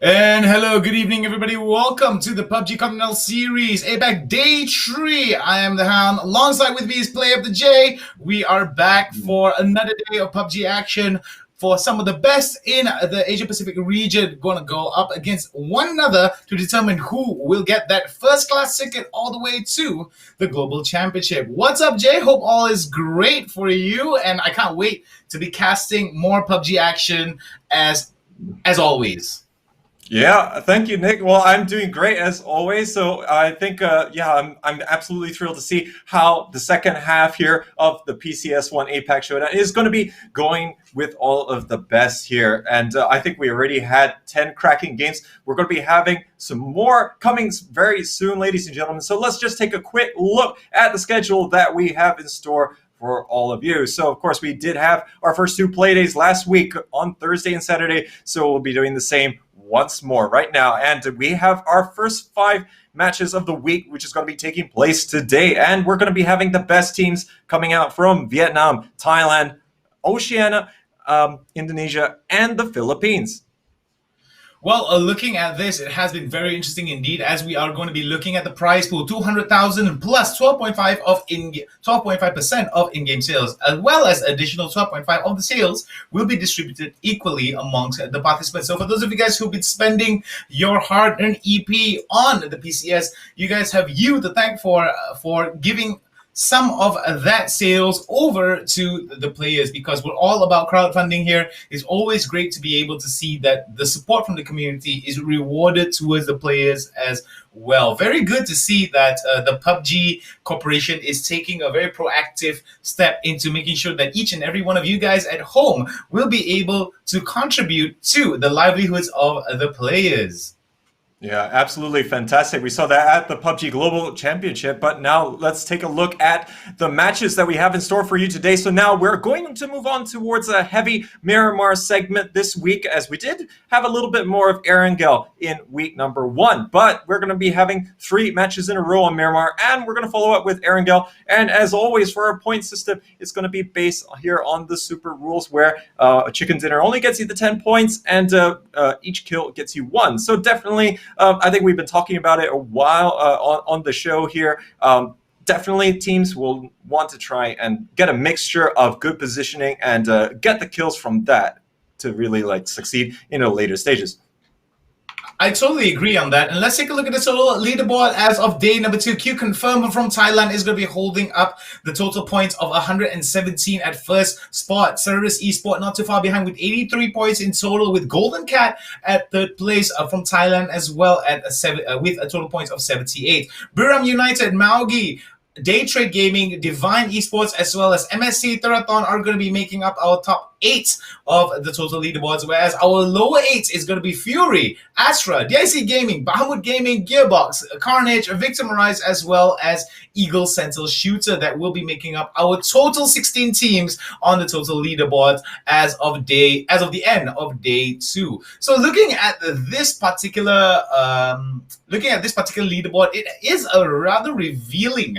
And hello, good evening, everybody. Welcome to the PUBG Continental Series APAC Day 3. I am the Hound. Alongside with me is Play of the J. We are back for another day of PUBG action for some of the best in the Asia Pacific region. Going to go up against one another to determine who will get that first class ticket all the way to the Global Championship. What's up, Jay? Hope all is great for you, and I can't wait to be casting more PUBG action as always. Yeah, thank you, Nick. Well, I'm doing great as always. So I think, I'm absolutely thrilled to see how the second half here of the PCS1 APAC showdown is going to be going with all of the best here. And I think we already had 10 cracking games. We're going to be having some more coming very soon, ladies and gentlemen. So let's just take a quick look at the schedule that we have in store for all of you. So, of course, we did have our first two play days last week on Thursday and Saturday. So we'll be doing the same once more right now. And we have our first 5 matches of the week, which is going to be taking place today. And we're going to be having the best teams coming out from Vietnam, Thailand, Oceania, Indonesia, and the Philippines. Well, looking at this, it has been very interesting indeed, as we are going to be looking at the prize pool: 200,000 plus 12.5% of in-game sales, as well as additional 12.5 of the sales will be distributed equally amongst the participants. So, for those of you guys who've been spending your hard-earned EP on the PCS, you guys have you to thank for giving some of that sales over to the players, because we're all about crowdfunding here. It's always great to be able to see that the support from the community is rewarded towards the players as well. Very good to see that the PUBG Corporation is taking a very proactive step into making sure that each and every one of you guys at home will be able to contribute to the livelihoods of the players. Yeah, absolutely fantastic. We saw that at the PUBG Global Championship, but now let's take a look at the matches that we have in store for you today. So now we're going to move on towards a heavy Miramar segment this week, as we did have a little bit more of Erangel in week number 1. But we're going to be having 3 matches in a row on Miramar, and we're going to follow up with Erangel. And as always, for our point system, it's going to be based here on the super rules, where a chicken dinner only gets you the 10 points, and each kill gets you 1. So definitely, I think we've been talking about it a while on the show here. Definitely teams will want to try and get a mixture of good positioning and get the kills from that to really succeed in the later stages. I totally agree on that. And let's take a look at the total leaderboard as of day number 2. Q confirmed from Thailand is going to be holding up the total points of 117 at first spot. Service Esport not too far behind with 83 points in total, with Golden Cat at third place from Thailand as well at with a total points of 78. Biram United, Maugi, Day Trade Gaming, Divine Esports, as well as MSC Theraton are going to be making up our top 8 of the total leaderboards, whereas our lower 8 is going to be Fury, Astra, DIC Gaming, Bahamut Gaming, Gearbox, Carnage, Victimize, as well as Eagle Sentinel Shooter, that will be making up our total 16 teams on the total leaderboard as of the end of day 2. So looking at this particular leaderboard, it is a rather revealing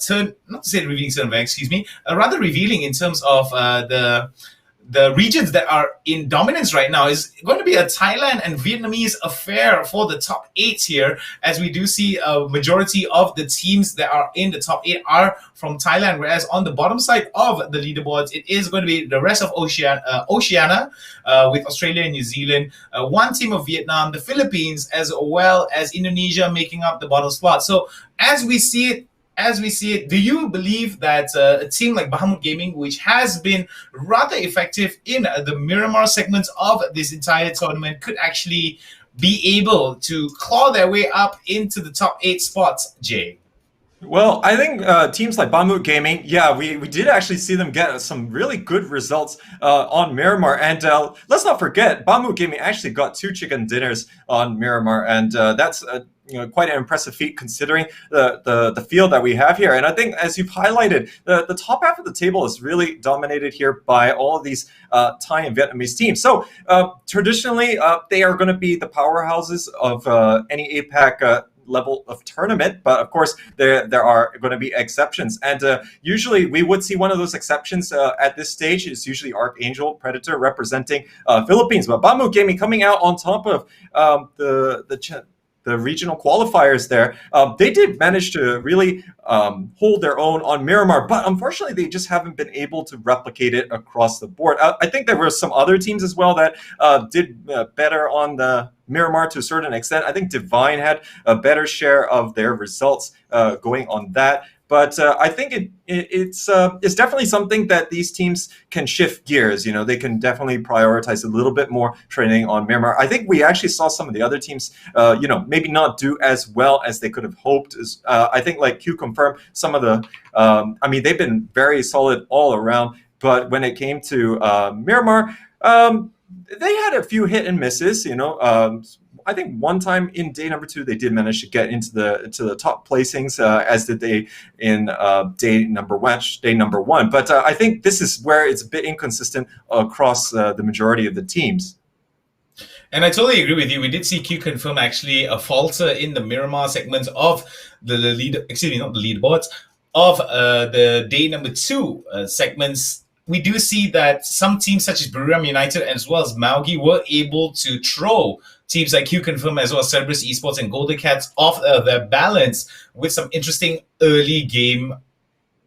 turn, not to say revealing turn, excuse me, rather revealing in terms of the regions that are in dominance right now. Is going to be a Thailand and Vietnamese affair for the top 8 here, as we do see a majority of the teams that are in the top 8 are from Thailand, whereas on the bottom side of the leaderboards, it is going to be the rest of Oceania, with Australia and New Zealand, one team of Vietnam, the Philippines, as well as Indonesia making up the bottom spot. So as we see it, do you believe that a team like Bahamut Gaming, which has been rather effective in the Miramar segments of this entire tournament, could actually be able to claw their way up into the top 8 spots, Jay? Well, I think teams like Bahamut Gaming, yeah, we did actually see them get some really good results on Miramar. And let's not forget, Bahamut Gaming actually got 2 chicken dinners on Miramar, and that's quite an impressive feat considering the field that we have here. And I think, as you've highlighted, the top half of the table is really dominated here by all of these Thai and Vietnamese teams. So traditionally, they are going to be the powerhouses of any APAC level of tournament. But of course, there are going to be exceptions, and usually we would see one of those exceptions at this stage is usually Erangel Predator representing Philippines. But Bamboo Gaming coming out on top of the regional qualifiers there, they did manage to really hold their own on Miramar, but unfortunately they just haven't been able to replicate it across the board. I think there were some other teams as well that did better on the Miramar to a certain extent. I think Divine had a better share of their results going on that. But I think it's definitely something that these teams can shift gears. They can definitely prioritize a little bit more training on Miramar. I think we actually saw some of the other teams, maybe not do as well as they could have hoped. I think like Q Confirm, some of the, they've been very solid all around. But when it came to Miramar, they had a few hit and misses. I think one time in day number 2 they did manage to get into the top placings, as did they in day number 1. But I think this is where it's a bit inconsistent across the majority of the teams. And I totally agree with you. We did see Q Confirm actually a falter in the Miramar segments of the leaderboards of the day number 2 segments. We do see that some teams such as Buriram United as well as Maugi were able to throw teams like Q Confirm as well as Cerberus Esports and Golden Cats off their balance with some interesting early game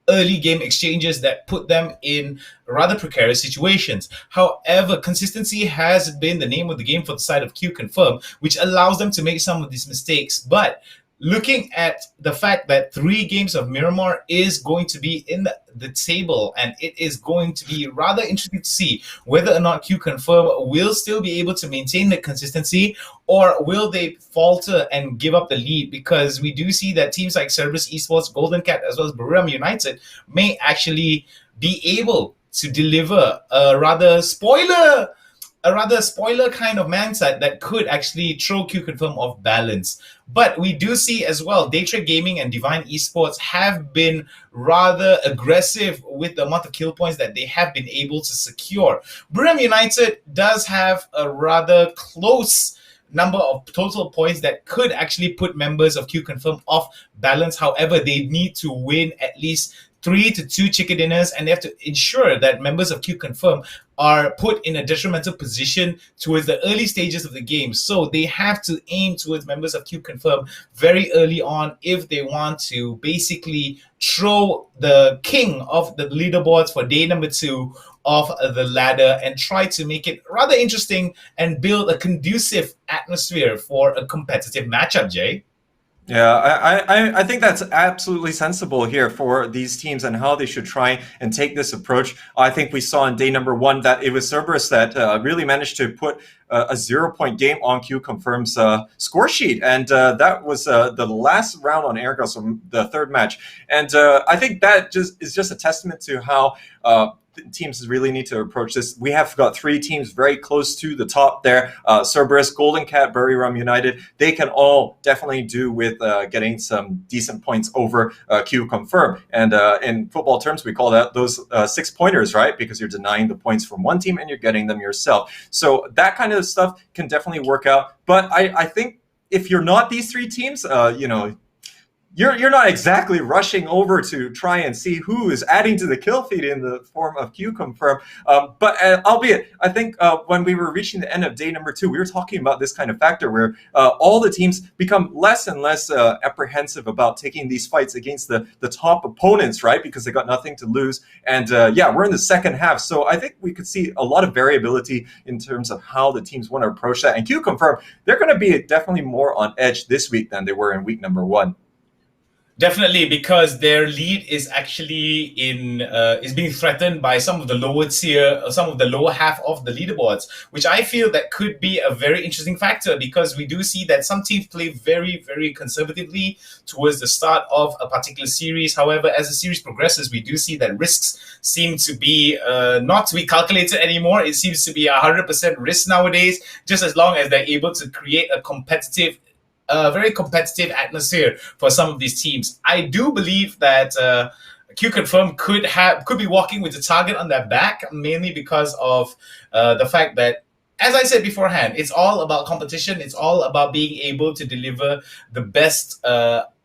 exchanges that put them in rather precarious situations. However, consistency has been the name of the game for the side of Q Confirm, which allows them to make some of these mistakes. But looking at the fact that 3 games of Miramar is going to be in the table, and it is going to be rather interesting to see whether or not Q Confirm will still be able to maintain the consistency, or will they falter and give up the lead, because we do see that teams like Cerberus Esports, Golden Cat, as well as Buriram United may actually be able to deliver a rather spoiler kind of mindset that could actually throw Q Confirm off balance. But we do see as well, Daytrade Gaming and Divine Esports have been rather aggressive with the amount of kill points that they have been able to secure. Buriram United does have a rather close number of total points that could actually put members of Q Confirm off balance. However, they need to win at least 3 to 2 chicken dinners, and they have to ensure that members of Q Confirm are put in a detrimental position towards the early stages of the game. So they have to aim towards members of Q Confirm very early on if they want to basically throw the king of the leaderboards for day number 2 off the ladder and try to make it rather interesting and build a conducive atmosphere for a competitive matchup, Jay. Yeah, I think that's absolutely sensible here for these teams and how they should try and take this approach. I think we saw in day number 1 that it was Cerberus that really managed to put a 0-point game on Q Confirm's score sheet, and that was the last round on Erangel, so the 3rd match. And I think that is just a testament to how teams really need to approach this. We have got 3 teams very close to the top there. Cerberus, Golden Cat, Buriram United. They can all definitely do with getting some decent points over Q Confirm. And in football terms, we call that those 6-pointers, right? Because you're denying the points from one team and you're getting them yourself. So that kind of stuff can definitely work out. But I think if you're not these 3 teams, you're not exactly rushing over to try and see who is adding to the kill feed in the form of Q Confirm. But albeit, I think when we were reaching the end of day number 2, we were talking about this kind of factor where all the teams become less and less apprehensive about taking these fights against the top opponents, right? Because they got nothing to lose. And we're in the second half. So I think we could see a lot of variability in terms of how the teams want to approach that. And Q Confirm, they're going to be definitely more on edge this week than they were in week number 1. Definitely, because their lead is actually is being threatened by some of the lower tier, some of the lower half of the leaderboards, which I feel that could be a very interesting factor, because we do see that some teams play very, very conservatively towards the start of a particular series. However, as the series progresses, we do see that risks seem to be not to be calculated anymore. It seems to be 100% risk nowadays, just as long as they're able to create a very competitive atmosphere for some of these teams. I do believe that Q Confirm could be walking with the target on their back, mainly because of the fact that as I said beforehand, it's all about competition. It's all about being able to deliver the best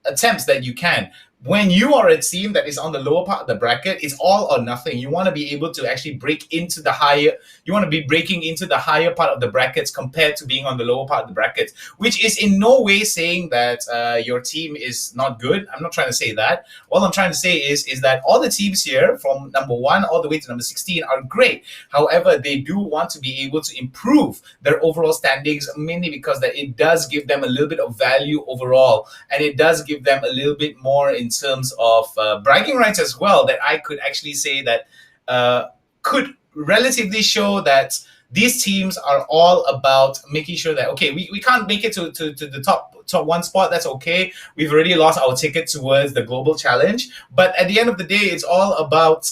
attempts that you can. When you are a team that is on the lower part of the bracket, it's all or nothing. You want to be able to actually break into the higher. You want to be breaking into the higher part of the brackets compared to being on the lower part of the brackets, which is in no way saying that your team is not good. I'm not trying to say that. All I'm trying to say is that all the teams here, from number 1 all the way to number 16, are great. However, they do want to be able to improve their overall standings, mainly because that it does give them a little bit of value overall, and it does give them a little bit more in terms of bragging rights as well, that I could actually say that could relatively show that these teams are all about making sure that, okay, we can't make it to the top 1 spot. That's okay. We've already lost our ticket towards the global challenge. But at the end of the day, it's all about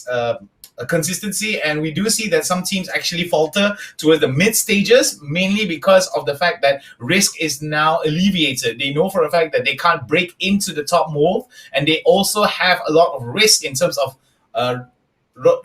consistency, and we do see that some teams actually falter towards the mid stages, mainly because of the fact that risk is now alleviated. They know for a fact that they can't break into the top mold, and they also have a lot of risk in terms of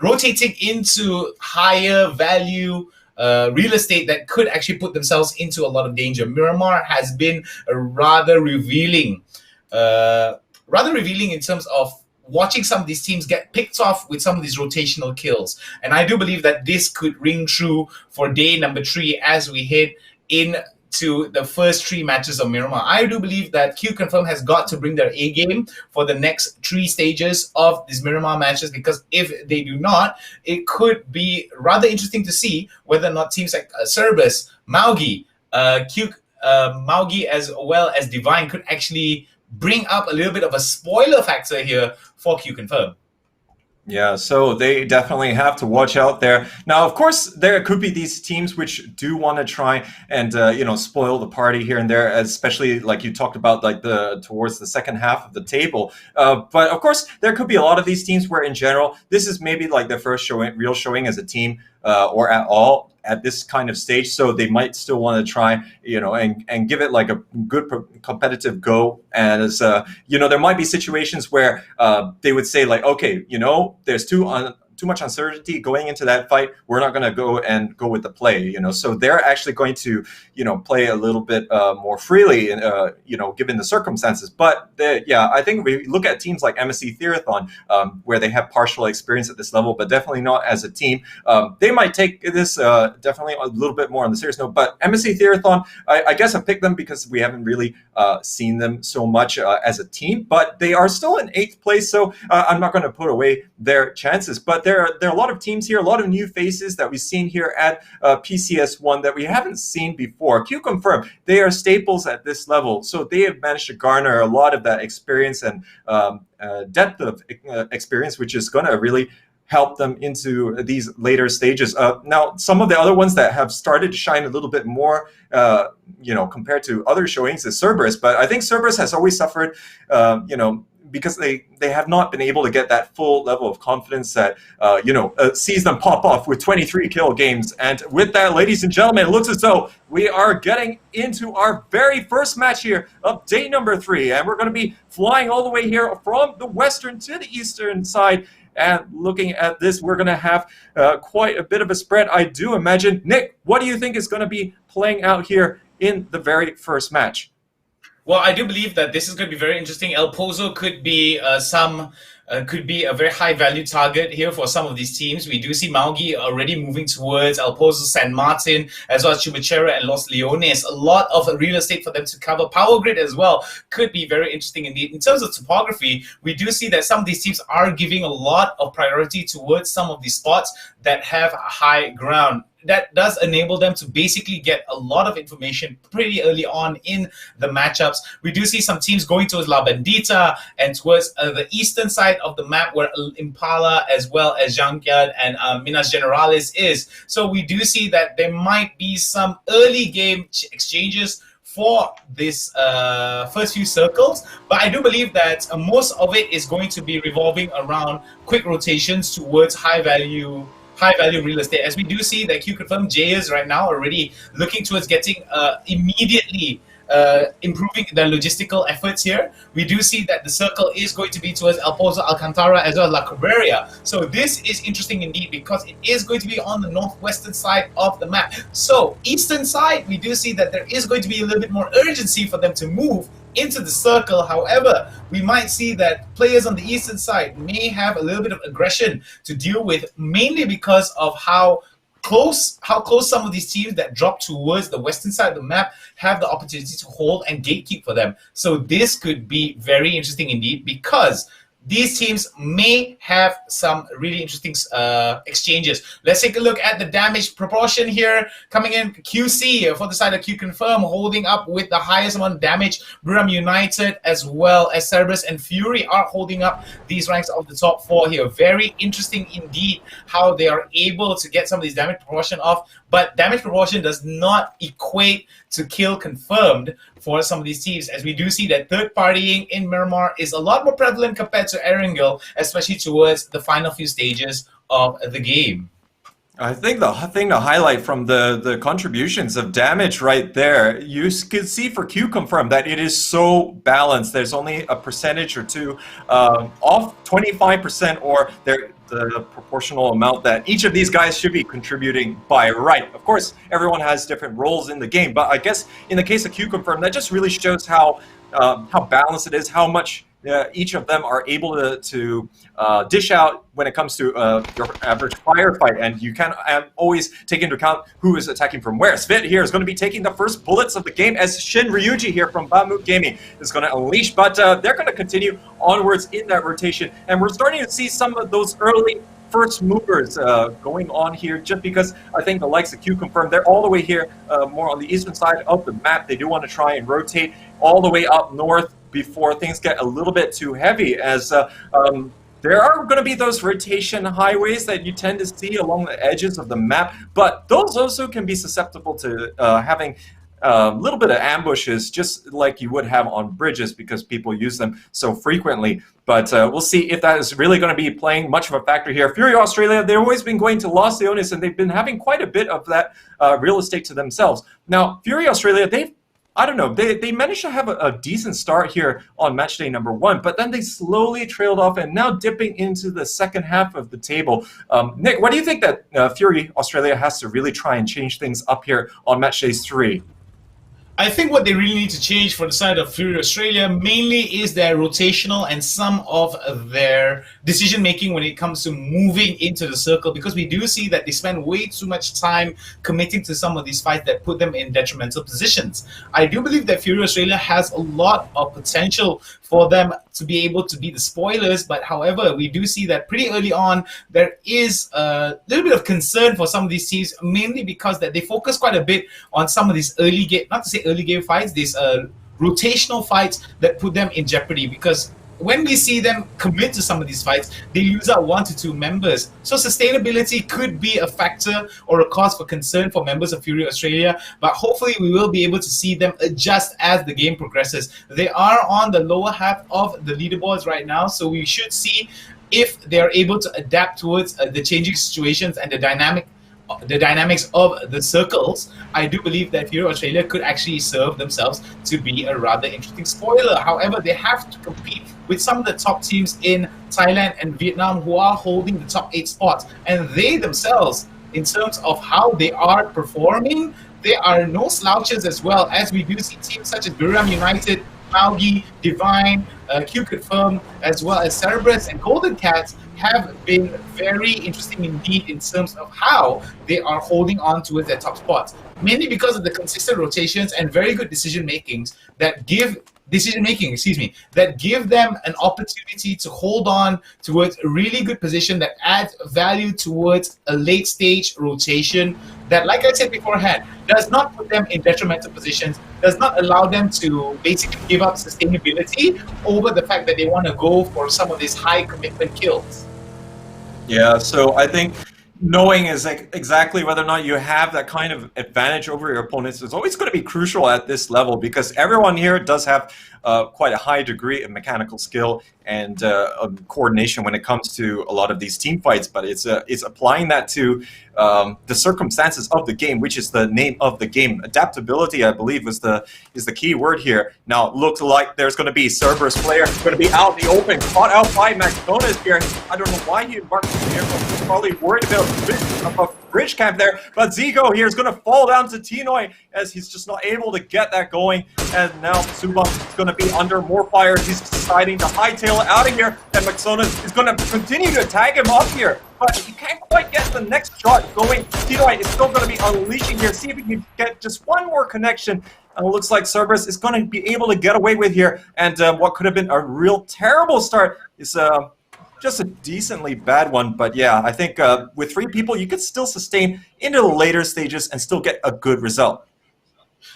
rotating into higher value real estate that could actually put themselves into a lot of danger. Miramar has been rather revealing in terms of watching some of these teams get picked off with some of these rotational kills. And I do believe that this could ring true for day number 3 as we head into the first 3 matches of Miramar. I do believe that Q Confirm has got to bring their A game for the next 3 stages of these Miramar matches, because if they do not, it could be rather interesting to see whether or not teams like Cerbus, Maugi, Maugi as well as Divine could actually bring up a little bit of a spoiler factor here for Q Confirm. Yeah, so they definitely have to watch out there. Now, of course, there could be these teams which do want to try and spoil the party here and there, especially like you talked about, like towards the second half of the table. But of course, there could be a lot of these teams where, in general, this is maybe like their first real showing as a team or at all at this kind of stage, so they might still want to try, and give it like a good competitive go. And as there might be situations where they would say like, okay, there's too much uncertainty going into that fight. We're not going to go with the play, So they're actually going to, play a little bit more freely, given the circumstances. But I think we look at teams like MSC Theathon, where they have partial experience at this level, but definitely not as a team. They might take this definitely a little bit more on the serious note. But MSC Theathon, I guess I picked them because we haven't really seen them so much as a team, but they are still in 8th place. So I'm not going to put away their chances. But there are a lot of teams here, a lot of new faces that we've seen here at PCS1 that we haven't seen before. Q Confirm, they are staples at this level, so they have managed to garner a lot of that experience and depth of experience, which is going to really help them into these later stages. Now, some of the other ones that have started to shine a little bit more, compared to other showings is Cerberus, but I think Cerberus has always suffered, because they have not been able to get that full level of confidence that, sees them pop off with 23 kill games. And with that, ladies and gentlemen, it looks as though we are getting into our very first match here of day number 3. And we're going to be flying all the way here from the western to the eastern side. And looking at this, we're going to have quite a bit of a spread, I do imagine. Nick, what do you think is going to be playing out here in the very first match? Well, I do believe that this is going to be very interesting. El Pozo could be could be a very high value target here for some of these teams. We do see Maugi already moving towards El Pozo, San Martin, as well as Chumachera and Los Leones. A lot of real estate for them to cover. Power Grid as well could be very interesting indeed. In terms of topography, we do see that some of these teams are giving a lot of priority towards some of these spots that have high ground. That does enable them to basically get a lot of information pretty early on in the matchups. We do see some teams going towards La Bandita and towards the eastern side of the map, where Impala as well as Jankyard and Minas Generalis is. So we do see that there might be some early game exchanges for this first few circles, but I do believe that most of it is going to be revolving around quick rotations towards high value real estate, as we do see that Q Confirm Jayers right now already looking towards getting immediately improving their logistical efforts here. We do see that the circle is going to be towards El Pozo, Alcantara, as well as La Cabrera. So this is interesting indeed because it is going to be on the northwestern side of the map. So eastern side, we do see that there is going to be a little bit more urgency for them to move into the circle. However, we might see that players on the eastern side may have a little bit of aggression to deal with, mainly because of how close some of these teams that drop towards the western side of the map have the opportunity to hold and gatekeep for them. So this could be very interesting indeed, because these teams may have some really interesting exchanges. Let's take a look at the damage proportion here. Coming in, QC for the side of Q Confirm, holding up with the highest amount of damage. Buram United as well as Cerberus and Fury are holding up these ranks of the top 4 here. Very interesting indeed how they are able to get some of these damage proportion off. But damage proportion does not equate to kill confirmed for some of these teams, as we do see that third partying in Miramar is a lot more prevalent compared to Erangel, especially towards the final few stages of the game. I think the thing to highlight from the contributions of damage right there, you can see for Q Confirm that it is so balanced. There's only a percentage or two off, 25%, or the proportional amount that each of these guys should be contributing by right. Of course, everyone has different roles in the game, but I guess in the case of Q Confirm, that just really shows how balanced it is, how much each of them are able to dish out when it comes to your average firefight, and you can always take into account who is attacking from where. Svit here is going to be taking the first bullets of the game, as Shin Ryuji here from Bamut Gaming is going to unleash, but they're going to continue onwards in that rotation, and we're starting to see some of those early first movers going on here, just because I think the likes of Q Confirm, they're all the way here more on the eastern side of the map. They do want to try and rotate all the way up north before things get a little bit too heavy, as there are going to be those rotation highways that you tend to see along the edges of the map, but those also can be susceptible to having a little bit of ambushes, just like you would have on bridges, because people use them so frequently. But we'll see if that is really going to be playing much of a factor here. Fury Australia, they've always been going to Los Leones, and they've been having quite a bit of that real estate to themselves. Now, Fury Australia, I don't know, they managed to have a decent start here on match day number 1, but then they slowly trailed off and now dipping into the second half of the table. Nick, what do you think that Fury Australia has to really try and change things up here on match day 3? I think what they really need to change for the side of Fury Australia mainly is their rotational and some of their decision making when it comes to moving into the circle, because we do see that they spend way too much time committing to some of these fights that put them in detrimental positions. I do believe that Fury Australia has a lot of potential for them to be able to be the spoilers, but however, we do see that pretty early on there is a little bit of concern for some of these teams, mainly because that they focus quite a bit on some of these early game, not to say early game fights, these rotational fights that put them in jeopardy, because when we see them commit to some of these fights, they lose out 1 to 2 members. So sustainability could be a factor or a cause for concern for members of Fury Australia, but hopefully we will be able to see them adjust as the game progresses. They are on the lower half of the leaderboards right now, so we should see if they are able to adapt towards the changing situations and the dynamics of the circles. I do believe that Fury Australia could actually serve themselves to be a rather interesting spoiler. However, they have to compete with some of the top teams in Thailand and Vietnam who are holding the top 8 spots. And they themselves, in terms of how they are performing, they are no slouches as well, as we do see teams such as Buram United, Maugi, Divine, Q Confirm, as well as Cerberus and Golden Cats have been very interesting indeed in terms of how they are holding on to their top spots, mainly because of the consistent rotations and very good decision makings that give them an opportunity to hold on towards a really good position that adds value towards a late stage rotation that, like I said beforehand, does not put them in detrimental positions, does not allow them to basically give up sustainability over the fact that they want to go for some of these high commitment kills. Yeah, so I think knowing is exactly whether or not you have that kind of advantage over your opponents is always going to be crucial at this level, because everyone here does have quite a high degree of mechanical skill and coordination when it comes to a lot of these team fights, but it's applying that to the circumstances of the game, which is the name of the game. Adaptability, I believe, is the key word here. Now, it looks like there's going to be Cerberus player going to be out in the open, caught out by McDonald's here. I don't know why he embarked here, but he's probably worried about a bridge camp there. But Zico here is going to fall down to Tinoy as he's just not able to get that going. And now Subban is going to be under more fire. He's deciding to hightail it out of here. And McDonald's is going to continue to tag him up here. But he can't quite get the next shot going. Tinoy is still going to be unleashing here. See if he can get just one more connection. And it looks like Cerberus is going to be able to get away with here. And what could have been a real terrible start is just a decently bad one. But yeah, I think with 3 people, you could still sustain into the later stages and still get a good result.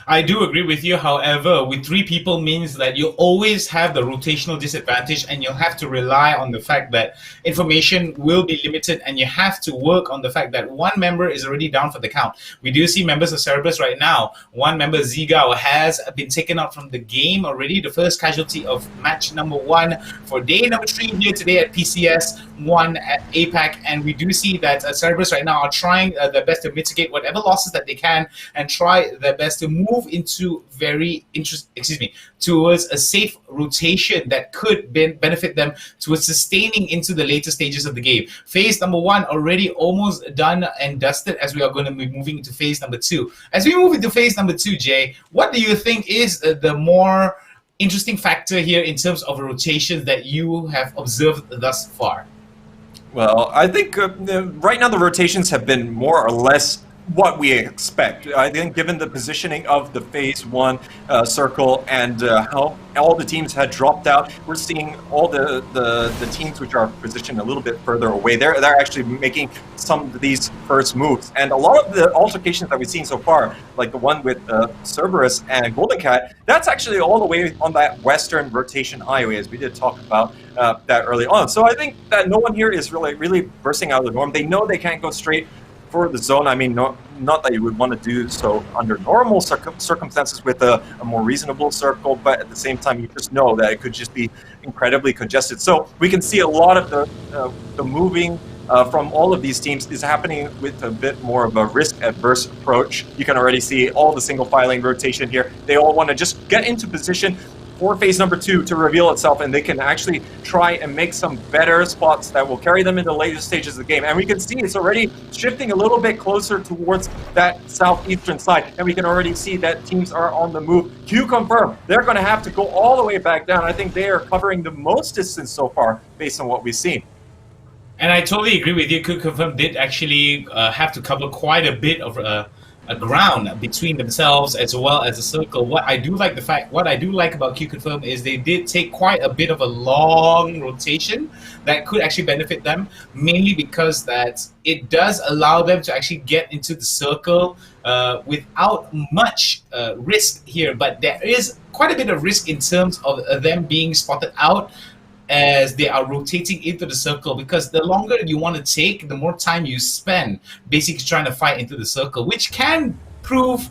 I do agree with you. However, with 3 people means that you always have the rotational disadvantage, and you'll have to rely on the fact that information will be limited, and you have to work on the fact that one member is already down for the count. We do see members of Cerberus right now. One member, Zigao, has been taken out from the game already, the first casualty of match number 1 for day number 3 here today at PCS1 at APAC. And we do see that Cerberus right now are trying their best to mitigate whatever losses that they can and try their best to move into towards a safe rotation that could benefit them towards sustaining into the later stages of the game. Phase number 1 already almost done and dusted, as we are going to be moving into phase number 2. As we move into phase number 2, Jay, what do you think is the more interesting factor here in terms of rotations that you have observed thus far? Well, I think right now the rotations have been more or less what we expect. I think given the positioning of the phase 1 circle and how all the teams had dropped out, we're seeing all the teams which are positioned a little bit further away. They're actually making some of these first moves. And a lot of the altercations that we've seen so far, like the one with Cerberus and Golden Cat, that's actually all the way on that western rotation highway, as we did talk about that early on. So I think that no one here is really bursting out of the norm. They know they can't go straight for the zone. I mean, not that you would want to do so under normal circumstances with a more reasonable circle, but at the same time, you just know that it could just be incredibly congested. So we can see a lot of the moving from all of these teams is happening with a bit more of a risk-adverse approach. You can already see all the single filing rotation here. They all want to just get into position for phase number 2 to reveal itself, and they can actually try and make some better spots that will carry them into the later stages of the game. And we can see it's already shifting a little bit closer towards that southeastern side, and we can already see that teams are on the move. Q confirm, they're going to have to go all the way back down. I think they are covering the most distance so far based on what we've seen. And I totally agree with you. Q confirm did actually have to cover quite a bit of a ground between themselves as well as a circle. What I do like about Q confirm is they did take quite a bit of a long rotation that could actually benefit them, mainly because that it does allow them to actually get into the circle without much risk here. But there is quite a bit of risk in terms of them being spotted out as they are rotating into the circle, because the longer you want to take, the more time you spend basically trying to fight into the circle, which can prove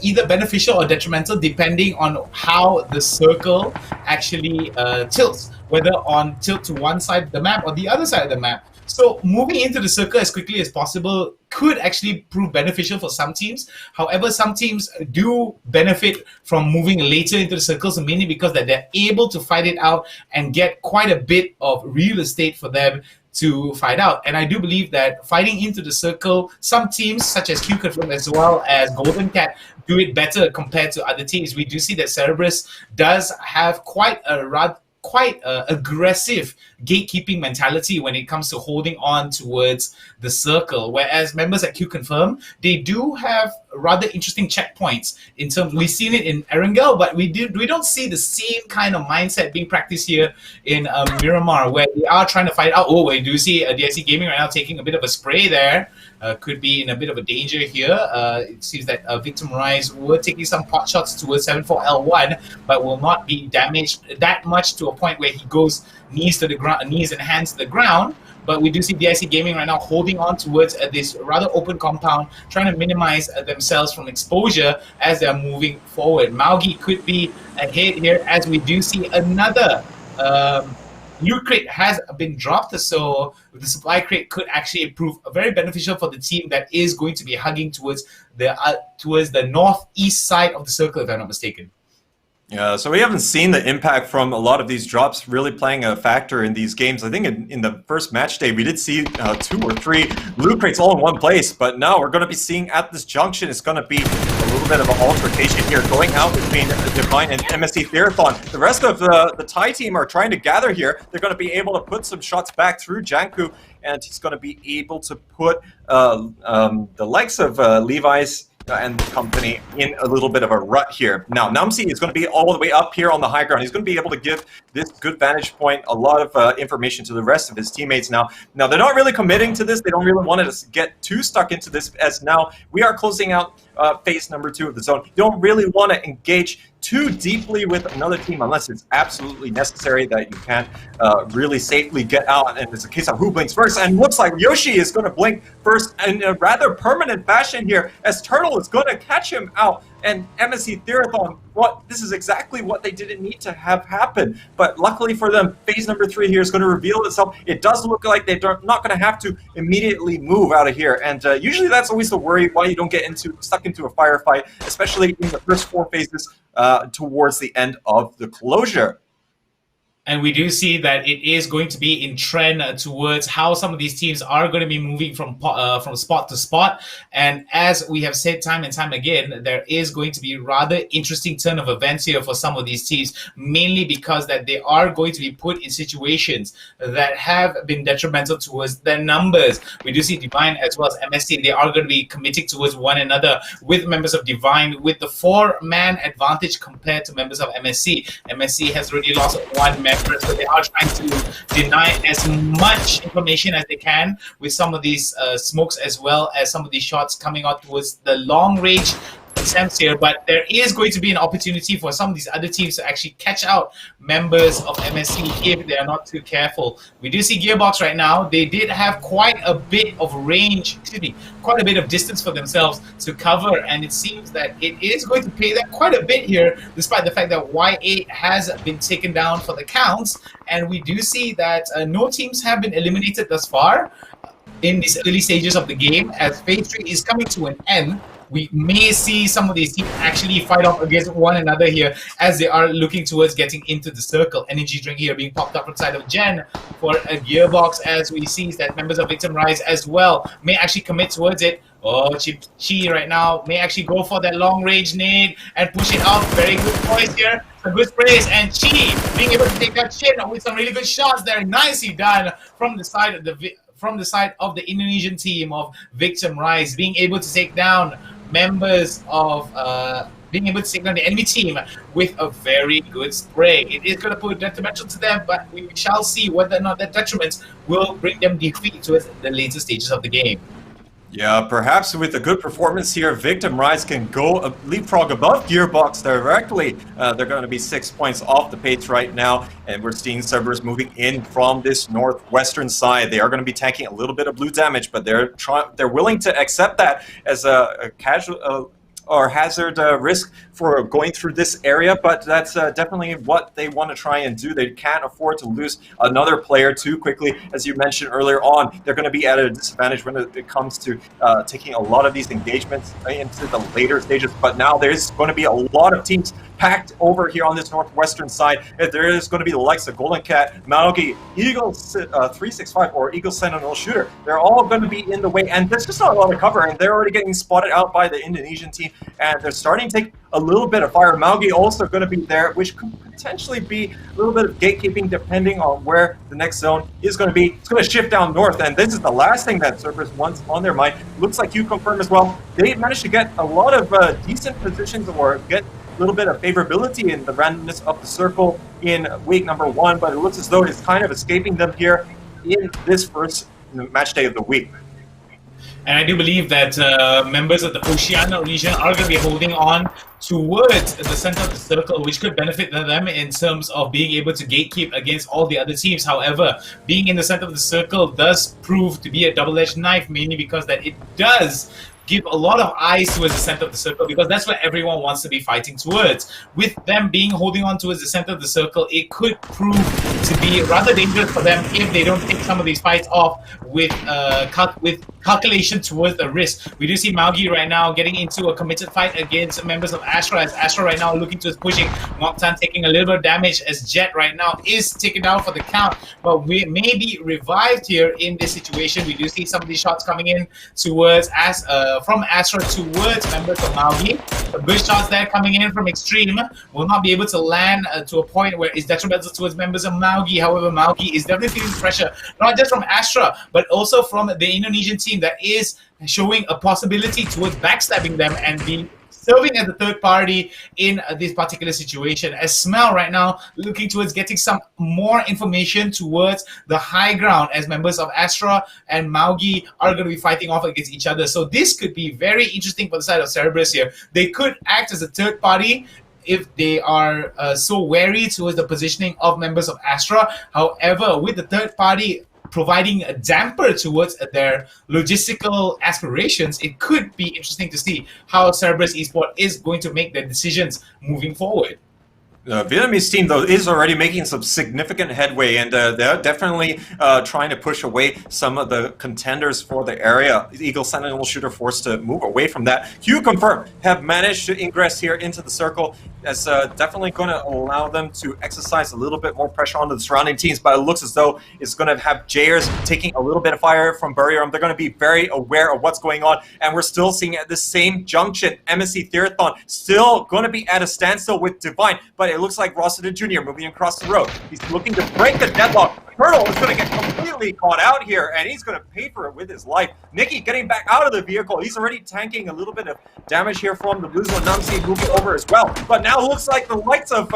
either beneficial or detrimental depending on how the circle actually tilts, whether on tilt to one side of the map or the other side of the map. So moving into the circle as quickly as possible could actually prove beneficial for some teams. However, some teams do benefit from moving later into the circles, mainly because that they're able to fight it out and get quite a bit of real estate for them to fight out. And I do believe that fighting into the circle, some teams such as Q Confirm as well as Golden Cat do it better compared to other teams. We do see that Cerberus does have quite aggressive gatekeeping mentality when it comes to holding on towards the circle, whereas members at Q Confirm, they do have rather interesting checkpoints in terms. We've seen it in Erangel, but we don't see the same kind of mindset being practiced here in Miramar, where they are trying to fight out. Oh, we do see DIC Gaming right now taking a bit of a spray there. Could be in a bit of a danger here. It seems that Victim Rise were taking some pot shots towards 74L1, but will not be damaged that much to a point where he goes knees to the ground, knees and hands to the ground. But we do see DIC Gaming right now holding on towards this rather open compound, trying to minimize themselves from exposure as they're moving forward. Maugi could be ahead here, as we do see another loot crate has been dropped, so the supply crate could actually prove very beneficial for the team that is going to be hugging towards the northeast side of the circle, if I'm not mistaken. Yeah, so we haven't seen the impact from a lot of these drops really playing a factor in these games. I think in the first match day, we did see 2 or 3 loot crates all in one place, but now we're going to be seeing at this junction, it's going to be a little bit of an altercation here going out between Divine and MSC Therathon. The rest of the Thai team are trying to gather here. They're going to be able to put some shots back through Janku, and he's going to be able to put the likes of Levi's and company in a little bit of a rut here. Now, Namsi is going to be all the way up here on the high ground. He's going to be able to give this good vantage point a lot of information to the rest of his teammates now. Now, they're not really committing to this. They don't really want to get too stuck into this, as now we are closing out phase number 2 of the zone. You don't really want to engage too deeply with another team unless it's absolutely necessary that you can't really safely get out. And it's a case of who blinks first. And looks like Yoshi is going to blink first in a rather permanent fashion here, as Turtle is going to catch him out. And MSC Therathon, this is exactly what they didn't need to have happen. But luckily for them, phase number 3 here is going to reveal itself. It does look like they're not going to have to immediately move out of here. And usually that's always the worry why you don't get stuck into a firefight, especially in the first 4 phases towards the end of the closure. And we do see that it is going to be in trend towards how some of these teams are going to be moving from spot to spot. And as we have said time and time again, there is going to be a rather interesting turn of events here for some of these teams, mainly because that they are going to be put in situations that have been detrimental towards their numbers. We do see Divine as well as MSC. They are going to be committing towards one another, with members of Divine with the 4-man advantage compared to members of MSC. MSC has already lost 1 man. So they are trying to deny as much information as they can with some of these smokes, as well as some of these shots coming out towards the long range attempts here. But there is going to be an opportunity for some of these other teams to actually catch out members of MSC if they are not too careful. We do see Gearbox right now. They did have quite a bit of range, quite a bit of distance for themselves to cover, and it seems that it is going to pay them quite a bit here, despite the fact that Y8 has been taken down for the counts. And we do see that no teams have been eliminated thus far in these early stages of the game. As phase 3 is coming to an end, we may see some of these teams actually fight off against one another here as they are looking towards getting into the circle. Energy drink here being popped up from the side of Jen for a Gearbox, as we see that members of Victim Rise as well may actually commit towards it. Oh, Chi right now may actually go for that long range nade and push it out. Very good poise here. Some good sprays, and Chi being able to take that chin with some really good shots there. Nicely done from the side of the Indonesian team of Victim Rise, being able to take down members of being able to take down the enemy team with a very good spray. It is going to put detrimental to them, but we shall see whether or not that detriment will bring them defeat towards the later stages of the game. Yeah, perhaps with a good performance here, Victim Rise can go leapfrog above Gearbox directly. They're going to be 6 points off the pace right now, and we're seeing Cerberus moving in from this northwestern side. They are going to be tanking a little bit of blue damage, but they're willing to accept that as a casual or hazard risk for going through this area, but that's definitely what they want to try and do. They can't afford to lose another player too quickly. As you mentioned earlier on, they're going to be at a disadvantage when it comes to taking a lot of these engagements into the later stages, but now there's going to be a lot of teams packed over here on this northwestern side. There is going to be the likes of Golden Cat, Maogi, Eagle 365, or Eagle Sentinel Shooter. They're all going to be in the way, and there's just not a lot of cover, and they're already getting spotted out by the Indonesian team, and they're starting to take a little bit of fire. Maogi also going to be there, which could potentially be a little bit of gatekeeping depending on where the next zone is going to be. It's going to shift down north, and this is the last thing that Cerberus wants on their mind. Looks like you confirm as well. They managed to get a lot of decent positions, or get a little bit of favorability in the randomness of the circle in week number 1, but it looks as though it's kind of escaping them here in this first match day of the week. And I do believe that members of the Oceania region are going to be holding on towards the center of the circle, which could benefit them in terms of being able to gatekeep against all the other teams. However, being in the center of the circle does prove to be a double-edged knife, mainly because that it does give a lot of eyes towards the center of the circle, because that's where everyone wants to be fighting towards. With them being holding on towards the center of the circle, it could prove to be rather dangerous for them if they don't take some of these fights off with calculation towards the risk. We do see Maugi right now getting into a committed fight against members of Astra, as Astra right now looking to pushing. Noctan taking a little bit of damage as Jet right now is taken down for the count, but we may be revived here in this situation. We do see some of these shots coming in towards from Astra towards members of Maugi. The good shots there coming in from Extreme will not be able to land to a point where it's detrimental towards members of Maugi. However, Maugi is definitely feeling pressure, not just from Astra, but also from the Indonesian team that is showing a possibility towards backstabbing them and being serving as a third party in this particular situation. As Smell right now looking towards getting some more information towards the high ground, as members of Astra and Maugi are going to be fighting off against each other. So this could be very interesting for the side of Cerberus here. They could act as a third party if they are so wary towards the positioning of members of Astra. However, with the third party providing a damper towards their logistical aspirations, it could be interesting to see how Cerberus Esports is going to make their decisions moving forward. The Vietnamese team, though, is already making some significant headway, and they're definitely trying to push away some of the contenders for the area. The Eagle Sentinel Shooter forced to move away from that. Q Confirm have managed to ingress here into the circle. That's definitely going to allow them to exercise a little bit more pressure on the surrounding teams, but it looks as though it's going to have Jayers taking a little bit of fire from Buriram. They're going to be very aware of what's going on, and we're still seeing at the same junction, MSC Theathon still going to be at a standstill with Divine, but it looks like Rossiter Jr. moving across the road. He's looking to break the deadlock. Turtle is going to get completely caught out here, and he's going to pay for it with his life. Nicky getting back out of the vehicle. He's already tanking a little bit of damage here from the Blue Zone. Namsi moving over as well. But now it looks like the likes of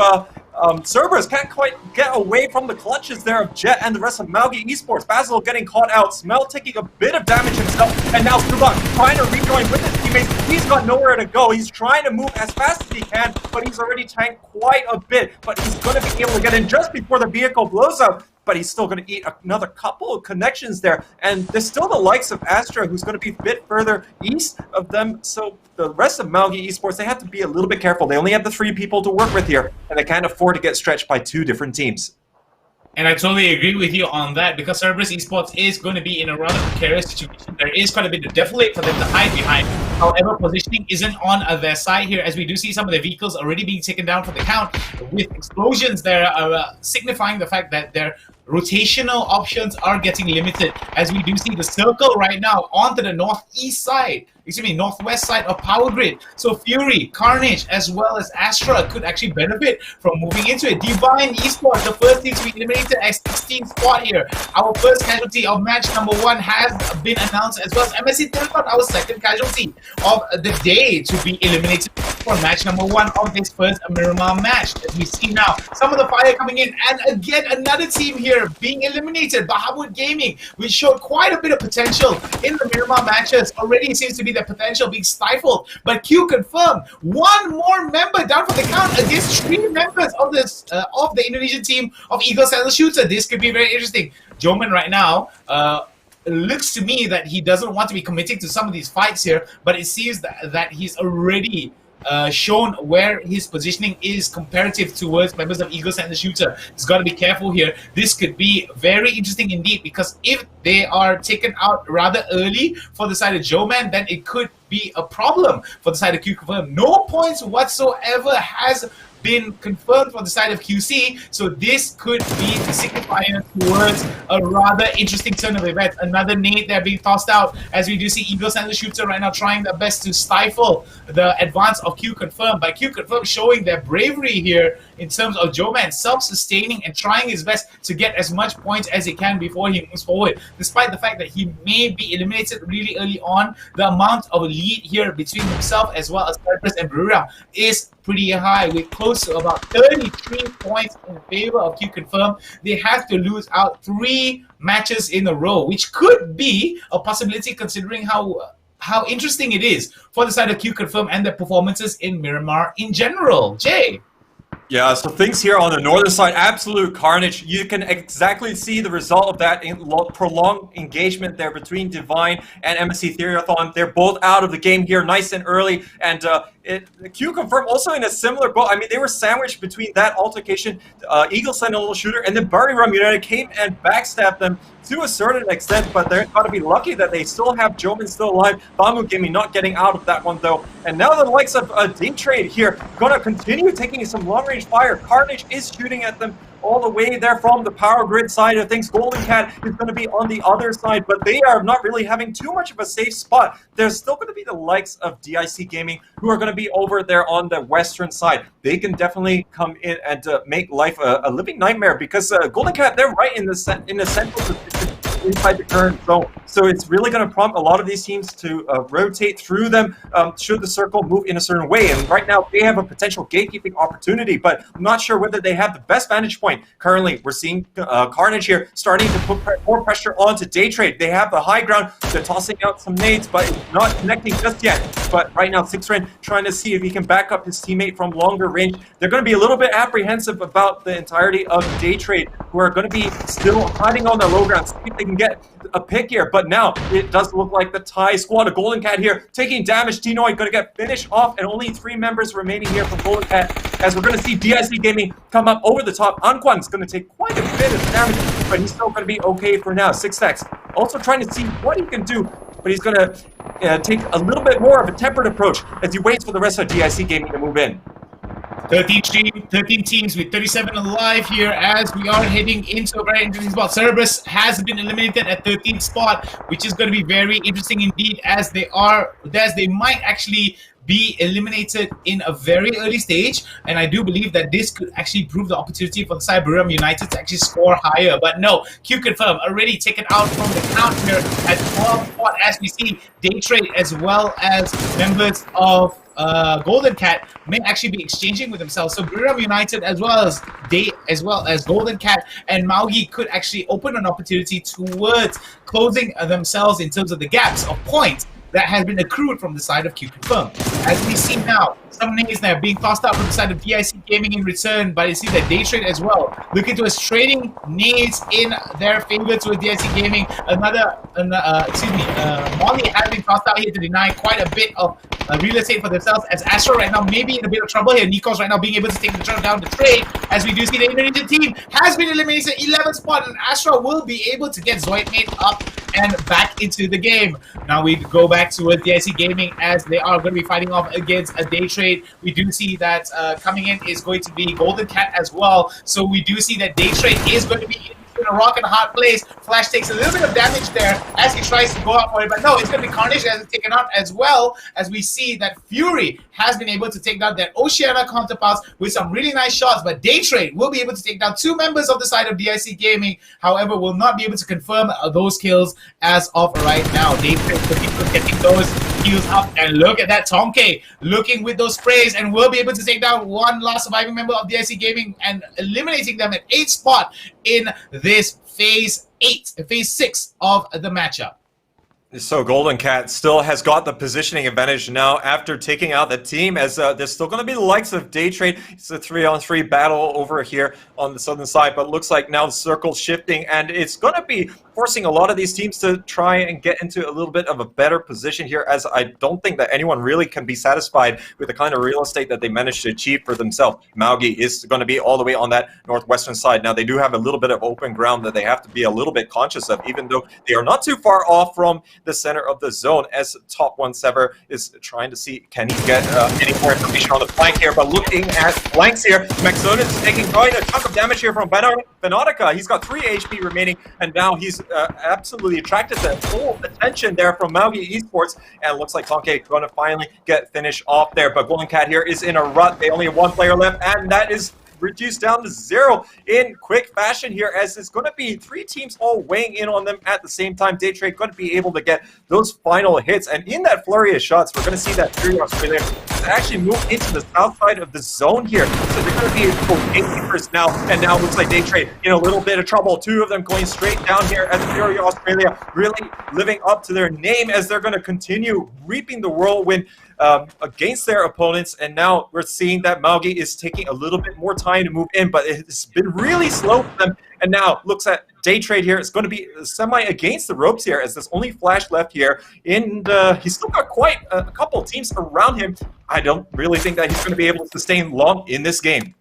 Cerberus can't quite get away from the clutches there of Jet and the rest of Maugi Esports. Basil getting caught out. Smell taking a bit of damage himself. And now Subak trying to rejoin with his teammates. He's got nowhere to go. He's trying to move as fast as he can, but he's already tanked quite a bit. But he's going to be able to get in just before the vehicle blows up. But he's still going to eat another couple of connections there. And there's still the likes of Astra, who's going to be a bit further east of them. So the rest of Maugi Esports, they have to be a little bit careful. They only have the 3 people to work with here, and they can't afford to get stretched by 2 different teams. And I totally agree with you on that, because Cerberus Esports is going to be in a rather precarious situation. There is quite a bit of deflate for them to hide behind. However, positioning isn't on their side here, as we do see some of the vehicles already being taken down for the count, with explosions there signifying the fact that their rotational options are getting limited, as we do see the circle right now onto the northwest side of Power Grid. So Fury, Carnage, as well as Astra could actually benefit from moving into it. Divine Esports, the first team to be eliminated as 16th spot here. Our first casualty of match number 1 has been announced, as well as MSC Theathon, our second casualty of the day to be eliminated for match number 1 of this first Miramar match. As we see now, some of the fire coming in, and again another team here being eliminated, Bahamut Gaming, which showed quite a bit of potential in the Miramar matches. Already seems to be the potential being stifled, but Q confirmed 1 more member down for the count against 3 members of this of the Indonesian team of Eagle Sentinel Shooter. This could be very interesting. Joman right now looks to me that he doesn't want to be committing to some of these fights here, but it seems that he's already shown where his positioning is comparative towards members of Eagle Sentinel Shooter. He's got to be careful here. This could be very interesting indeed, because if they are taken out rather early for the side of Joman, then it could be a problem for the side of Q Confirm. No points whatsoever has been confirmed for the side of QC, so this could be the signifier towards a rather interesting turn of events. Another nade there being tossed out, as we do see Eagle Sentinel Shooter right now trying their best to stifle the advance of Q Confirm, by Q Confirm showing their bravery here in terms of Joman self-sustaining and trying his best to get as much points as he can before he moves forward. Despite the fact that he may be eliminated really early on, the amount of lead here between himself as well as Cypress and Brura is pretty high, with close to about 33 points in favor of Q Confirm. They have to lose out 3 matches in a row, which could be a possibility considering how interesting it is for the side of Q Confirm and their performances in Miramar in general. Jay? Yeah, so things here on the northern side, absolute carnage. You can exactly see the result of that prolonged engagement there between Divine and MSC Theorathon. They're both out of the game here nice and early, and Q Confirm also in a similar boat. I mean, they were sandwiched between that altercation, Eagle Sentinel Shooter, and then Burning Rum United came and backstabbed them to a certain extent, but they're got to be lucky that they still have Joman still alive. Bamu Gaming not getting out of that one, though. And now the likes of Day Trade here going to continue taking some long-range fire. Carnage is shooting at them all the way there from the power grid side of things. Golden Cat is going to be on the other side, but they are not really having too much of a safe spot. There's still going to be the likes of DIC Gaming who are going to be over there on the western side. They can definitely come in and make life a living nightmare, because Golden Cat, they're right in the central position inside the current zone. So it's really going to prompt a lot of these teams to rotate through them should the circle move in a certain way. And right now they have a potential gatekeeping opportunity, but I'm not sure whether they have the best vantage point. Currently, we're seeing Carnage here starting to put more pressure onto Day Trade. They have the high ground. They're tossing out some nades, but it's not connecting just yet. But right now, Sixren trying to see if he can back up his teammate from longer range. They're going to be a little bit apprehensive about the entirety of Day Trade, who are going to be still hiding on the low ground, see if they can get a pick here. But now it does look like the Thai squad of Golden Cat here taking damage. Tinoy going to get finished off, and only 3 members remaining here from Golden Cat, as we're going to see DIC Gaming come up over the top. Anquan's going to take quite a bit of damage, but he's still going to be okay for now. Sixtex also trying to see what he can do, but he's going to take a little bit more of a tempered approach as he waits for the rest of DIC Gaming to move in. 13 teams with 37 alive here as we are heading into a very interesting spot. Cerberus has been eliminated at 13th spot, which is going to be very interesting indeed, as they might actually be eliminated in a very early stage, and I do believe that this could actually prove the opportunity for the Cyberrum United to actually score higher. But no, Q Confirm already taken out from the count here at 12th spot, as we see Day Trade as well as members of Golden Cat may actually be exchanging with themselves. So Miramar United as well as Golden Cat and Maugi could actually open an opportunity towards closing themselves in terms of the gaps of points that has been accrued from the side of Q Confirm. As we see now, some nades now being tossed out from the side of DIC Gaming in return, but you see that Day Trade as well looking to trading nades in their favor towards DIC Gaming. Molly has been tossed out here to deny quite a bit of real estate for themselves, as Astro right now may be in a bit of trouble here. Nikos right now being able to take the turn down the trade, as we do see the Indonesian team has been eliminated 11th spot, and Astro will be able to get Zoidmate up and back into the game. Now we go back towards DIC Gaming, as they are going to be fighting off against a Day Trade. We do see that coming in is going to be Golden Cat as well. So we do see that Day Trade is going to be in a rock and a hard place. Flash takes a little bit of damage there as he tries to go out for it, but no, it's going to be Carnage that is taken out, as well as we see that Fury has been able to take down their Oceania counterparts with some really nice shots, but Day Trade will be able to take down 2 members of the side of DIC Gaming. However, will not be able to confirm those kills as of right now. Day Trade getting those kills up, and look at that Tonke looking with those sprays, and will be able to take down one last surviving member of DIC Gaming and eliminating them at 8th spot in this phase 6 of the matchup. So Golden Cat still has got the positioning advantage now after taking out the team, as there's still going to be the likes of Day Trade. It's a 3-on-3 battle over here on the southern side, but looks like now the circle's shifting, and it's going to be forcing a lot of these teams to try and get into a little bit of a better position here, as I don't think that anyone really can be satisfied with the kind of real estate that they managed to achieve for themselves. Maugi is going to be all the way on that northwestern side. Now, they do have a little bit of open ground that they have to be a little bit conscious of, even though they are not too far off from the center of the zone, as Top 1 Sever is trying to see, can he get any more information on the flank here. But looking at flanks here, Maxonis is taking quite a chunk of damage here from Benautica. He's got 3 HP remaining, and now he's absolutely attracted the full attention there from Maugi Esports, and looks like Tonke going to finally get finished off there. But Golden Cat here is in a rut. They only have 1 player left, and that is reduced down to 0 in quick fashion here, as it's going to be 3 teams all weighing in on them at the same time. Day Trade going to be able to get those final hits, and in that flurry of shots, we're going to see that Fury Australia actually move into the south side of the zone here. So they're going to be full gatekeepers now, and now it looks like Day Trade in a little bit of trouble. 2 of them going straight down here, as Fury Australia really living up to their name, as they're going to continue reaping the whirlwind against their opponents. And now we're seeing that Maugi is taking a little bit more time to move in, but it's been really slow for them. And now looks at Day Trade here. It's going to be semi against the ropes here, as there's only Flash left here. And he's still got quite a couple of teams around him. I don't really think that he's going to be able to sustain long in this game.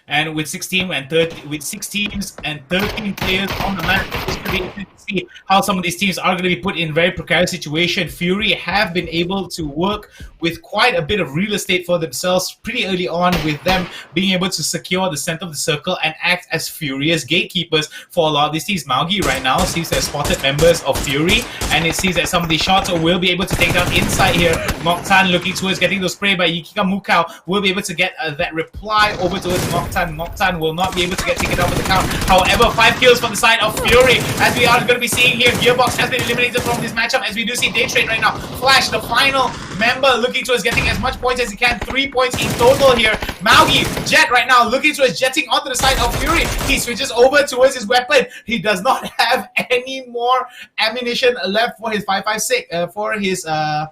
And with 16 and 30, with 6 teams and 13 players on the map, it's going to be interesting to see how some of these teams are going to be put in very precarious situation. Fury have been able to work with quite a bit of real estate for themselves pretty early on, with them being able to secure the center of the circle and act as furious gatekeepers for a lot of these teams. Maugi right now seems to have spotted members of Fury, and it seems that some of these shots will be able to take down inside here. Noctan looking towards getting those spray by Yukika Mukau, will be able to get that reply over towards Noctan. Noctan will not be able to get taken down with the count. However, 5 kills from the side of Fury, as we are going to be seeing here. Gearbox has been eliminated from this matchup, as we do see Day Trade right now. Flash, the final member, looking towards getting as much points as he can. 3 points in total here. Maugi, Jet right now, looking towards jetting onto the side of Fury. He switches over towards his weapon. He does not have any more ammunition left for his 5.56,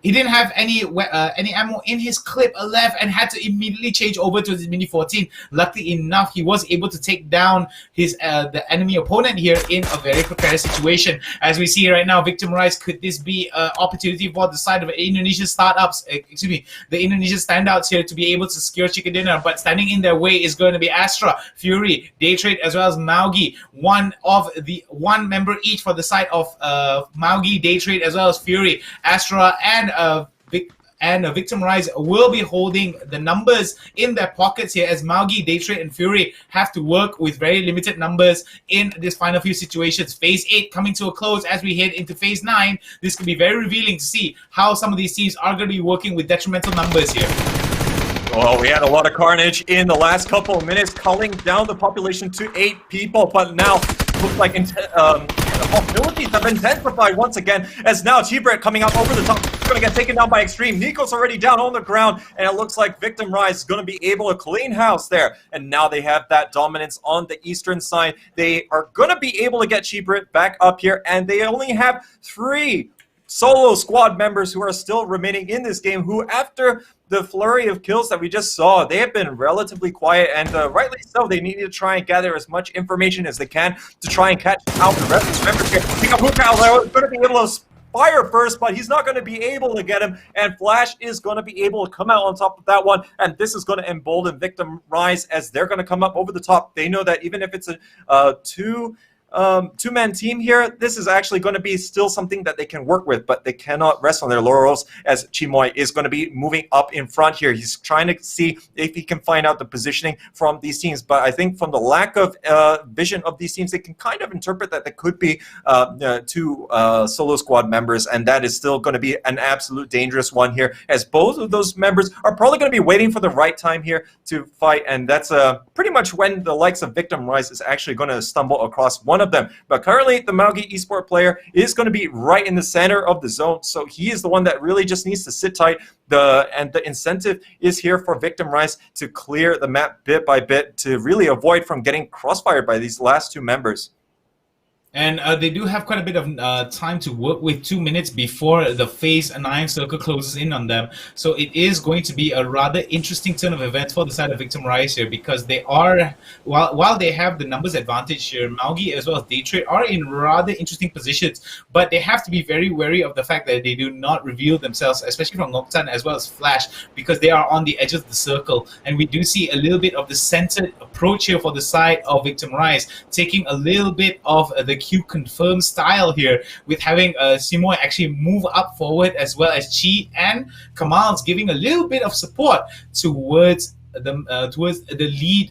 he didn't have any ammo in his clip left, and had to immediately change over to his Mini 14. Luckily enough, he was able to take down his the enemy opponent here in a very precarious situation. As we see right now, Victim Rise, could this be an opportunity for the side of Indonesian startups, the Indonesian standouts here, to be able to secure chicken dinner? But standing in their way is going to be Astra, Fury, Day Trade, as well as Maugi. One member each for the side of Maugi, Day Trade, as well as Fury. Astra and Victim Rise will be holding the numbers in their pockets here, as Maugi, Day Trade, and Fury have to work with very limited numbers in this final few situations. Phase 8 coming to a close as we head into Phase 9. This could be very revealing to see how some of these teams are going to be working with detrimental numbers here. Well, we had a lot of carnage in the last couple of minutes, culling down the population to 8 people, but now looks like hostilities have intensified once again, as now T-Brett coming up over the top, going to get taken down by Extreme. Nico's already down on the ground, and it looks like Victim Rise is going to be able to clean house there, and now they have that dominance on the eastern side. They are going to be able to get T-Brett back up here, and they only have 3 solo squad members who are still remaining in this game, who, after the flurry of kills that we just saw, they have been relatively quiet, and rightly so. They need to try and gather as much information as they can to try and catch out the rest of the members here. Mukau is going to be able to fire first, but he's not going to be able to get him, and Flash is going to be able to come out on top of that one, and this is going to embolden Victim Rise, as they're going to come up over the top. They know that even if it's a two-man team here, this is actually going to be still something that they can work with, but they cannot rest on their laurels, as Chimoy is going to be moving up in front here. He's trying to see if he can find out the positioning from these teams, but I think from the lack of vision of these teams, they can kind of interpret that there could be 2 solo squad members, and that is still going to be an absolute dangerous one here, as both of those members are probably going to be waiting for the right time here to fight, and that's pretty much when the likes of Victim Rise is actually going to stumble across one of them. But currently, the Maugi esport player is going to be right in the center of the zone, so he is the one that really just needs to sit tight. And the incentive is here for Victim Rise to clear the map bit by bit to really avoid from getting crossfired by these last 2 members. And they do have quite a bit of time to work with, 2 minutes before the Phase 9 circle closes in on them. So it is going to be a rather interesting turn of events for the side of Victim Rise here, because they are, while they have the numbers advantage here, Maugi as well as Day Trade are in rather interesting positions, but they have to be very wary of the fact that they do not reveal themselves, especially from Noctan as well as Flash, because they are on the edge of the circle. And we do see a little bit of the centered approach here for the side of Victim Rise, taking a little bit of the Q confirm style here, with having Simoy actually move up forward, as well as Chi and Kamal's giving a little bit of support towards the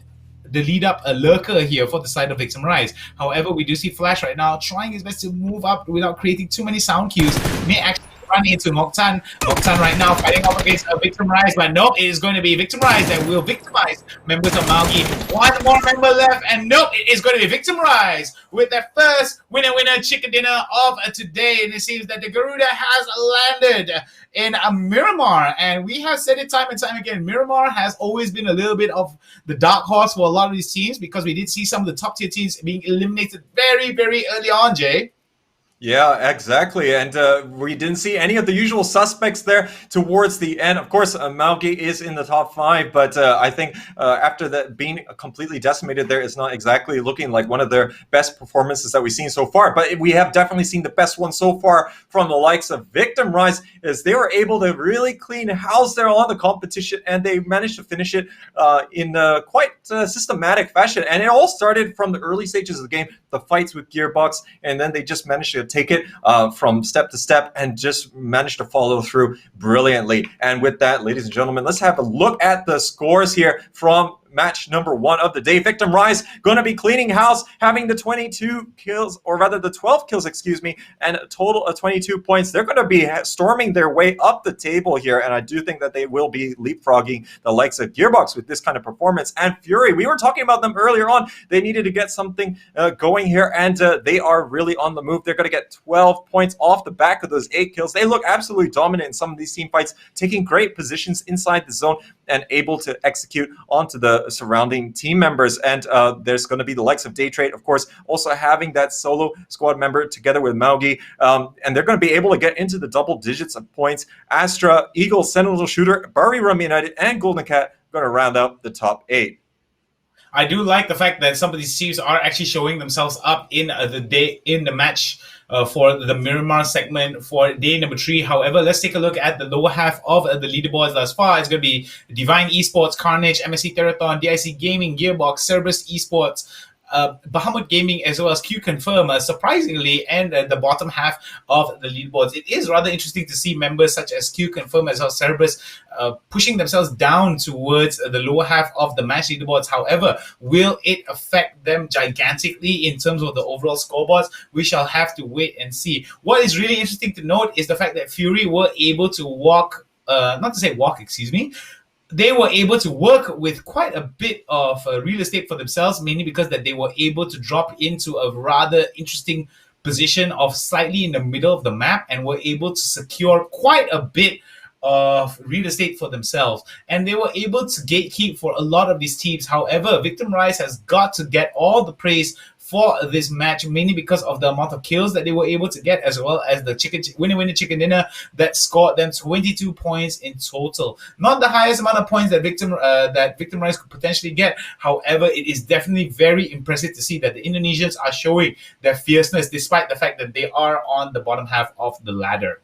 lead up a lurker here for the side of Victim Rise. However, we do see Flash right now trying his best to move up without creating too many sound cues. May actually run into Noctan. Noctan right now fighting up against Victim Rise, but nope, it is going to be Victim Rise that will victimize members of Maugi. 1 more member left, and nope, it is going to be Victim Rise with their first winner chicken dinner of today. And it seems that the Garuda has landed in Miramar, and we have said it time and time again, Miramar has always been a little bit of the dark horse for a lot of these teams, because we did see some of the top tier teams being eliminated very, very early on, Jay. Yeah, exactly. And we didn't see any of the usual suspects there towards the end. Of course, Malgi is in the top 5, but I think after that being completely decimated there is not exactly looking like one of their best performances that we've seen so far. But we have definitely seen the best one so far from the likes of Victim Rise, as they were able to really clean house there on the competition, and they managed to finish it in quite systematic fashion. And it all started from the early stages of the game, the fights with Gearbox, and then they just managed to take it from step to step and just managed to follow through brilliantly. And with that, ladies and gentlemen, let's have a look at the scores here from match number 1 of the day. Victim Rise going to be cleaning house, having the 22 kills, or rather the 12 kills, excuse me, and a total of 22 points. They're going to be storming their way up the table here, and I do think that they will be leapfrogging the likes of Gearbox with this kind of performance. And Fury, we were talking about them earlier on. They needed to get something going here, and they are really on the move. They're going to get 12 points off the back of those 8 kills. They look absolutely dominant in some of these team fights, taking great positions inside the zone and able to execute onto the surrounding team members. And there's going to be the likes of Daytrade, of course, also having that solo squad member together with Malgi, and they're going to be able to get into the double digits of points. Astra, Eagle, Sentinel Shooter, Buriram United, and Golden Cat going to round out the top 8. I do like the fact that some of these teams are actually showing themselves up in the match for the Miramar segment for day number 3. However, let's take a look at the lower half of the leaderboards thus far. It's going to be Divine Esports, Carnage, MSC Terrathon, DIC Gaming, Gearbox, Cerberus Esports, Bahamut Gaming, as well as Q Confirm, surprisingly, and the bottom half of the leaderboards. It is rather interesting to see members such as Q Confirm as well as Cerberus pushing themselves down towards the lower half of the match leaderboards. However, will it affect them gigantically in terms of the overall scoreboards? We shall have to wait and see. What is really interesting to note is the fact that Fury were able to they were able to work with quite a bit of real estate for themselves, mainly because that they were able to drop into a rather interesting position of slightly in the middle of the map and were able to secure quite a bit of real estate for themselves, and they were able to gatekeep for a lot of these teams. However, Victim Rise has got to get all the praise for this match, mainly because of the amount of kills that they were able to get, as well as the winner chicken dinner that scored them 22 points in total. Not the highest amount of points that Victim Rise could potentially get. However, it is definitely very impressive to see that the Indonesians are showing their fierceness despite the fact that they are on the bottom half of the ladder.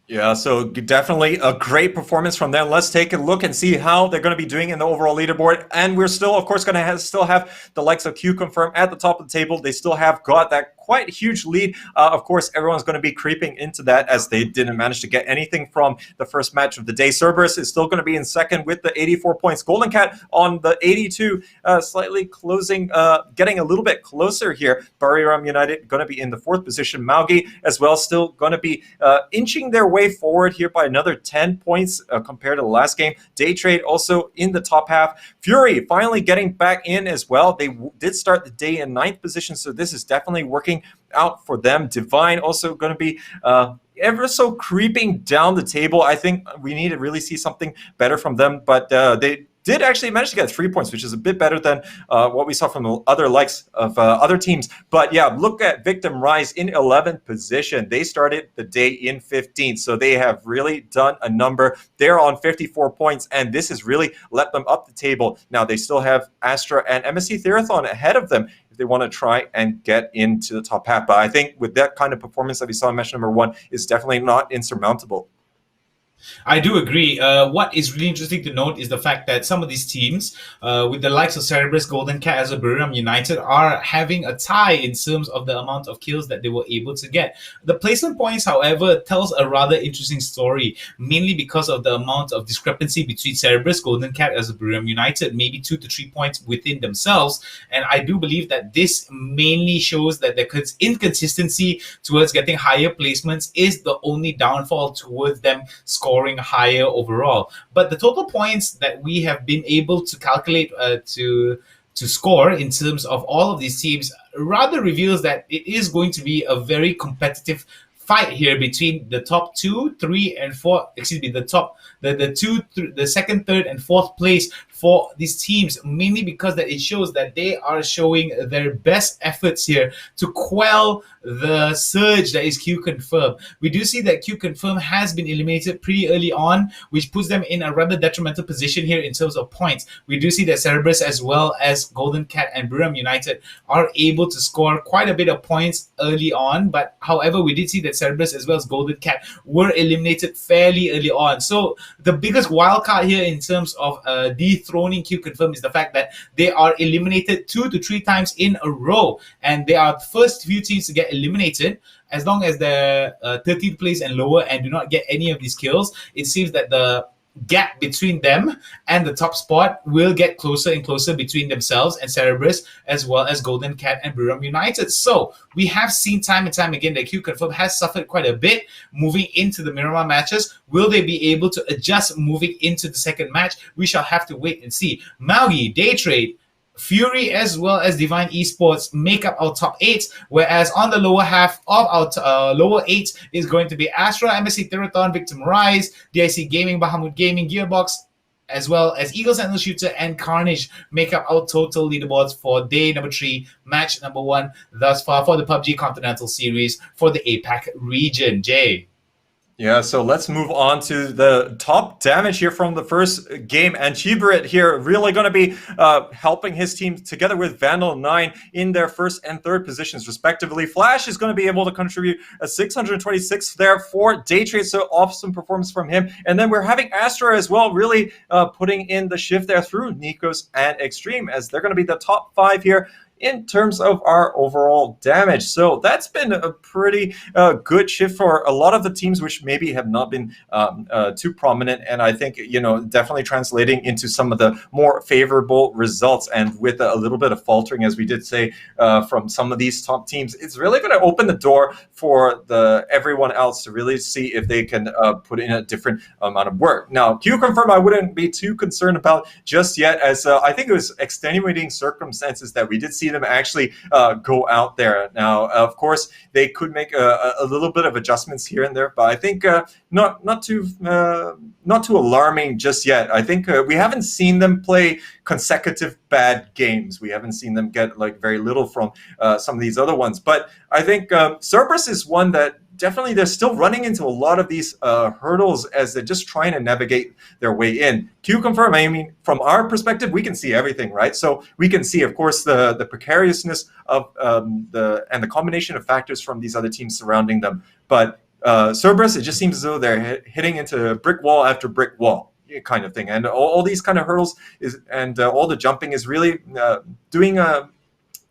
Yeah, so definitely a great performance from them. Let's take a look and see how they're going to be doing in the overall leaderboard. And we're still, of course, going to still have the likes of Q Confirm at the top of the table. They still have got that quite huge lead. Of course, everyone's going to be creeping into that as they didn't manage to get anything from the first match of the day. Cerberus is still going to be in second with the 84 points. Golden Cat on the 82, slightly closing, getting a little bit closer here. Buriram United going to be in the 4th position. Malgi as well, still going to be inching their way forward here by another 10 points compared to the last game. Daytrade also in the top half. Fury finally getting back in as well. They did start the day in 9th position, so this is definitely working out for them. Divine also going to be ever so creeping down the table. I think we need to really see something better from them, but they did actually manage to get 3 points, which is a bit better than what we saw from the other likes of other teams. But yeah, look at Victim Rise in 11th position. They started the day in 15th, so they have really done a number. They're on 54 points, and this has really let them up the table. Now, they still have Astra and MSC Therathon ahead of them if they want to try and get into the top half. But I think with that kind of performance that we saw in match number 1 is definitely not insurmountable. I do agree. What is really interesting to note is the fact that some of these teams, with the likes of Cerberus, Golden Cat, as well as Buriram United, are having a tie in terms of the amount of kills that they were able to get. The placement points, however, tells a rather interesting story, mainly because of the amount of discrepancy between Cerberus, Golden Cat, as well as Buriram United, maybe 2 to 3 points within themselves. And I do believe that this mainly shows that the inconsistency towards getting higher placements is the only downfall towards them scoring higher overall. But the total points that we have been able to calculate to score in terms of all of these teams rather reveals that it is going to be a very competitive fight here between the top 2, 3, and 4. The second, third, and fourth place for these teams, mainly because that it shows that they are showing their best efforts here to quell the surge that is Q Confirm. We do see that Q Confirm has been eliminated pretty early on, which puts them in a rather detrimental position here in terms of points. We do see that Cerberus as well as Golden Cat and Biram United are able to score quite a bit of points early on, but however, we did see that Cerberus as well as Golden Cat were eliminated fairly early on. So the biggest wild card here in terms of dethroning Q Confirm is the fact that they are eliminated 2 to 3 times in a row, and they are the first few teams to get eliminated. As long as they're 13th place and lower and do not get any of these kills, it seems that the gap between them and the top spot will get closer and closer between themselves and Cerberus, as well as Golden Cat and Biram United. So we have seen time and time again that Q Confirm has suffered quite a bit moving into the Miramar matches. Will they be able to adjust moving into the second match? We shall have to wait and see. Maugi, Daytrade, Fury as well as Divine Esports make up our top 8, whereas on the lower half of our lower 8 is going to be Astra, MSC Teraton, Victim Rise, DIC Gaming, Bahamut Gaming, Gearbox, as well as Eagle Sentinel Shooter and Carnage make up our total leaderboards for day number 3, match number 1 thus far for the PUBG Continental Series for the APAC region. Jay. Yeah, so let's move on to the top damage here from the first game. And Chibarit here really going to be helping his team together with Vandal 9 in their first and third positions, respectively. Flash is going to be able to contribute a 626 there for Daytrade, so awesome performance from him. And then we're having Astra as well, really putting in the shift there through Nikos and Extreme, as they're going to be the top 5 here in terms of our overall damage. So that's been a pretty good shift for a lot of the teams which maybe have not been too prominent, and I think, you know, definitely translating into some of the more favorable results. And with a little bit of faltering, as we did say, from some of these top teams, it's really going to open the door for everyone else to really see if they can put in a different amount of work. Now, Q Confirm I wouldn't be too concerned about just yet, as I think it was extenuating circumstances that we did see them actually go out there. Now, of course, they could make a little bit of adjustments here and there, but I think not too alarming just yet. I think we haven't seen them play consecutive bad games. We haven't seen them get like very little from some of these other ones. But I think Cerberus is one that definitely they're still running into a lot of these hurdles as they're just trying to navigate their way in. Q Confirm, I mean, from our perspective, we can see everything, right? So we can see, of course, the precariousness of the combination of factors from these other teams surrounding them. But Cerberus, it just seems as though they're hitting into brick wall after brick wall kind of thing. And all these kind of hurdles all the jumping is really doing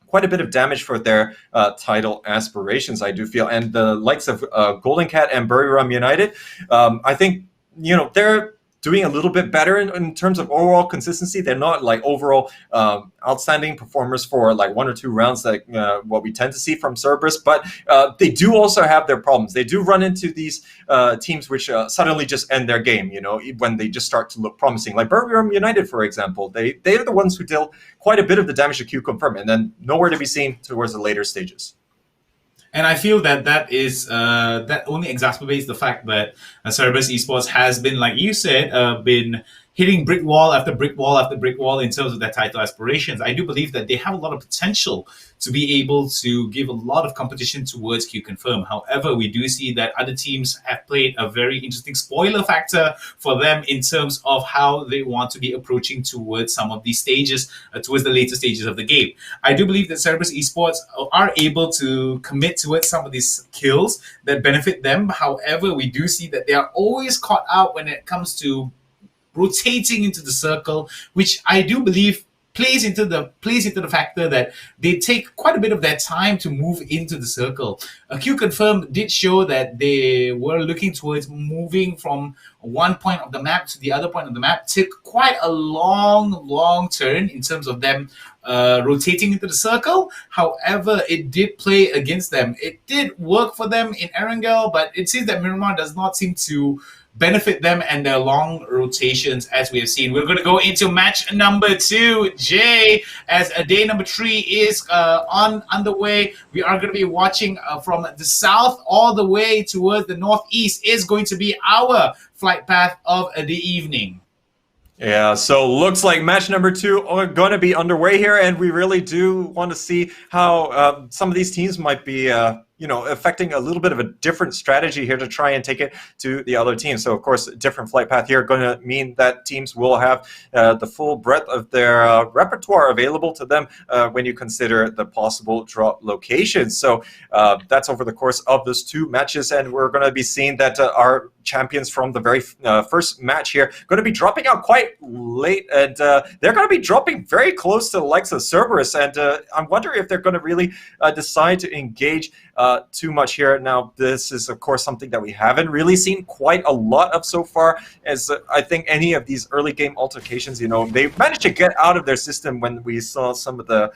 quite a bit of damage for their title aspirations, I do feel. And the likes of Golden Cat and Buriram United, I think, you know, they're doing a little bit better in terms of overall consistency. They're not like overall outstanding performers for like 1 or 2 rounds like what we tend to see from Cerberus, but they do also have their problems. They do run into these teams which suddenly just end their game, you know, when they just start to look promising. Like Birmingham United, for example, they're the ones who dealt quite a bit of the damage to Q Confirm, and then nowhere to be seen towards the later stages. And I feel that is that only exacerbates the fact that Cerberus Esports has been, like you said, been hitting brick wall after brick wall after brick wall in terms of their title aspirations. I do believe that they have a lot of potential to be able to give a lot of competition towards Q Confirm. However, we do see that other teams have played a very interesting spoiler factor for them in terms of how they want to be approaching towards some of these stages, towards the later stages of the game. I do believe that Cerberus Esports are able to commit towards some of these kills that benefit them. However, we do see that they are always caught out when it comes to rotating into the circle, which I do believe plays into the factor that they take quite a bit of their time to move into the circle. Q Confirm did show that they were looking towards moving from one point of the map to the other point of the map. Took quite a long turn in terms of them rotating into the circle. However, it did play against them. It did work for them in Erangel, but it seems that Miramar does not seem to benefit them and their long rotations, as we have seen. We're going to go into match number 2, Jay, as day number 3 is underway. We are going to be watching from the south all the way towards the northeast is going to be our flight path of the evening. Yeah, so looks like match number 2 are going to be underway here, and we really do want to see how some of these teams might be affecting a little bit of a different strategy here to try and take it to the other team. So of course, different flight path here going to mean that teams will have the full breadth of their repertoire available to them when you consider the possible draw locations. So that's over the course of those 2 matches, and we're going to be seeing that our champions from the very first match here going to be dropping out quite late, and they're going to be dropping very close to the likes of Cerberus, and I'm wondering if they're going to really decide to engage too much here. Now, this is of course something that we haven't really seen quite a lot of so far, as I think any of these early game altercations, they managed to get out of their system when we saw some of the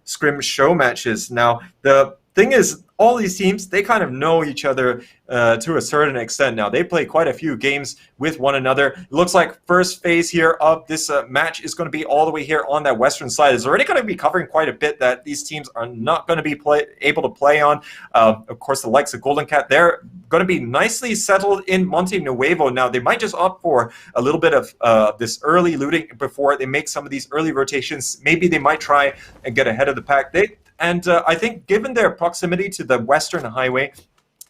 scrim show matches. Now, the thing is, all these teams, they kind of know each other to a certain extent now. They play quite a few games with one another. It looks like first phase here of this match is going to be all the way here on that western side. It's already going to be covering quite a bit that these teams are not going to be able to play on. Of course, the likes of Golden Cat, they're going to be nicely settled in Monte Nuevo. Now, they might just opt for a little bit of this early looting before they make some of these early rotations. Maybe they might try and get ahead of the pack. I think given their proximity to the Western Highway,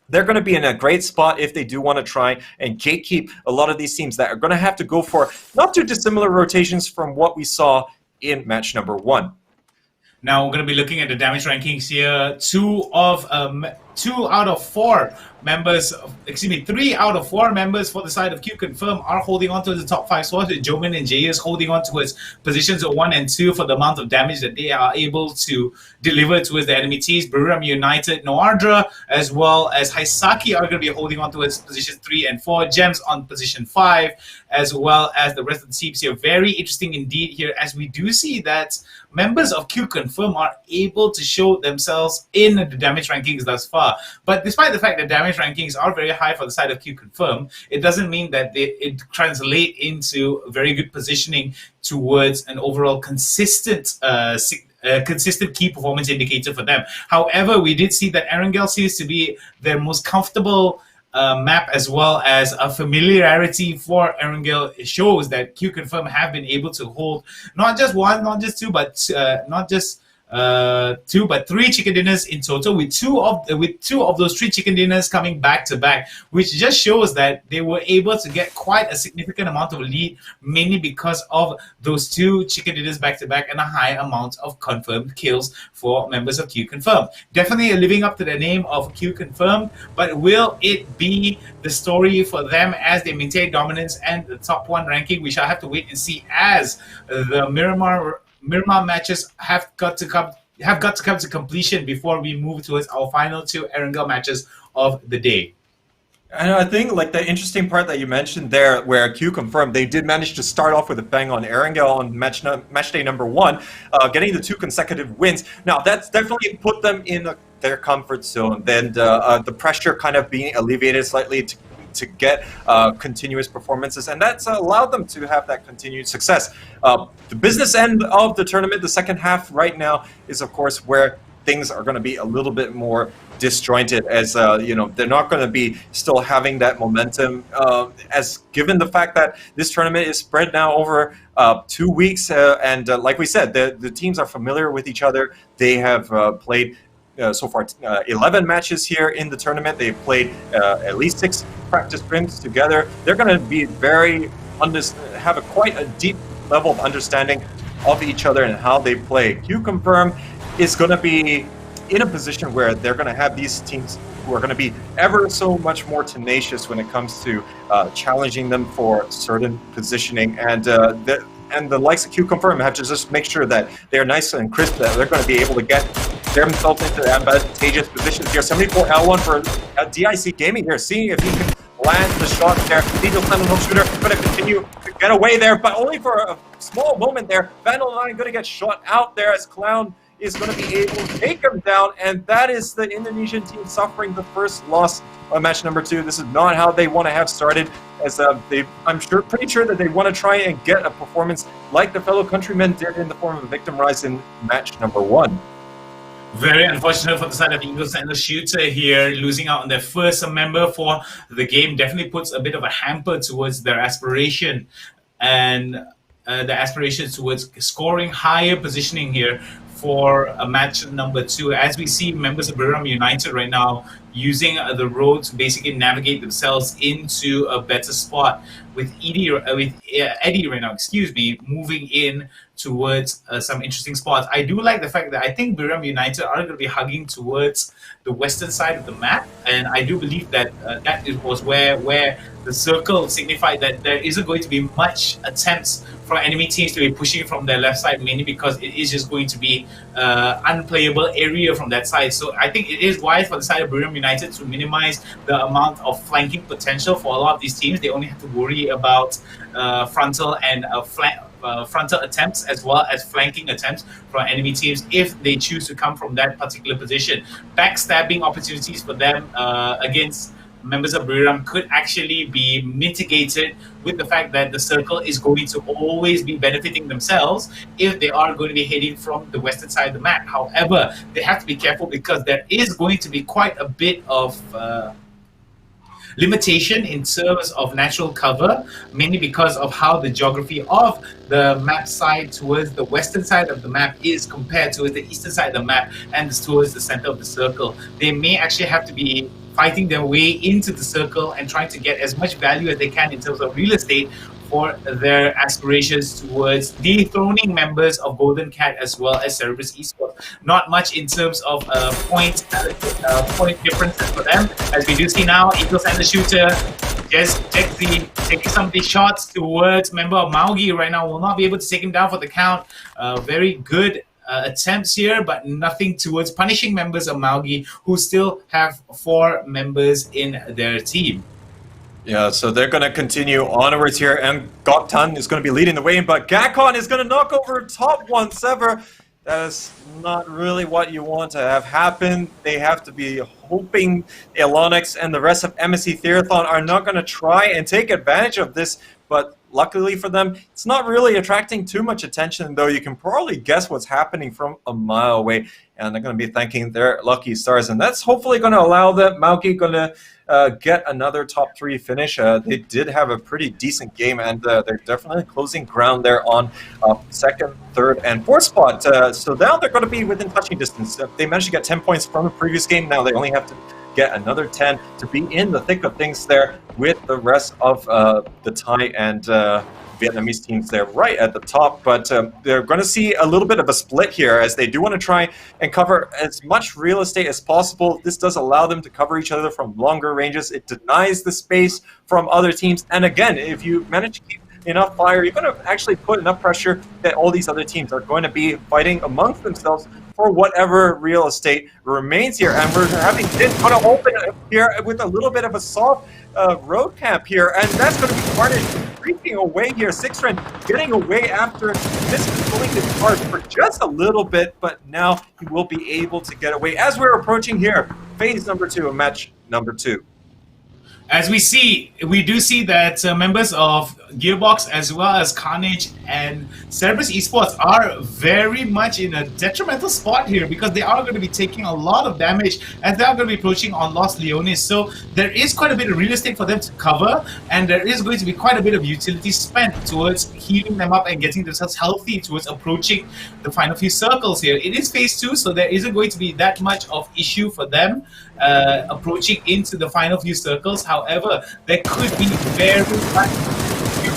they're going to be in a great spot if they do want to try and gatekeep a lot of these teams that are going to have to go for not too dissimilar rotations from what we saw in match number 1. Now we're going to be looking at the damage rankings here. 2 out of 4 members, 3 out of 4 members for the side of Q Confirm are holding on to the top 5 spots, with Jomin and Jay is holding on towards positions of 1 and 2 for the amount of damage that they are able to deliver towards the enemy teams. Buram United, Noardra, as well as Haisaki are going to be holding on towards positions 3 and 4. Gems on position 5, as well as the rest of the teams here. Very interesting indeed here, as we do see that members of Q Confirm are able to show themselves in the damage rankings thus far. But despite the fact that damage rankings are very high for the side of Q Confirm, it doesn't mean that it translates into very good positioning towards an overall consistent key performance indicator for them. However, we did see that Erangel seems to be their most comfortable map, as well as a familiarity for Erangel. It shows that Q Confirm have been able to hold not just 1, not just 2, but 2 but 3 chicken dinners in total, with two of those 3 chicken dinners coming back to back, which just shows that they were able to get quite a significant amount of lead, mainly because of those 2 chicken dinners back to back and a high amount of confirmed kills for members of Q Confirm. Definitely living up to the name of Q Confirm, but will it be the story for them as they maintain dominance and the top 1 ranking? We shall have to wait and see, as the Miramar matches have got to come to completion before we move towards our final 2 Erangel matches of the day. And I think like the interesting part that you mentioned there, where Q Confirm, they did manage to start off with a bang on Erangel on match day number 1, getting the 2 consecutive wins. Now that's definitely put them in their comfort zone. Then the pressure kind of being alleviated slightly to get continuous performances, and that's allowed them to have that continued success. The business end of the tournament, the second half right now, is of course where things are going to be a little bit more disjointed, as they're not going to be still having that momentum, as given the fact that this tournament is spread now over 2 weeks, and like we said, the teams are familiar with each other. They have played so far 11 matches here in the tournament. They've played at least 6 practice scrims together. They're going to be have quite a deep level of understanding of each other and how they play. Q Confirm is going to be in a position where they're going to have these teams who are going to be ever so much more tenacious when it comes to challenging them for certain positioning, and the likes of Q Confirm have to just make sure that they're nice and crisp, that they're going to be able to get themselves into advantageous positions here. 74L1 for DIC Gaming here, seeing if he can land the shot there. Needle Sentinel Shooter going to continue to get away there, but only for a small moment there. Vandal 9 going to get shot out there, as Clown is going to be able to take him down, and that is the Indonesian team suffering the first loss on match number 2. This is not how they want to have started, as pretty sure that they want to try and get a performance like the fellow countrymen did in the form of a victim rise in match number 1. Very unfortunate for the side of Eagles and the Shooter here, losing out on their first member for the game. Definitely puts a bit of a hamper towards their aspiration, and the aspirations towards scoring higher positioning here for a match number 2, as we see members of Buriram United right now using the road to basically navigate themselves into a better spot, with Eddie right now, moving in towards some interesting spots. I do like the fact that I think Buriram United are going to be hugging towards the western side of the map, and I do believe that was where the circle signified that there isn't going to be much attempts for enemy teams to be pushing from their left side, mainly because it is just going to be unplayable area from that side. So I think it is wise for the side of Buriram United to minimize the amount of flanking potential for a lot of these teams. They only have to worry about frontal and frontal attempts as well as flanking attempts from enemy teams if they choose to come from that particular position. Backstabbing opportunities for them against members of Buriram could actually be mitigated with the fact that the circle is going to always be benefiting themselves if they are going to be heading from the western side of the map. However, they have to be careful because there is going to be quite a bit of limitation in terms of natural cover, mainly because of how the geography of the map side towards the western side of the map is compared to the eastern side of the map and towards the center of the circle. They may actually have to be fighting their way into the circle and trying to get as much value as they can in terms of real estate for their aspirations towards dethroning members of Golden Cat as well as Cerberus Esports. Not much in terms of point differences for them, as we do see now. Eagles and the shooter, just taking some of these shots towards member of Maugi right now. Will not be able to take him down for the count. Very good attempts here, but nothing towards punishing members of Maugi, who still have 4 members in their team. Yeah, so they're going to continue onwards here, and Goktan is going to be leading the way, but Gakon is going to knock over top 1 Sever. That is not really what you want to have happen. They have to be hoping Elonix and the rest of MSC Theathon are not going to try and take advantage of this, but luckily for them, it's not really attracting too much attention, though you can probably guess what's happening from a mile away, and they're going to be thanking their lucky stars, and that's hopefully going to allow them, Mauki, going to get another top 3 finish. They did have a pretty decent game, and they're definitely closing ground there on 2nd, 3rd, and 4th spot. So now they're going to be within touching distance. They managed to get 10 points from the previous game. Now they only have to get another 10 to be in the thick of things there with the rest of the Thai and Vietnamese teams there right at the top, but they're going to see a little bit of a split here as they do want to try and cover as much real estate as possible. This does allow them to cover each other from longer ranges. It denies the space from other teams, and again, if you manage to keep enough fire, you're going to actually put enough pressure that all these other teams are going to be fighting amongst themselves for whatever real estate remains here. And we're having this going to open here with a little bit of a soft road camp here, and that's going to be Carnage creeping away here. Sixren getting away after this is pulling his card for just a little bit, but now he will be able to get away as we're approaching here phase number 2 of match number 2. As we do see that members of Gearbox as well as Carnage and Cerberus Esports are very much in a detrimental spot here, because they are going to be taking a lot of damage as they are going to be approaching on Los Leones. So there is quite a bit of real estate for them to cover, and there is going to be quite a bit of utility spent towards healing them up and getting themselves healthy towards approaching the final few circles here. It is phase 2, so there isn't going to be that much of issue for them approaching into the final few circles. However, there could be very much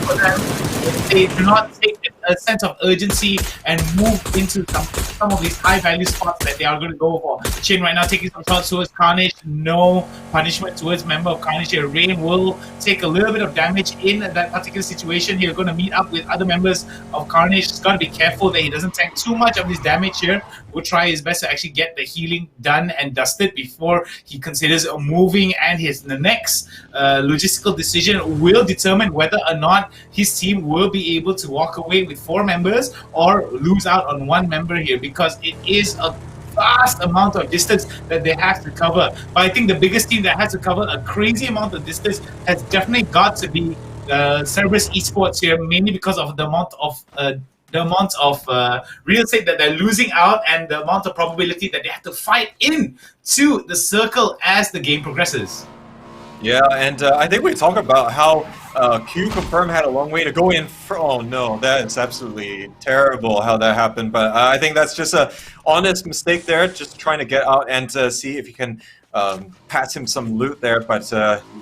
for them if they do not take a sense of urgency and move into some of these high value spots that they are going to go for. Chin right now taking some shots towards Carnage. No punishment towards member of Carnage here. Rain will take a little bit of damage in that particular situation. He's going to meet up with other members of Carnage. He's got to be careful that he doesn't take too much of this damage here. Will try his best to actually get the healing done and dusted before he considers moving, and the next logistical decision will determine whether or not his team will be able to walk away with 4 members or lose out on 1 member here, because it is a vast amount of distance that they have to cover. But I think the biggest team that has to cover a crazy amount of distance has definitely got to be Cerberus Esports here, mainly because of the amount of real estate that they're losing out and the amount of probability that they have to fight in to the circle as the game progresses. Yeah, and I think we talk about how Q confirm had a long way to go in. Oh no, that's absolutely terrible how that happened. But I think that's just a honest mistake there, just trying to get out and see if he can pass him some loot there. But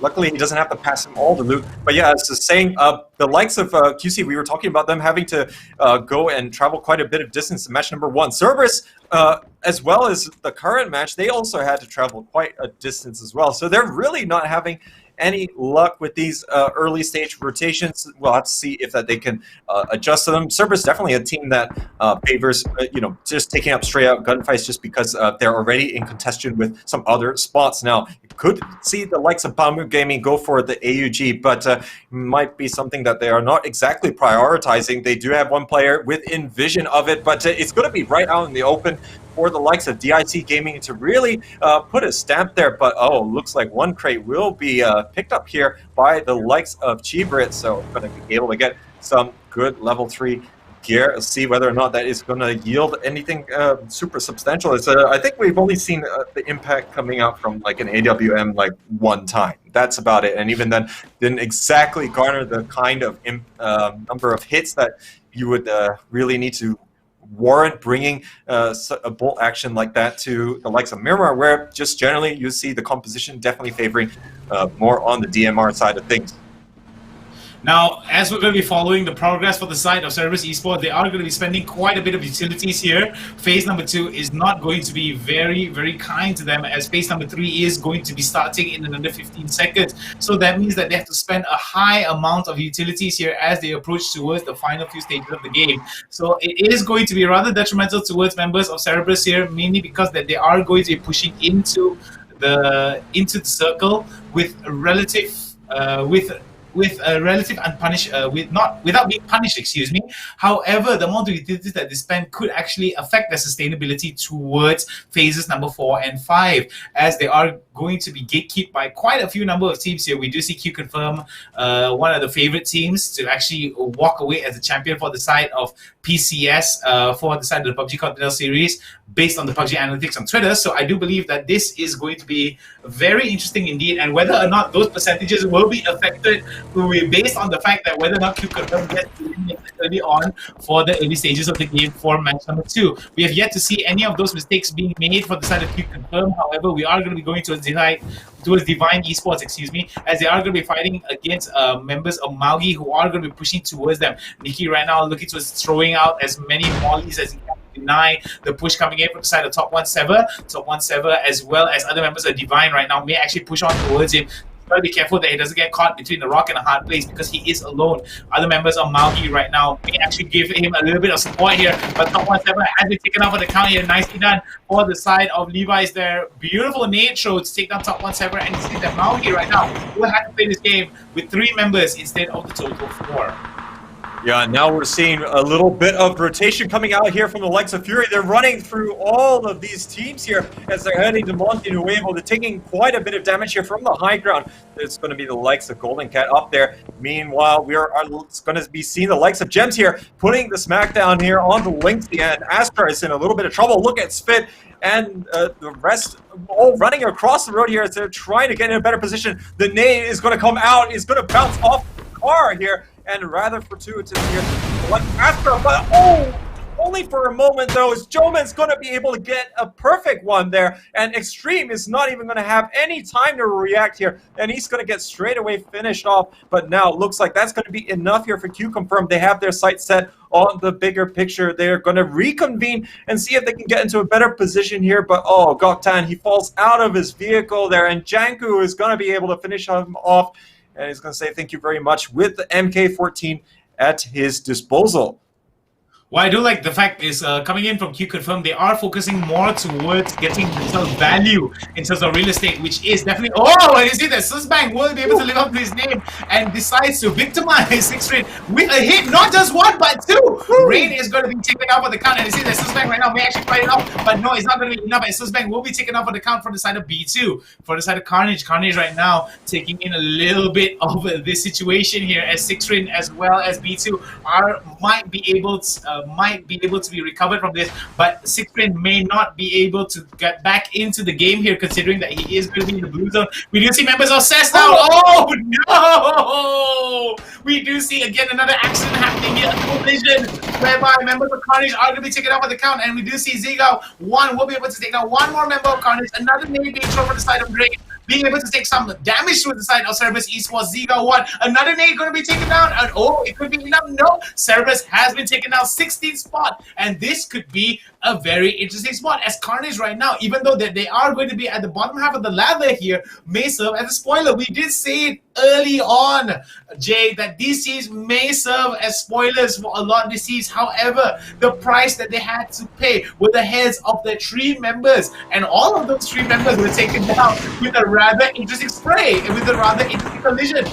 luckily he doesn't have to pass him all the loot. But yeah, as I was saying, the likes of QC, we were talking about them having to go and travel quite a bit of distance in match number 1. Cerberus, as well as the current match, they also had to travel quite a distance as well. So they're really not having any luck with these early stage rotations. We'll have to see if that they can adjust to them. Cerberus definitely a team that favors just taking up straight out gunfights just because they're already in contention with some other spots. Now you could see the likes of Bamu Gaming go for the AUG, but might be something that they are not exactly prioritizing. They do have one player within vision of it, but it's going to be right out in the open for the likes of DIC Gaming to really put a stamp there. But looks like one crate will be picked up here by the likes of Chibrit, so going to be able to get some good level 3 gear. Let's see whether or not that is going to yield anything super substantial. I think we've only seen the impact coming out from like an AWM like one time. That's about it, and even then didn't exactly garner the kind of number of hits that you would really need to warrant bringing a bolt action like that to the likes of Miramar, where just generally you see the composition definitely favoring more on the DMR side of things. Now, as we're going to be following the progress for the side of Cerberus Esports, they are going to be spending quite a bit of utilities here. Phase number 2 is not going to be very, very kind to them, as phase number 3 is going to be starting in under 15 seconds. So that means that they have to spend a high amount of utilities here as they approach towards the final few stages of the game. So it is going to be rather detrimental towards members of Cerberus here, mainly because that they are going to be pushing into the circle with a relative unpunished, without being punished, excuse me. However, the amount of utilities that they spend could actually affect their sustainability towards phases number 4 and 5, as they are going to be gatekept by quite a few number of teams here. We do see Q confirm one of the favorite teams to actually walk away as a champion for the side of PCS for the side of the PUBG Continental Series based on the PUBG analytics on Twitter. So I do believe that this is going to be very interesting indeed, and whether or not those percentages will be affected will be based on the fact that whether or not Q confirm gets eliminated early on for the early stages of the game for match number 2. We have yet to see any of those mistakes being made for the side of Q confirm. However, we are going to be going towards Divine Esports, excuse me, as they are going to be fighting against members of Maugi who are going to be pushing towards them. Nikki right now looking towards throwing out as many mollies as he can to deny the push coming in from the side of Top 1-7, as well as other members of Divine right now may actually push on towards him. Gotta be careful that he doesn't get caught between the rock and a hard place because he is alone. Other members of Maugi right now may actually give him a little bit of support here, but Top 1-7 has been taken off on the count here. Nicely done for the side of Levi's there. Beautiful nade throw to take down Top 1-7, and you see that Maugi right now will have to play this game with 3 members instead of the total 4. Yeah, now we're seeing a little bit of rotation coming out here from the likes of Fury. They're running through all of these teams here as they're heading to Monte Nuevo. They're taking quite a bit of damage here from the high ground. It's going to be the likes of Golden Cat up there. Meanwhile, we are going to be seeing the likes of Gems here putting the smackdown here on the Lynxy, and Astra is in a little bit of trouble. Look at Spit and the rest all running across the road here as they're trying to get in a better position. The nade is going to come out, is going to bounce off the car here, and rather fortuitous here. Like Astra, but only for a moment though, as Joman's going to be able to get a perfect one there, and Extreme is not even going to have any time to react here, and he's going to get straight away finished off. But now it looks like that's going to be enough here for Q Confirm. They have their sights set on the bigger picture. They're going to reconvene and see if they can get into a better position here. But Goktan, he falls out of his vehicle there, and Janku is going to be able to finish him off. And he's going to say thank you very much with the MK14 at his disposal. What I do like the fact is coming in from Q Confirm, they are focusing more towards getting themselves value in terms of real estate, which is definitely... and you see that Susbang will be able to live up to his name and decides to victimize 6 Rain with a hit, not just 1 but 2. Rain is going to be taken off on the count, and you see that Susbang right now may actually fight it off, but no, it's not going to be enough, and Susbang will be taken off on the count from the side of B2. For the side of Carnage, Carnage right now taking in a little bit of this situation here, as 6 Rain as well as B2 might be able to might be able to be recovered from this, but Six Rain may not be able to get back into the game here, considering that he is going to be in the blue zone. We do see members of CES now. Oh no! We do see again another accident happening here, a collision whereby members of Carnage are going to be taken off at the count, and we do see Zigao one will be able to take down one more member of Carnage, another nade being thrown from the side of Drake, being able to take some damage to the side of Cerberus Esports. Ziga one, another nade going to be taken down, and oh, it could be enough. No, Cerberus has been taken down, 16th spot, and this could be a very interesting spot as Carnage right now, even though they are going to be at the bottom half of the ladder here, may serve as a spoiler. We did say it early on, Jay, that these teams may serve as spoilers for a lot of these teams. However, the price that they had to pay were the heads of their 3 members, and all of those 3 members were taken down with a rather interesting spray, with a rather interesting collision.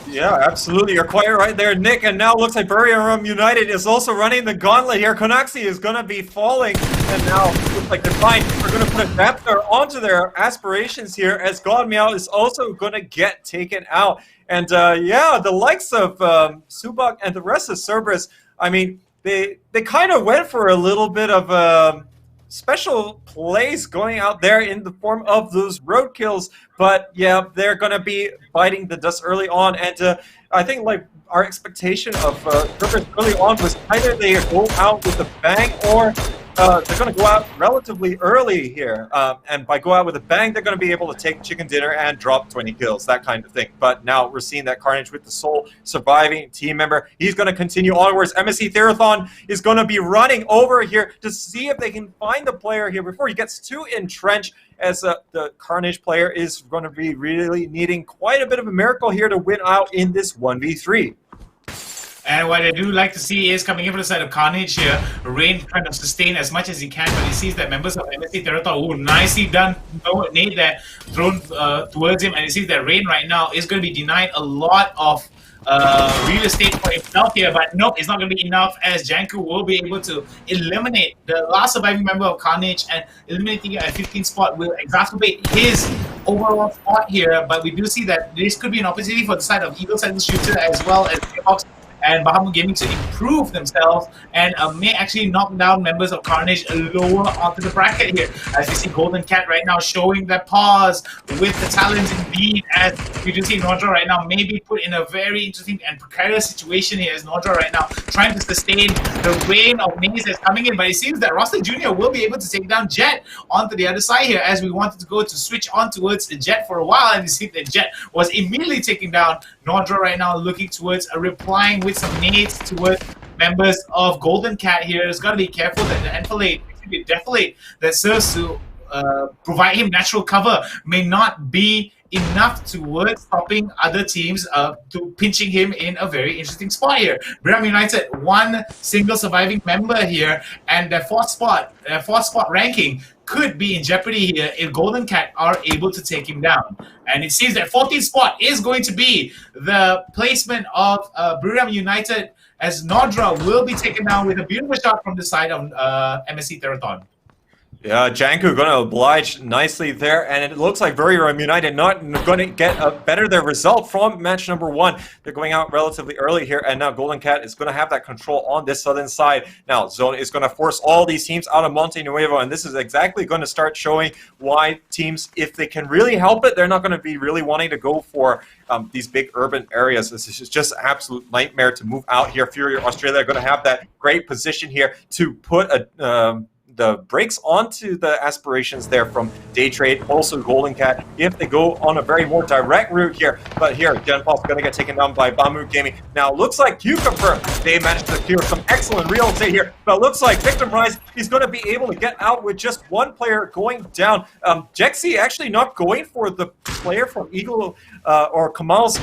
Yeah, absolutely. You're quite right there, Nick. And now looks like Miramar United is also running the gauntlet here. Konaxi is going to be falling. And now looks like Define are going to put a damper onto their aspirations here, as God Meow is also going to get taken out. And yeah, the likes of Subak and the rest of Cerberus, I mean, they kind of went for a little bit of special plays going out there in the form of those roadkills, but yeah, they're gonna be biting the dust early on, and I think like our expectation of Cerberus early on was either they go out with a bang or they're going to go out relatively early here, and by go out with a bang, they're going to be able to take chicken dinner and drop 20 kills, that kind of thing. But now we're seeing that Carnage with the sole surviving team member. He's going to continue onwards. MSC Therathon is going to be running over here to see if they can find the player here before he gets too entrenched, as the Carnage player is going to be really needing quite a bit of a miracle here to win out in this 1v3. And what I do like to see is coming in from the side of Carnage here, Rain trying to sustain as much as he can, but he sees that members of MSC Therathon, oh, nicely done, no nade there, thrown towards him, and he sees that Rain right now is going to be denied a lot of real estate for himself here, but nope, it's not going to be enough, as Janku will be able to eliminate the last surviving member of Carnage, and eliminating a 15th spot will exacerbate his overall spot here. But we do see that this could be an opportunity for the side of Eagle Cycle Shooter as well as Hawks and Bahamut Gaming to improve themselves, and may actually knock down members of Carnage lower onto the bracket here. As we see Golden Cat right now showing their pause with the talents indeed, as we do see Nodra right now may be put in a very interesting and precarious situation here, as Nodra right now trying to sustain the rain of nades that's coming in, but it seems that Roster Jr. will be able to take down Jet onto the other side here, as we wanted to go to switch on towards the Jet for a while, and you see that Jet was immediately taking down Nodra right now, looking towards replying with some nades towards members of Golden Cat here. Has got to be careful that the enfilade, the defilade that serves to provide him natural cover may not be enough towards stopping other teams to pinching him in a very interesting spot here. Miramar United, one single surviving member here, and their fourth spot ranking could be in jeopardy here if Golden Cat are able to take him down. And it seems that 14th spot is going to be the placement of Miramar United, as Nodra will be taken down with a beautiful shot from the side of MSC Therathon. Yeah, Janku going to oblige nicely there, and it looks like Miramar United not going to get a better their result from match number 1. They're going out relatively early here, and now Golden Cat is going to have that control on this southern side. Now, Zone is going to force all these teams out of Monte Nuevo, and this is exactly going to start showing why teams, if they can really help it, they're not going to be really wanting to go for these big urban areas. This is just an absolute nightmare to move out here. Fury Australia are going to have that great position here to put a the brakes onto the aspirations there from Day Trade, also Golden Cat, if they go on a very more direct route here. But here, Genpulse going to get taken down by Bahamut Gaming. Now, looks like Cucumber, they managed to secure some excellent real estate here, but looks like Victim Rise is going to be able to get out with just one player going down. Jexi actually not going for the player from Eagle or Kamal's,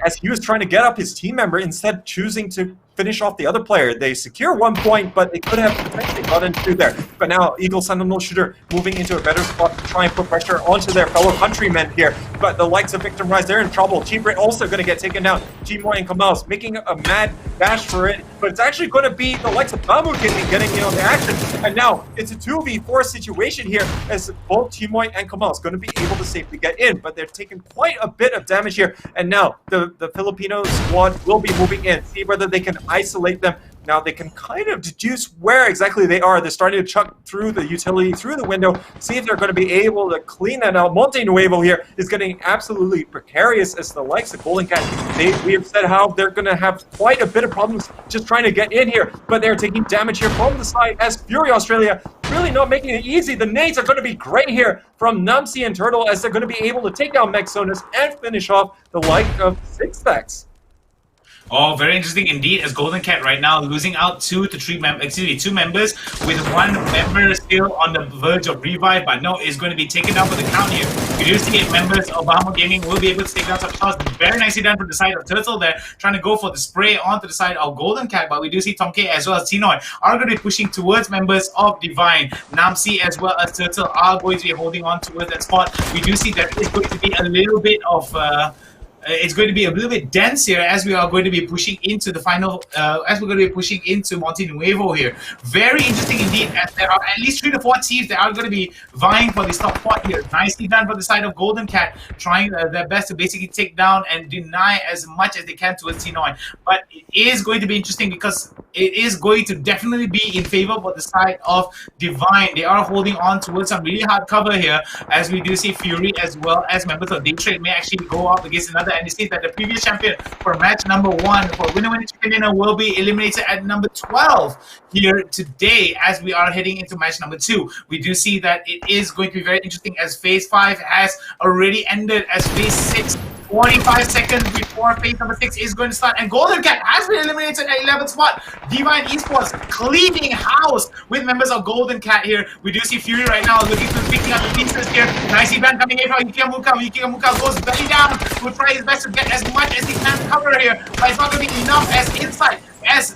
as he was trying to get up his team member, instead choosing to finish off the other player. They secure 1 point, but they could have potentially gotten through there. But now Eagle Sentinel Shooter moving into a better spot to try and put pressure onto their fellow countrymen here. But the likes of Victim Rise, they're in trouble. Team Brit also going to get taken down. Timoy and Kamals making a mad dash for it, but it's actually going to be the likes of Bahamut getting in on the action. And now it's a 2v4 situation here, as both Timoy and Kamals going to be able to safely get in, but they're taking quite a bit of damage here. And now the Filipino squad will be moving in, see whether they can isolate them Now they can kind of deduce where exactly they are. They're starting to chuck through the utility, through the window, see if they're going to be able to clean that out. Monte Nuevo here is getting absolutely precarious as the likes of Golden Cat. We have said how they're going to have quite a bit of problems just trying to get in here, but they're taking damage here from the side as Fury Australia really not making it easy. The nades are going to be great here from Namsi and Turtle as they're going to be able to take down Mexonus and finish off the like of Sixpacks. Oh, very interesting indeed, as Golden Cat right now losing out two members, with one member still on the verge of revive, but no, is going to be taken down for the count here. We do see 8 members of Bahama Gaming will be able to take down some shots. Very nicely done from the side of Turtle there, trying to go for the spray onto the side of Golden Cat, but we do see Tomke as well as Tinoy are going to be pushing towards members of Divine. Namsi as well as Turtle are going to be holding on towards that spot. We do see there is going to be a little bit of it's going to be a little bit dense here as we are going to be pushing into the final, as we're going to be pushing into Monte Nuevo here. Very interesting indeed, as there are at least 3 to 4 teams that are going to be vying for this top spot here. Nicely done for the side of Golden Cat, trying their best to basically take down and deny as much as they can towards Tinoy. But it is going to be interesting because it is going to definitely be in favor for the side of Divine. They are holding on towards some really hard cover here, as we do see Fury as well as members of Daytrade may actually go up against another. And it seems that the previous champion for match number 1 for winner chicken dinner will be eliminated at number 12 here today as we are heading into match number 2. We do see that it is going to be very interesting as phase 5 has already ended, as phase 6 45 seconds before phase number 6 is going to start, and Golden Cat has been eliminated at 11th spot. Divine Esports cleaning house with members of Golden Cat here. We do see Fury right now looking to picking up the pieces here. Nicely done coming in from Yukiamuka. Yukiamuka goes belly down to try his best to get as much as he can cover here, but it's not going to be enough as Inside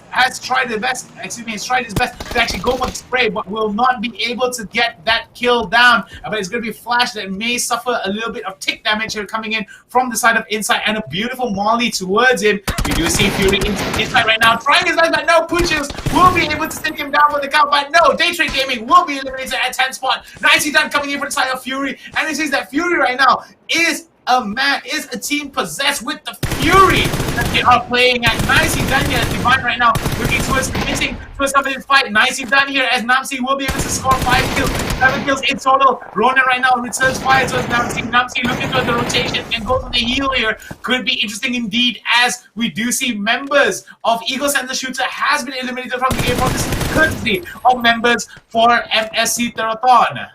has tried his best to actually go for the spray, but will not be able to get that kill down. But it's going to be Flash that may suffer a little bit of tick damage here coming in from the side of Inside, and a beautiful molly towards him. We do see Fury Inside right now trying his best, but no, Puchus will be able to take him down for the count, but no, Daytrade Gaming will be eliminated at 10th spot. Nicely done coming in from the side of Fury, and it seems that Fury right now is a team possessed with the fury that they are playing at. Nicely done here as Divine right now looking towards committing to some of this fight. Nicely done here as Namsi will be able to score 5 kills, 7 kills in total. Ronan right now returns fire towards Namsi. Namsi looking for the rotation and go for the heal here. Could be interesting indeed, as we do see members of Eagle Sensor Shooter has been eliminated from the game for this courtesy of members for MSC Therathon.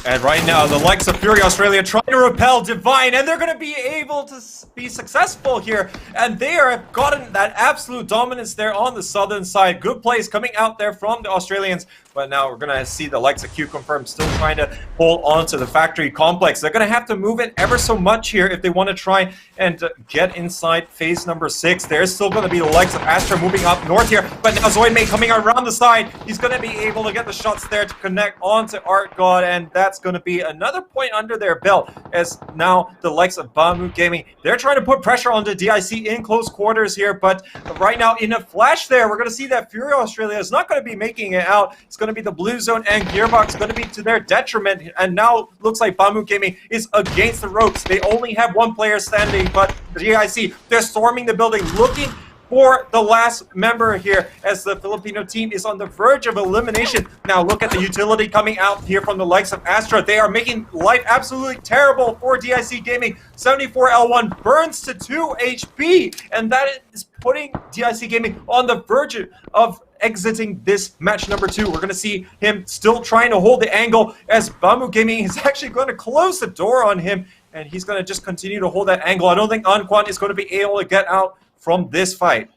And right now, the likes of Fury Australia trying to repel Divine, and they're going to be able to be successful here. And they have gotten that absolute dominance there on the southern side. Good plays coming out there from the Australians. But now we're going to see the likes of Q Confirm still trying to hold on to the factory complex. They're going to have to move in ever so much here if they want to try and get inside phase number 6. There's still going to be the likes of Astra moving up north here. But now Zoidmate coming around the side. He's going to be able to get the shots there to connect onto Art God. And that's going to be another point under their belt, as now the likes of Bamu Gaming, they're trying to put pressure onto DIC in close quarters here. But right now, in a flash there, we're going to see that Fury Australia is not going to be making it out. It's going to be the Blue Zone and Gearbox going to be to their detriment, and now looks like Bamu Gaming is against the ropes. They only have 1 player standing, but the GIC, they're storming the building looking for the last member here, as the Filipino team is on the verge of elimination. Now look at the utility coming out here from the likes of Astra. They are making life absolutely terrible for DIC Gaming. 74L1 burns to 2 HP, and that is putting DIC Gaming on the verge of exiting this match number 2. We're going to see him still trying to hold the angle, as Bamu Gaming is actually going to close the door on him, and he's going to just continue to hold that angle. I don't think Anquan is going to be able to get out from this fight.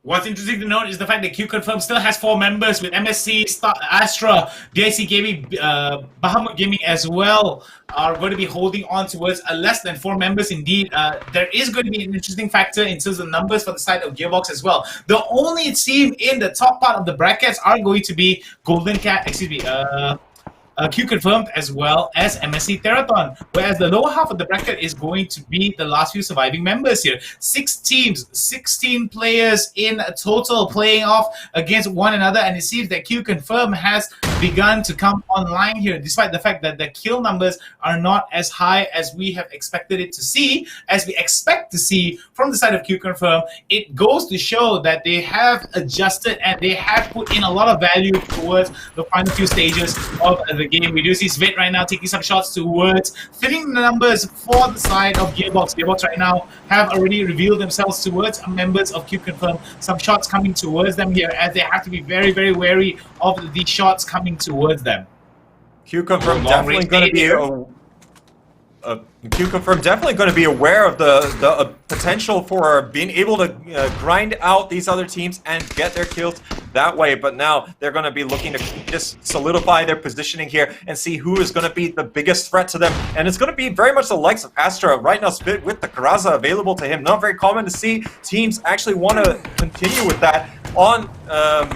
What's interesting to note is the fact that Q Confirm still has 4 members, with MSC, Astra, DIC Gaming, Bahamut Gaming as well are going to be holding on towards less than 4 members indeed. There is going to be an interesting factor in terms of numbers for the side of Gearbox as well. The only team in the top part of the brackets are going to be Golden Cat, Q Confirmed as well as MSC Therathon, whereas the lower half of the bracket is going to be the last few surviving members here. 6 teams, 16 players in total playing off against one another, and it seems that Q Confirm has begun to come online here, despite the fact that the kill numbers are not as high as we have expected it to see, as we expect to see from the side of Q Confirm. It goes to show that they have adjusted and they have put in a lot of value towards the final few stages of the game. We do see Svit right now taking some shots towards filling the numbers for the side of Gearbox. Gearbox right now have already revealed themselves towards members of Q Confirm. Some shots coming towards them here, as they have to be very, very wary of the shots coming towards them. Q Confirm definitely going to be Q Confirm definitely going to be aware of the potential for being able to grind out these other teams and get their kills that way. But now they're going to be looking to just solidify their positioning here and see who is going to be the biggest threat to them. And it's going to be very much the likes of Astra. Right now, Spit with the Karaza available to him. Not very common to see teams actually want to continue with that on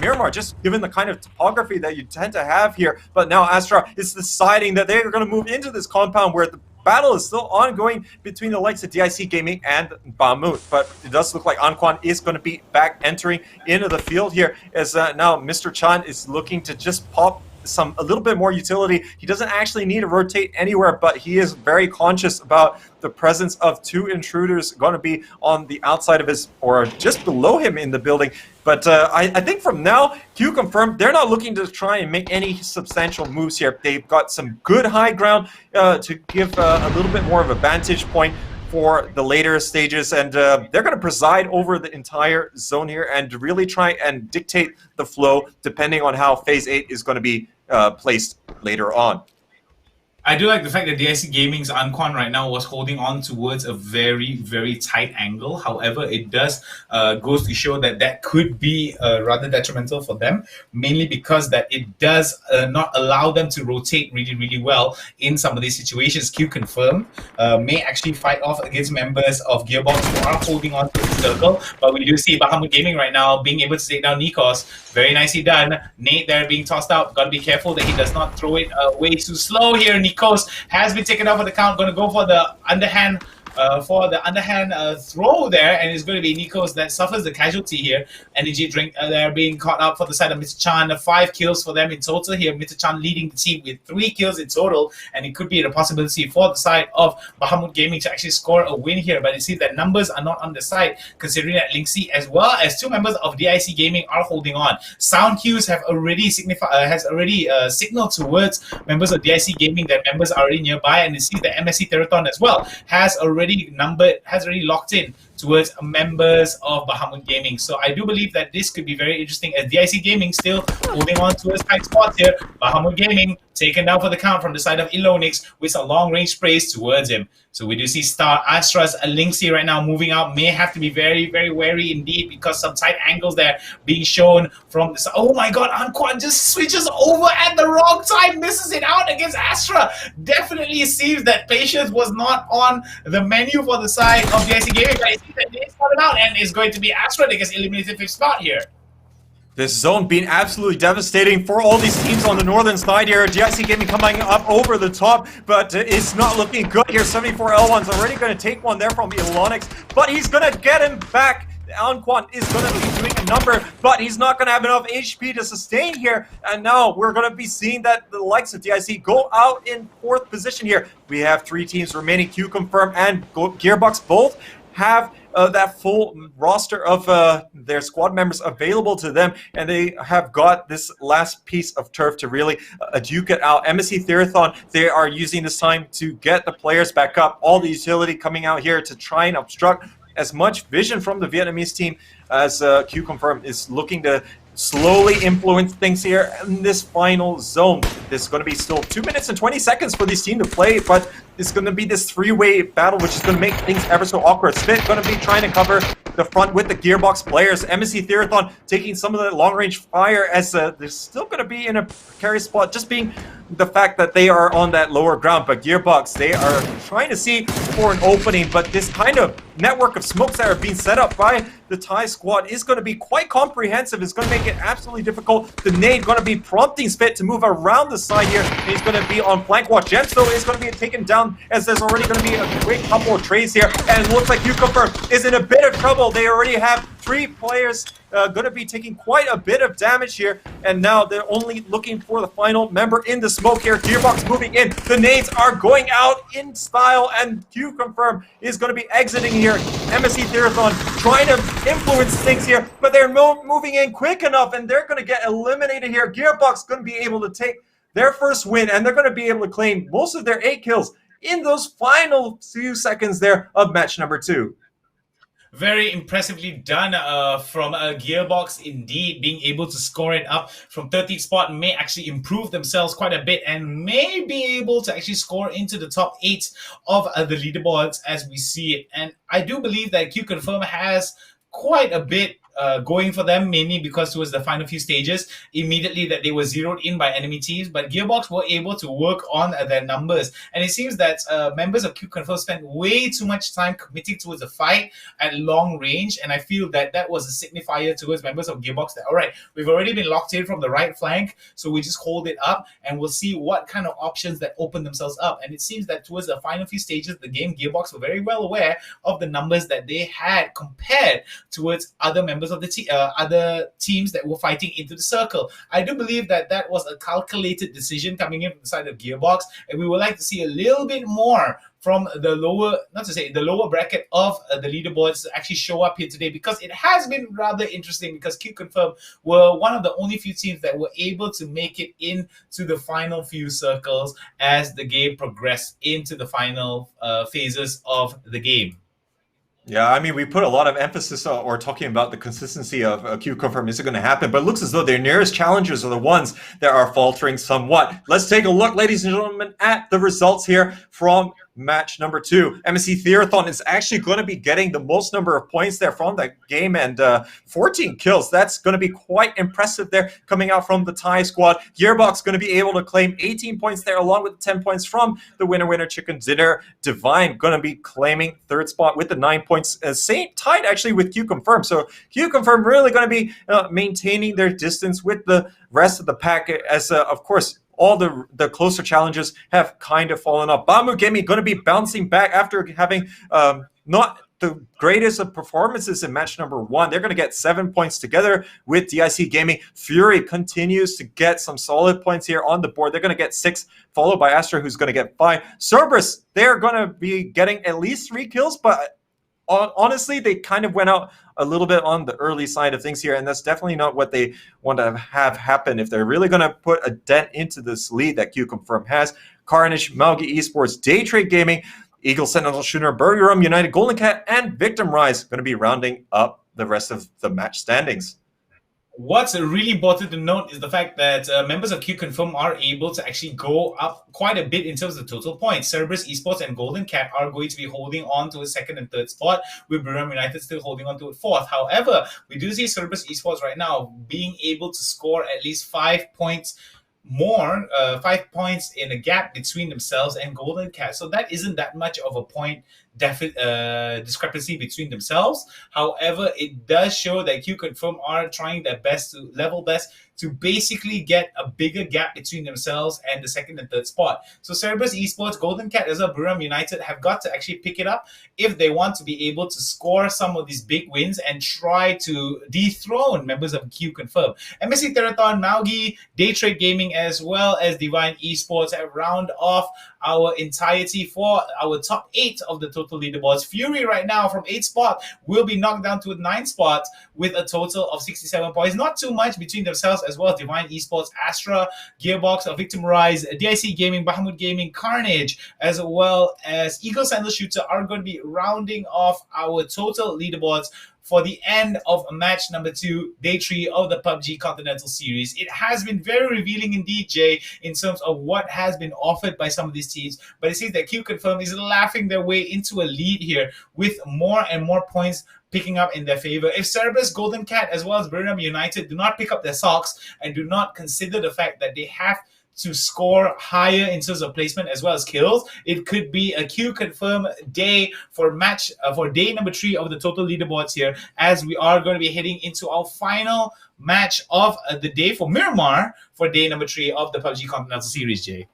Miramar, just given the kind of topography that you tend to have here. But now Astra is deciding that they're going to move into this compound where the battle is still ongoing between the likes of DIC Gaming and Bahamut, but it does look like Anquan is going to be back entering into the field here, as now Mr. Chan is looking to just pop a little bit more utility. He doesn't actually need to rotate anywhere, but he is very conscious about the presence of two intruders going to be on the outside of his, or just below him in the building. But I think from now, Q Confirmed, they're not looking to try and make any substantial moves here. They've got some good high ground to give a little bit more of a vantage point for the later stages, and they're going to preside over the entire zone here and really try and dictate the flow depending on how Phase 8 is going to be placed later on. I do like the fact that DIC Gaming's Anquan right now was holding on towards a very, very tight angle. However, it does goes to show that that could be rather detrimental for them, mainly because that it does not allow them to rotate really, really well in some of these situations. Q Confirmed may actually fight off against members of Gearbox who are holding on to the circle, but we do see Bahamut Gaming right now being able to take down Nikos. Very nicely done. Nate there being tossed out. Got to be careful that he does not throw it way too slow here. Nikos has been taken off of the count. Going to go for the underhand throw there, and it's going to be Nikos that suffers the casualty here. Energy drink they're being caught up for the side of Mr. Chan. 5 kills for them in total here. Mr. Chan leading the team with 3 kills in total, and it could be a possibility for the side of Bahamut Gaming to actually score a win here. But you see that numbers are not on the side, considering that Linksy as well as 2 members of DIC Gaming are holding on. Sound cues have already signaled towards members of DIC Gaming that members are already nearby, and you see the MSC Teraton as well has already locked in towards members of Bahamut Gaming. So I do believe that this could be very interesting, as DIC Gaming still holding on to a tight spot here. Bahamut Gaming taken down for the count from the side of Ilonix with some long-range sprays towards him. So we do see Star Astra's Linksy right now moving out. May have to be very, very wary indeed, because some tight angles there being shown from this. Oh my god, Anquan just switches over at the wrong time, misses it out against Astra. Definitely seems that patience was not on the menu for the side of DIC Gaming, but it seems that they started out and it's going to be Astra that gets eliminated 5th spot here. This zone being absolutely devastating for all these teams on the northern side here. DIC Gaming coming up over the top, but it's not looking good here. 74L1's already going to take one there from Ilonix, but he's going to get him back. Anquan is going to be doing a number, but he's not going to have enough HP to sustain here. And now we're going to be seeing that the likes of DIC go out in 4th position here. We have 3 teams remaining. Q Confirm and Gearbox both have that full roster of their squad members available to them, and they have got this last piece of turf to really duke it out. MSC Therathon, they are using this time to get the players back up. All the utility coming out here to try and obstruct as much vision from the Vietnamese team as Q Confirm is looking to slowly influence things here in this final zone. There's going to be still 2 minutes and 20 seconds for this team to play, but it's going to be this 3-way battle, which is going to make things ever so awkward. Spit going to be trying to cover the front with the Gearbox players. MSC Therathon taking some of the long-range fire, as they're still going to be in a precarious spot, just being the fact that they are on that lower ground. But Gearbox, they are trying to see for an opening, but this kind of network of smokes that are being set up by the Thai squad is going to be quite comprehensive. It's going to make it absolutely difficult. The nade going to be prompting Spit to move around the side here. He's going to be on flank watch. Gemsto is going to be taken down, as there's already going to be a great couple of trades here, and it looks like Q Confirm is in a bit of trouble. They already have 3 players going to be taking quite a bit of damage here, and now they're only looking for the final member in the smoke here. Gearbox moving in. The nades are going out in style, and Q Confirm is going to be exiting here. MSC Therathon trying to influence things here, but they're moving in quick enough, and they're going to get eliminated here. Gearbox going to be able to take their first win, and they're going to be able to claim most of their 8 kills in those final few seconds there of match number 2. Very impressively done from Gearbox, indeed. Being able to score it up from 13th spot may actually improve themselves quite a bit and may be able to actually score into the top 8 of the leaderboards as we see it. And I do believe that Q Confirm has quite a bit going for them, mainly because towards the final few stages, immediately that they were zeroed in by enemy teams, but Gearbox were able to work on their numbers. And it seems that members of Q Confirm spent way too much time committing towards a fight at long range, and I feel that that was a signifier towards members of Gearbox that, all right, we've already been locked in from the right flank, so we just hold it up, and we'll see what kind of options that open themselves up. And it seems that towards the final few stages of the game, Gearbox were very well aware of the numbers that they had compared towards other members of the other teams that were fighting into the circle. I do believe that that was a calculated decision coming in from the side of Gearbox, and we would like to see a little bit more from the lower, not to say the lower bracket of the leaderboards to actually show up here today, because it has been rather interesting, because Q Confirm were one of the only few teams that were able to make it into the final few circles as the game progressed into the final phases of the game. Yeah, I mean, we put a lot of emphasis on, or talking about the consistency of Q Confirm isn't going to happen, but it looks as though their nearest challengers are the ones that are faltering somewhat. Let's take a look, ladies and gentlemen, at the results here from match number 2. MSC Therathon is actually going to be getting the most number of points there from that game, and 14 kills. That's going to be quite impressive there coming out from the Thai squad. Gearbox going to be able to claim 18 points there, along with 10 points from the winner chicken dinner. Divine going to be claiming 3rd spot with the 9 points, same tied actually with Q Confirm. So Q Confirm really going to be maintaining their distance with the rest of the pack, as of course all the closer challenges have kind of fallen off. Bamu Gaming going to be bouncing back after having not the greatest of performances in match number 1. They're going to get 7 points together with DIC Gaming. Fury continues to get some solid points here on the board. They're going to get 6, followed by Astra, who's going to get 5. Cerberus, they're going to be getting at least 3 kills, but honestly, they kind of went out a little bit on the early side of things here, and that's definitely not what they want to have happen if they're really going to put a dent into this lead that Q Confirm has. Carnage, Malgi Esports, Daytrade Gaming, Eagle Sentinel Shooter, Buriram United, Golden Cat, and Victim Rise going to be rounding up the rest of the match standings. What's really important to note is the fact that members of Q Confirm are able to actually go up quite a bit in terms of total points. Cerberus Esports and Golden Cat are going to be holding on to a 2nd and 3rd spot, with Buriram United still holding on to a 4th. However, we do see Cerberus Esports right now being able to score at least 5 points more, 5 points in a gap between themselves and Golden Cat. So that isn't that much of a point discrepancy between themselves. However, it does show that Q Confirm are trying their best to level best to basically get a bigger gap between themselves and the 2nd and 3rd spot. So Cerberus Esports, Golden Cat, as well as Buriram United have got to actually pick it up if they want to be able to score some of these big wins and try to dethrone members of Q Confirm. MSC Therathon, Malgi, Daytrade Gaming, as well as Divine Esports have round off our entirety for our top 8 of the total leaderboards. Fury right now from 8th spot will be knocked down to 9th spot with a total of 67 points. Not too much between themselves, as well as Divine Esports, Astra, Gearbox, Victim Rise, DIC Gaming, Bahamut Gaming, Carnage, as well as Eagle Sentinel Shooter are going to be rounding off our total leaderboards for the end of match number 2, day 3 of the PUBG Continental Series. It has been very revealing indeed, Jay, in terms of what has been offered by some of these teams. But it seems that Q Confirm is laughing their way into a lead here with more and more points picking up in their favor. If Cerberus, Golden Cat, as well as Buriram United do not pick up their socks and do not consider the fact that they have to score higher in terms of placement as well as kills, it could be a Q Confirm day for day number 3 of the total leaderboards here, as we are going to be heading into our final match of the day for Miramar for day number 3 of the PUBG Continental Series, Jay.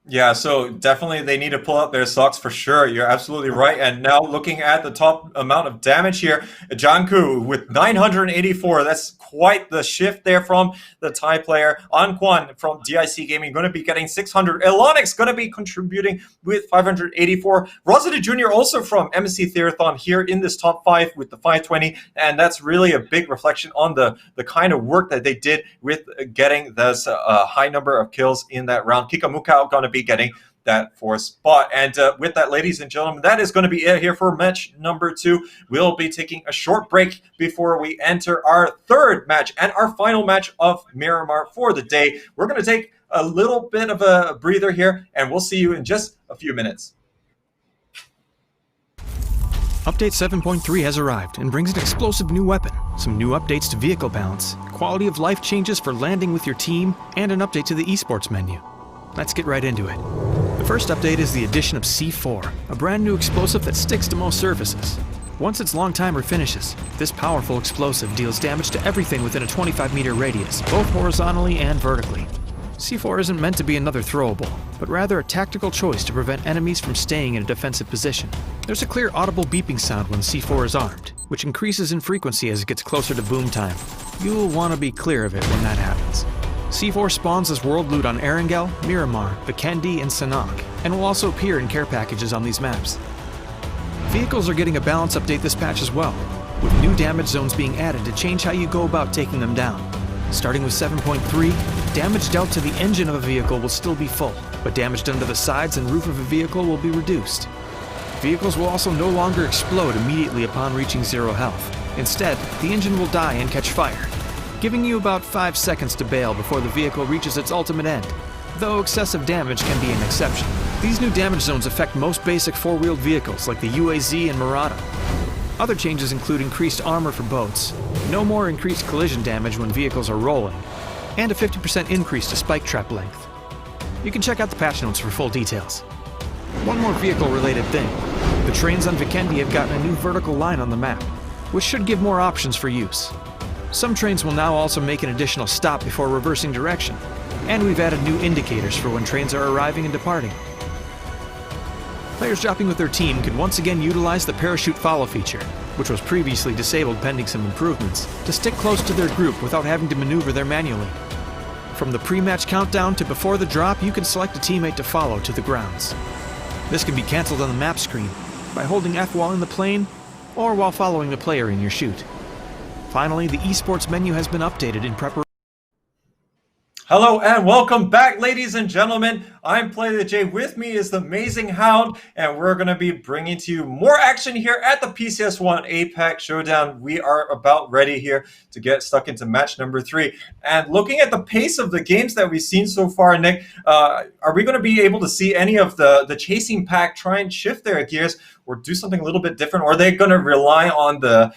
Yeah, so definitely they need to pull out their socks for sure. You're absolutely right. And now looking at the top amount of damage here, Janku with 984. That's quite the shift there from the Thai player. Anquan from DIC Gaming going to be getting 600. Elonix going to be contributing with 584. Rosita Jr. also from MSC Theathon here in this top 5 with the 520. And that's really a big reflection on the kind of work that they did with getting this high number of kills in that round. Kikamuka going to be getting that 4th spot. And with that, ladies and gentlemen, that is going to be it here for match number 2. We'll be taking a short break before we enter our 3rd match and our final match of Miramar for the day. We're going to take a little bit of a breather here, and we'll see you in just a few minutes. Update 7.3 has arrived and brings an explosive new weapon, some new updates to vehicle balance, quality of life changes for landing with your team, and an update to the esports menu. Let's get right into it. The first update is the addition of C4, a brand new explosive that sticks to most surfaces. Once its long timer finishes, this powerful explosive deals damage to everything within a 25-meter radius, both horizontally and vertically. C4 isn't meant to be another throwable, but rather a tactical choice to prevent enemies from staying in a defensive position. There's a clear audible beeping sound when C4 is armed, which increases in frequency as it gets closer to boom time. You'll want to be clear of it when that happens. C4 spawns as world loot on Erangel, Miramar, Vikendi, and Sanok, and will also appear in care packages on these maps. Vehicles are getting a balance update this patch as well, with new damage zones being added to change how you go about taking them down. Starting with 7.3, damage dealt to the engine of a vehicle will still be full, but damage done to the sides and roof of a vehicle will be reduced. Vehicles will also no longer explode immediately upon reaching 0 health. Instead, the engine will die and catch fire, giving you about 5 seconds to bail before the vehicle reaches its ultimate end, though excessive damage can be an exception. These new damage zones affect most basic 4-wheeled vehicles like the UAZ and Murata. Other changes include increased armor for boats, no more increased collision damage when vehicles are rolling, and a 50% increase to spike trap length. You can check out the patch notes for full details. One more vehicle-related thing. The trains on Vikendi have gotten a new vertical line on the map, which should give more options for use. Some trains will now also make an additional stop before reversing direction, and we've added new indicators for when trains are arriving and departing. Players dropping with their team can once again utilize the parachute follow feature, which was previously disabled pending some improvements, to stick close to their group without having to maneuver there manually. From the pre-match countdown to before the drop, you can select a teammate to follow to the grounds. This can be cancelled on the map screen by holding F while in the plane or while following the player in your shoot. Finally, the esports menu has been updated in preparation. Hello and welcome back, ladies and gentlemen. I'm Play the Jay. With me is the amazing Hound, and we're going to be bringing to you more action here at the PCS1 APAC Showdown. We are about ready here to get stuck into match number 3. And looking at the pace of the games that we've seen so far, Nick, are we going to be able to see any of the chasing pack try and shift their gears or do something a little bit different? Or are they going to rely on the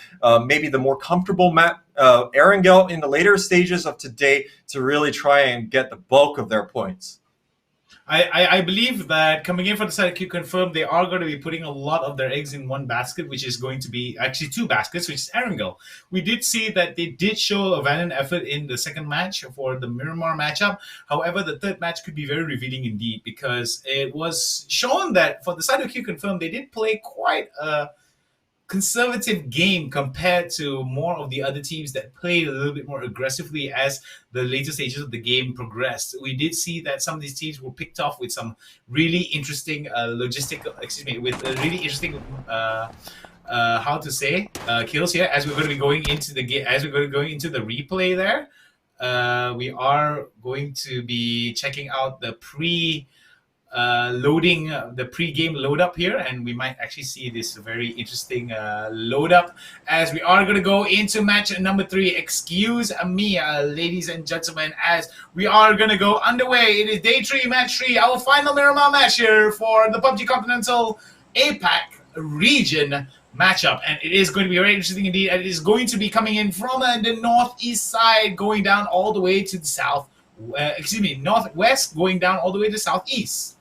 maybe the more comfortable map Erangel in the later stages of today to really try and get the bulk of their points? I believe that coming in for the side Q confirmed, they are going to be putting a lot of their eggs in one basket, which is going to be actually 2 baskets, which is Erangel. We did see that they did show a valiant effort in the second match for the Miramar matchup. However, the third match could be very revealing indeed, because it was shown that for the side of Q confirmed, they did play quite a conservative game compared to more of the other teams that played a little bit more aggressively as the later stages of the game progressed. We did see that some of these teams were picked off with some really interesting kills here. As we're going to be going into the game, as we're going to go into the replay there, we are going to be checking out the loading the pre-game load up here, and we might actually see this very interesting load up as we are going to go into match number 3. Excuse me, ladies and gentlemen, as we are going to go underway. It is day 3, match 3, our final Miramar match here for the PUBG Continental APAC region matchup, and it is going to be very interesting indeed. And it is going to be coming in from the northeast side, going down all the way to the northwest, going down all the way to southeast.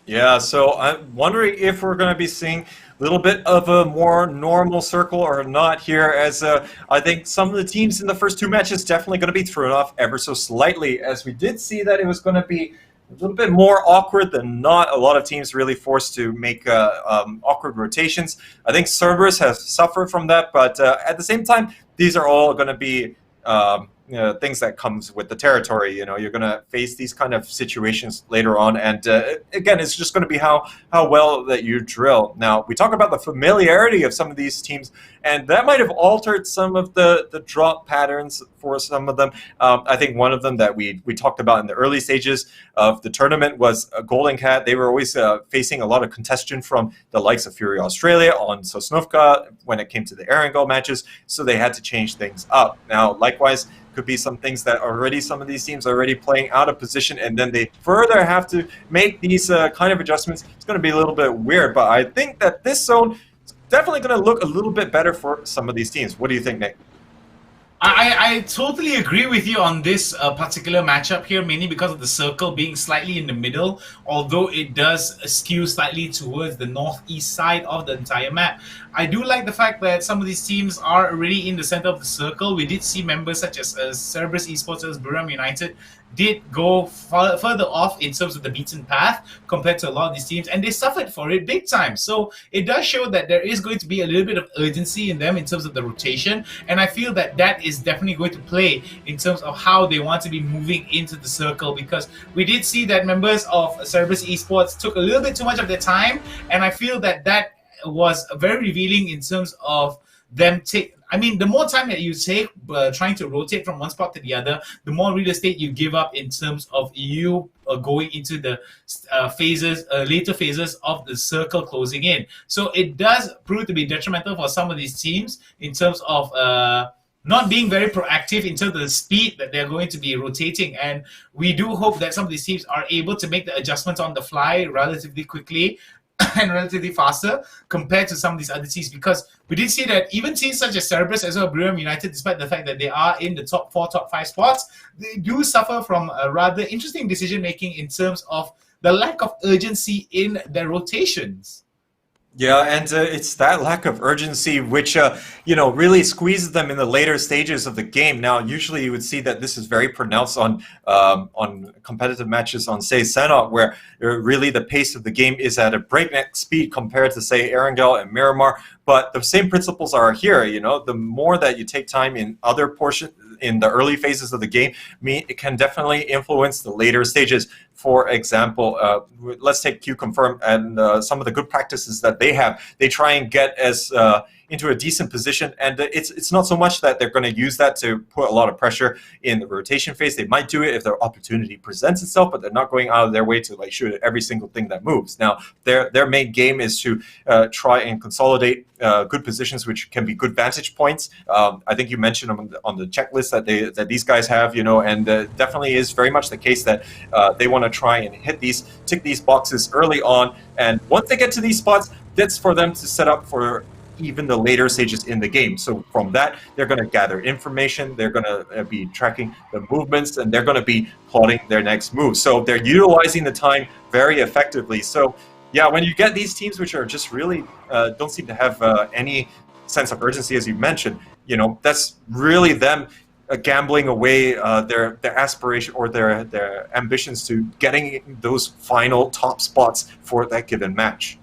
Yeah, so I'm wondering if we're going to be seeing a little bit of a more normal circle or not here, as I think some of the teams in the first 2 matches definitely going to be thrown off ever so slightly, as we did see that it was going to be a little bit more awkward than not. A lot of teams really forced to make awkward rotations. I think Cerberus has suffered from that, but at the same time, these are all going to be things that comes with the territory. You're going to face these kind of situations later on, and again, it's just going to be how well that you drill. Now, we talk about the familiarity of some of these teams, and that might have altered some of the drop patterns for some of them. I think one of them that we talked about in the early stages of the tournament was Golden Cat. They were always facing a lot of contention from the likes of Fury Australia on Sosnovka when it came to the Erangel matches, so they had to change things up. Now, likewise, could be some things that some of these teams are already playing out of position, and then they further have to make these kind of adjustments. It's going to be a little bit weird, but I think that this zone is definitely going to look a little bit better for some of these teams. What do you think, Nick? I totally agree with you on this particular matchup here, mainly because of the circle being slightly in the middle, although it does skew slightly towards the northeast side of the entire map. I do like the fact that some of these teams are already in the center of the circle. We did see members such as Cerberus Esports, Miramar United, did go further off in terms of the beaten path compared to a lot of these teams, and they suffered for it big time. So it does show that there is going to be a little bit of urgency in them in terms of the rotation, and I feel that that is definitely going to play in terms of how they want to be moving into the circle, because we did see that members of Cerberus Esports took a little bit too much of their time, and I feel that that was very revealing in terms of them the more time that you take trying to rotate from one spot to the other, the more real estate you give up in terms of you going into the later phases of the circle closing in. So it does prove to be detrimental for some of these teams in terms of not being very proactive in terms of the speed that they're going to be rotating. And we do hope that some of these teams are able to make the adjustments on the fly relatively quickly and relatively faster compared to some of these other teams, because we did see that even teams such as Cerberus as well as Miramar United, despite the fact that they are in the top 4, top 5 spots, they do suffer from a rather interesting decision making in terms of the lack of urgency in their rotations. Yeah, and it's that lack of urgency which, really squeezes them in the later stages of the game. Now, usually you would see that this is very pronounced on competitive matches on, say, Senat, where really the pace of the game is at a breakneck speed compared to, say, Erangel and Miramar. But the same principles are here. The more that you take time in other portions, in the early phases of the game, it can definitely influence the later stages. For example, let's take Q Confirm and some of the good practices that they have. They try and get as into a decent position, and it's not so much that they're going to use that to put a lot of pressure in the rotation phase. They might do it if their opportunity presents itself, but they're not going out of their way to shoot at every single thing that moves. Now, their main game is to try and consolidate good positions, which can be good vantage points. I think you mentioned on the checklist that these guys have, and definitely is very much the case that they want to try and tick these boxes early on, and once they get to these spots, that's for them to set up for even the later stages in the game. So from that, they're going to gather information, they're going to be tracking the movements, and they're going to be plotting their next move. So they're utilizing the time very effectively. So yeah, when you get these teams which are just really don't seem to have any sense of urgency, as you mentioned, that's really them gambling away their aspiration or their ambitions to getting those final top spots for that given match.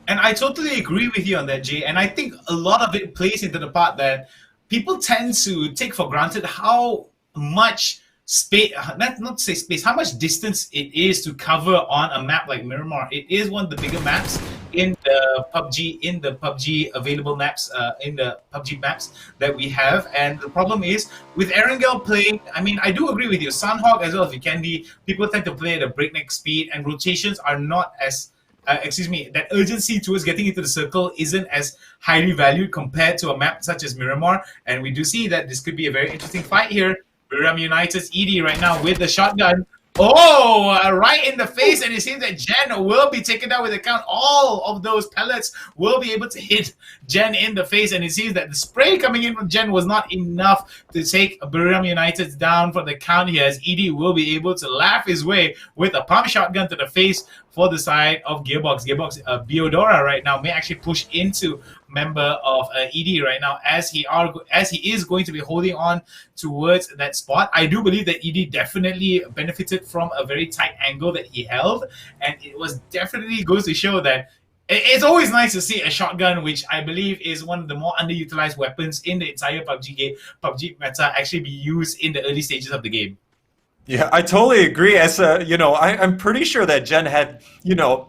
And I totally agree with you on that, Jay. And I think a lot of it plays into the part that people tend to take for granted how much space, not to say space, how much distance it is to cover on a map like Miramar. It is one of the bigger maps in the PUBG available maps, in the PUBG maps that we have. And the problem is with Erangel playing, I do agree with you, Sunhawk as well as Vikendi, people tend to play at a breakneck speed, and rotations are not as that urgency towards getting into the circle isn't as highly valued compared to a map such as Miramar. And we do see that this could be a very interesting fight here. Miramar United's Edie right now with the shotgun. Right in the face, and it seems that Jen will be taken down with the count. All of those pellets will be able to hit Jen in the face, and it seems that the spray coming in from Jen was not enough to take Miramar United down for the count here, as Edie will be able to laugh his way with a pump shotgun to the face for the side of Gearbox. Biodora right now may actually push into member of ED right now as he is going to be holding on towards that spot. I do believe that ED definitely benefited from a very tight angle that he held, and it was definitely goes to show that it's always nice to see a shotgun, which I believe is one of the more underutilized weapons in the entire PUBG meta, actually be used in the early stages of the game. Yeah, I totally agree. As I'm pretty sure that Jen had,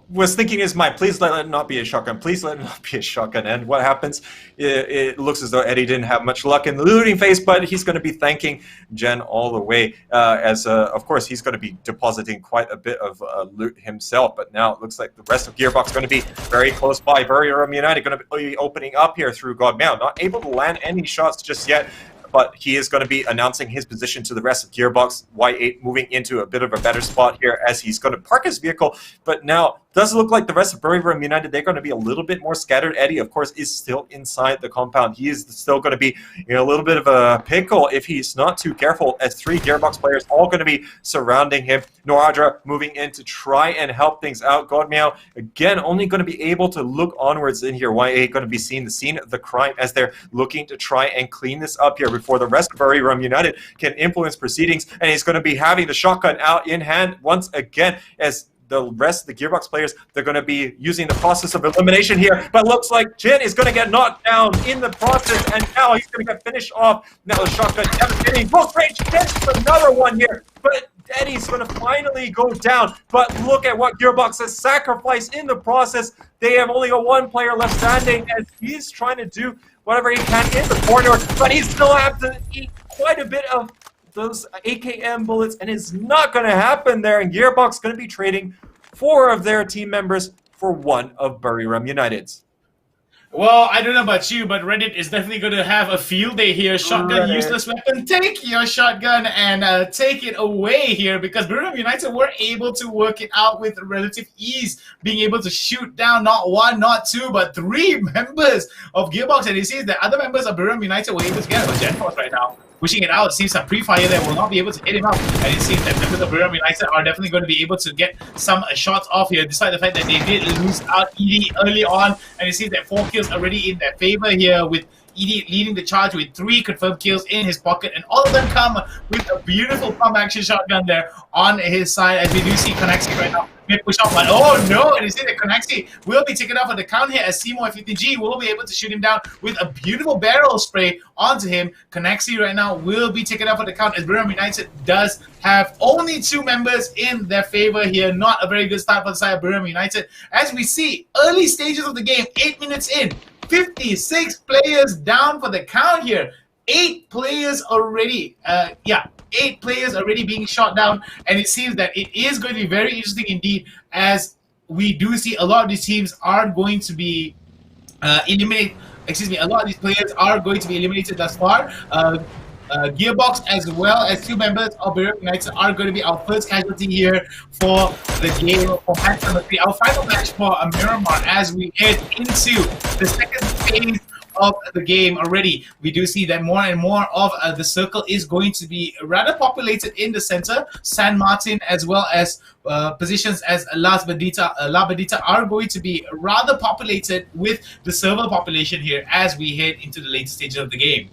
was thinking in his mind, please let it not be a shotgun. Please let it not be a shotgun. And what happens? It looks as though Eddie didn't have much luck in the looting phase, but he's going to be thanking Jen all the way. Of course, he's going to be depositing quite a bit of loot himself. But now it looks like the rest of Gearbox is going to be very close by. Buriram United going to be opening up here through Godmeow. Not able to land any shots just yet. But he is going to be announcing his position to the rest of Gearbox. Y8 moving into a bit of a better spot here as he's going to park his vehicle. But now, does look like the rest of Buriram United, they're going to be a little bit more scattered. Eddie, of course, is still inside the compound. He is still going to be in a little bit of a pickle if he's not too careful, as 3 Gearbox players all going to be surrounding him. Noradra moving in to try and help things out. Godmeow, again, only going to be able to look onwards in here. Y8 going to be seeing the scene of the crime as they're looking to try and clean this up here before the rest of Buriram United can influence proceedings. And he's going to be having the shotgun out in hand once again, as the rest of the Gearbox players, they're going to be using the process of elimination here. But looks like Jin is going to get knocked down in the process, and now he's going to get finished off. Now the shotgun devastating. Close range gets another one here, but Eddie's going to finally go down. But look at what Gearbox has sacrificed in the process. They have only got 1 player left standing, as he's trying to do whatever he can in the corner, but he still has to eat quite a bit of those AKM bullets, and it's not going to happen there. And Gearbox going to be trading 4 of their team members for 1 of Buriram United's. Well, I don't know about you, but Reddit is definitely going to have a field day here. Shotgun, useless weapon. Take your shotgun and take it away here, because Buriram United were able to work it out with relative ease, being able to shoot down not 1, not 2, but 3 members of Gearbox. And it seems that other members of Buriram United were able to get a GenForce right now. Pushing it out, it seems some pre-fire there will not be able to hit him out. And it seems that members of Buriram United are definitely going to be able to get some shots off here, despite the fact that they did lose out ED early on. And it seems that 4 kills already in their favor here, with ED leading the charge with 3 confirmed kills in his pocket. And all of them come with a beautiful pump action shotgun there on his side, as we do see Konaxi right now. Push off, but oh no, and you see that Konaxi will be taken off on the count here, as Seymour FTG will be able to shoot him down with a beautiful barrel spray onto him. Konaxi right now will be taken off on the count, as Buriram United does have only 2 members in their favor here. Not a very good start for the side of Buriram United. As we see, early stages of the game, 8 minutes in, 56 players down for the count here. 8 players already, 8 players already being shot down, and it seems that it is going to be very interesting indeed, as we do see a lot of these teams are going to be eliminated. A lot of these players are going to be eliminated thus far. Gearbox, as well as 2 members of Buriram United, are going to be our first casualty here for the game, for match number 3. Our final match for Miramar, as we head into the second phase of the game already. We do see that more and more of the circle is going to be rather populated in the center. San Martin, as well as positions as La Badita are going to be rather populated with the server population here as we head into the later stages of the game.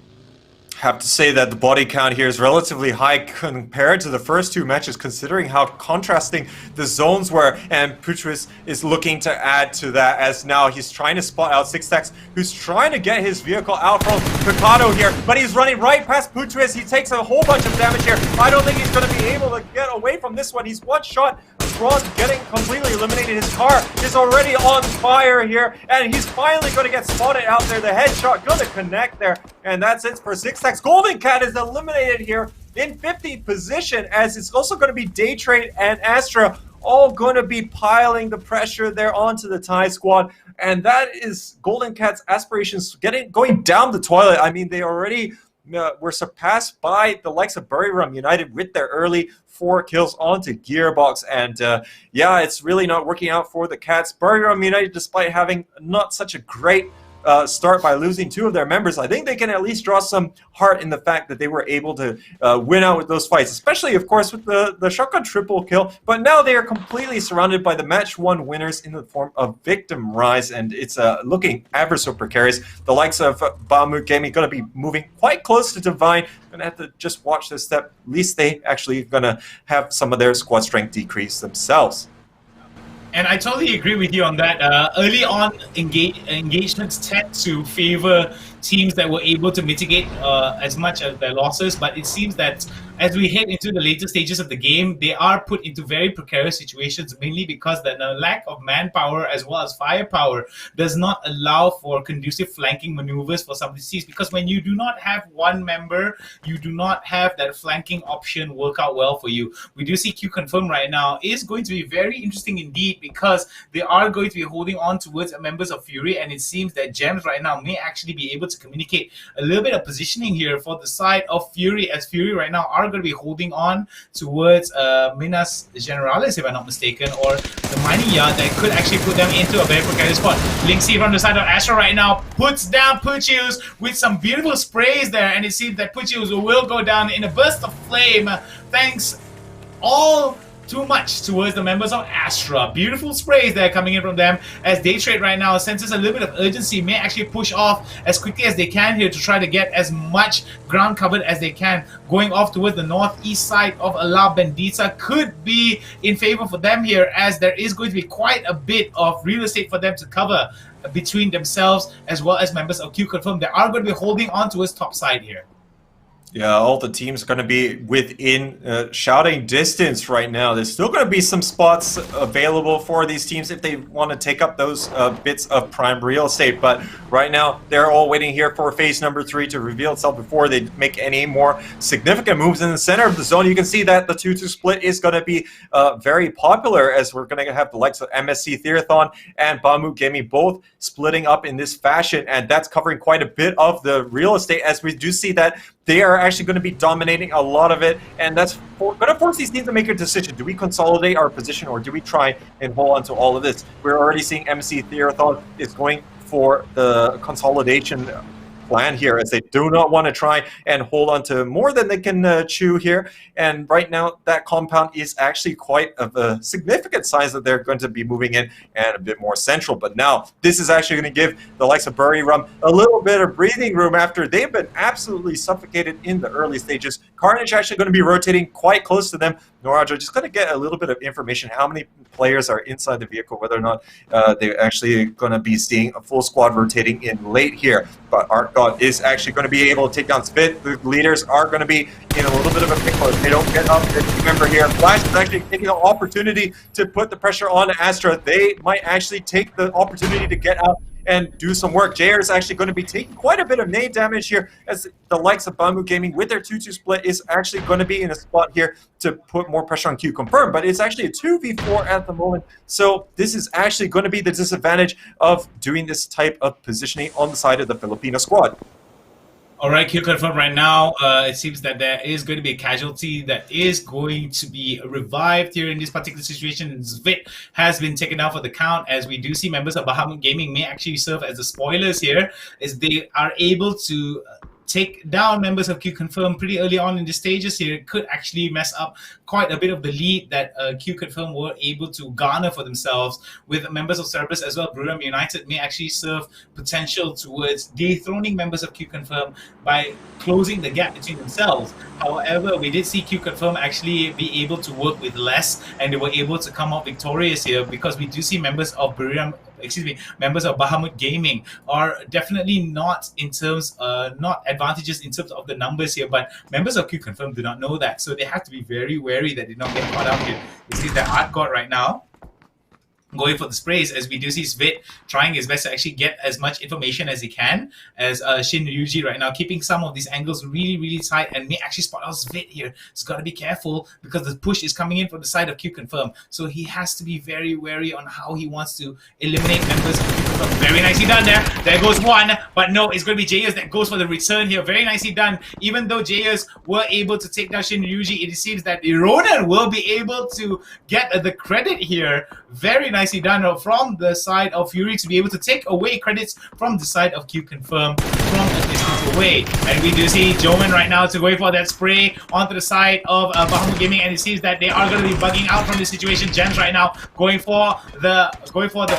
Have to say that the body count here is relatively high compared to the first 2 matches, considering how contrasting the zones were, and Putris is looking to add to that, as now he's trying to spot out Sixtax, who's trying to get his vehicle out from Picado here, but he's running right past Putris. He takes a whole bunch of damage here. I don't think he's going to be able to get away from this one. He's 1 shot from getting completely eliminated. His car is already on fire here, and he's finally going to get spotted out there. The headshot going to connect there, and that's it for Sixtax. Golden Cat is eliminated here in 50th position, as it's also going to be Daytrade and Astra all going to be piling the pressure there onto the Thai squad, and that is Golden Cat's aspirations going down the toilet. I mean, they already were surpassed by the likes of Buriram United with their early 4 kills onto Gearbox, and it's really not working out for the Cats. Buriram United, despite having not such a great start by losing 2 of their members, I think they can at least draw some heart in the fact that they were able to win out with those fights, especially, of course, with the shotgun triple kill. But now they are completely surrounded by the match 1 winners in the form of Victim Rise, and it's looking ever so precarious. The likes of Bahamut Gaming going to be moving quite close to Divine. Going to have to just watch this step. At least they actually going to have some of their squad strength decrease themselves. And I totally agree with you on that. Early on, engagements tend to favor teams that were able to mitigate as much of their losses, but it seems that as we head into the later stages of the game, they are put into very precarious situations, mainly because the lack of manpower as well as firepower does not allow for conducive flanking maneuvers for some of these teams, because when you do not have one member, you do not have that flanking option work out well for you. We do see Q Confirm right now is going to be very interesting indeed, because they are going to be holding on towards members of Fury, and it seems that Gems right now may actually be able to communicate a little bit of positioning here for the side of Fury, as Fury right now are going to be holding on towards Minas Generalis, if I'm not mistaken, or the mining yard that could actually put them into a very precarious spot. Linksy from the side of Astra right now puts down Puchius with some beautiful sprays there, and it seems that Puchius will go down in a burst of flame, thanks all too much towards the members of Astra. Beautiful sprays there coming in from them, as Day Trade right now senses a little bit of urgency, may actually push off as quickly as they can here to try to get as much ground covered as they can. Going off towards the northeast side of La Bendita could be in favor for them here, as there is going to be quite a bit of real estate for them to cover between themselves as well as members of Q Confirm. They are going to be holding on to his top side here. Yeah, all the teams are going to be within shouting distance right now. There's still going to be some spots available for these teams if they want to take up those bits of prime real estate. But right now, they're all waiting here for phase number 3 to reveal itself before they make any more significant moves in the center of the zone. You can see that the 2-2 split is going to be very popular, as we're going to have the likes of MSC Theathon and Bahamut Gaming both splitting up in this fashion. And that's covering quite a bit of the real estate, as we do see that they are actually going to be dominating a lot of it, and that's going to force these teams to make a decision. Do we consolidate our position, or do we try and hold on to all of this? We're already seeing MC Theathon is going for the consolidation plan here, as they do not want to try and hold on to more than they can chew here. And right now, that compound is actually quite of a significant size that they're going to be moving in, and a bit more central. But now, this is actually going to give the likes of Bury Rum a little bit of breathing room after they've been absolutely suffocated in the early stages. Carnage actually going to be rotating quite close to them. Noraj are just going to get a little bit of information, how many players are inside the vehicle, whether or not they're actually going to be seeing a full squad rotating in late here. But Art God is actually going to be able to take down Spit. The leaders are going to be in a little bit of a pickle if they don't get up. Remember here, Flash is actually taking the opportunity to put the pressure on Astra. They might actually take the opportunity to get out and do some work. JR is actually going to be taking quite a bit of nade damage here, as the likes of Bahamut Gaming with their 2-2 split is actually going to be in a spot here to put more pressure on Q Confirm, but it's actually a 2v4 at the moment, so this is actually going to be the disadvantage of doing this type of positioning on the side of the Filipino squad. All right, Q Confirm right now, it seems that there is going to be a casualty that is going to be revived here in this particular situation. Zvit has been taken down for the count, as we do see members of Bahamut Gaming may actually serve as the spoilers here, as they are able to take down members of Q Confirm pretty early on in the stages here. It could actually mess up quite a bit of the lead that Q Confirm were able to garner for themselves. With members of Cerberus as well, Bruram United may actually serve potential towards dethroning members of Q Confirm by closing the gap between themselves. However, we did see Q Confirm actually be able to work with less, and they were able to come out victorious here, because we do see members of members of Bahamut Gaming are definitely not in terms, not advantages in terms of the numbers here, but members of Q Confirm do not know that, so they have to be very wary that they don't get caught out here. You see that Art God right now going for the sprays, as we do see Svit trying his best to actually get as much information as he can, as Shin Ryuji right now keeping some of these angles really, really tight, and may actually spot out Svit here. He's got to be careful, because the push is coming in from the side of Q Confirm, so he has to be very wary on how he wants to eliminate members of Q Confirm. Very nicely done there. There goes one, but no, it's going to be JS that goes for the return here. Very nicely done. Even though JS were able to take down Shin Ryuji, it seems that Ronan will be able to get the credit here. Very nice nicely done from the side of Fury to be able to take away credits from the side of Q Confirm from a distance away. And we do see Joman right now to go for that spray onto the side of Bahamut Gaming, and it seems that they are going to be bugging out from this situation. Gems right now going for the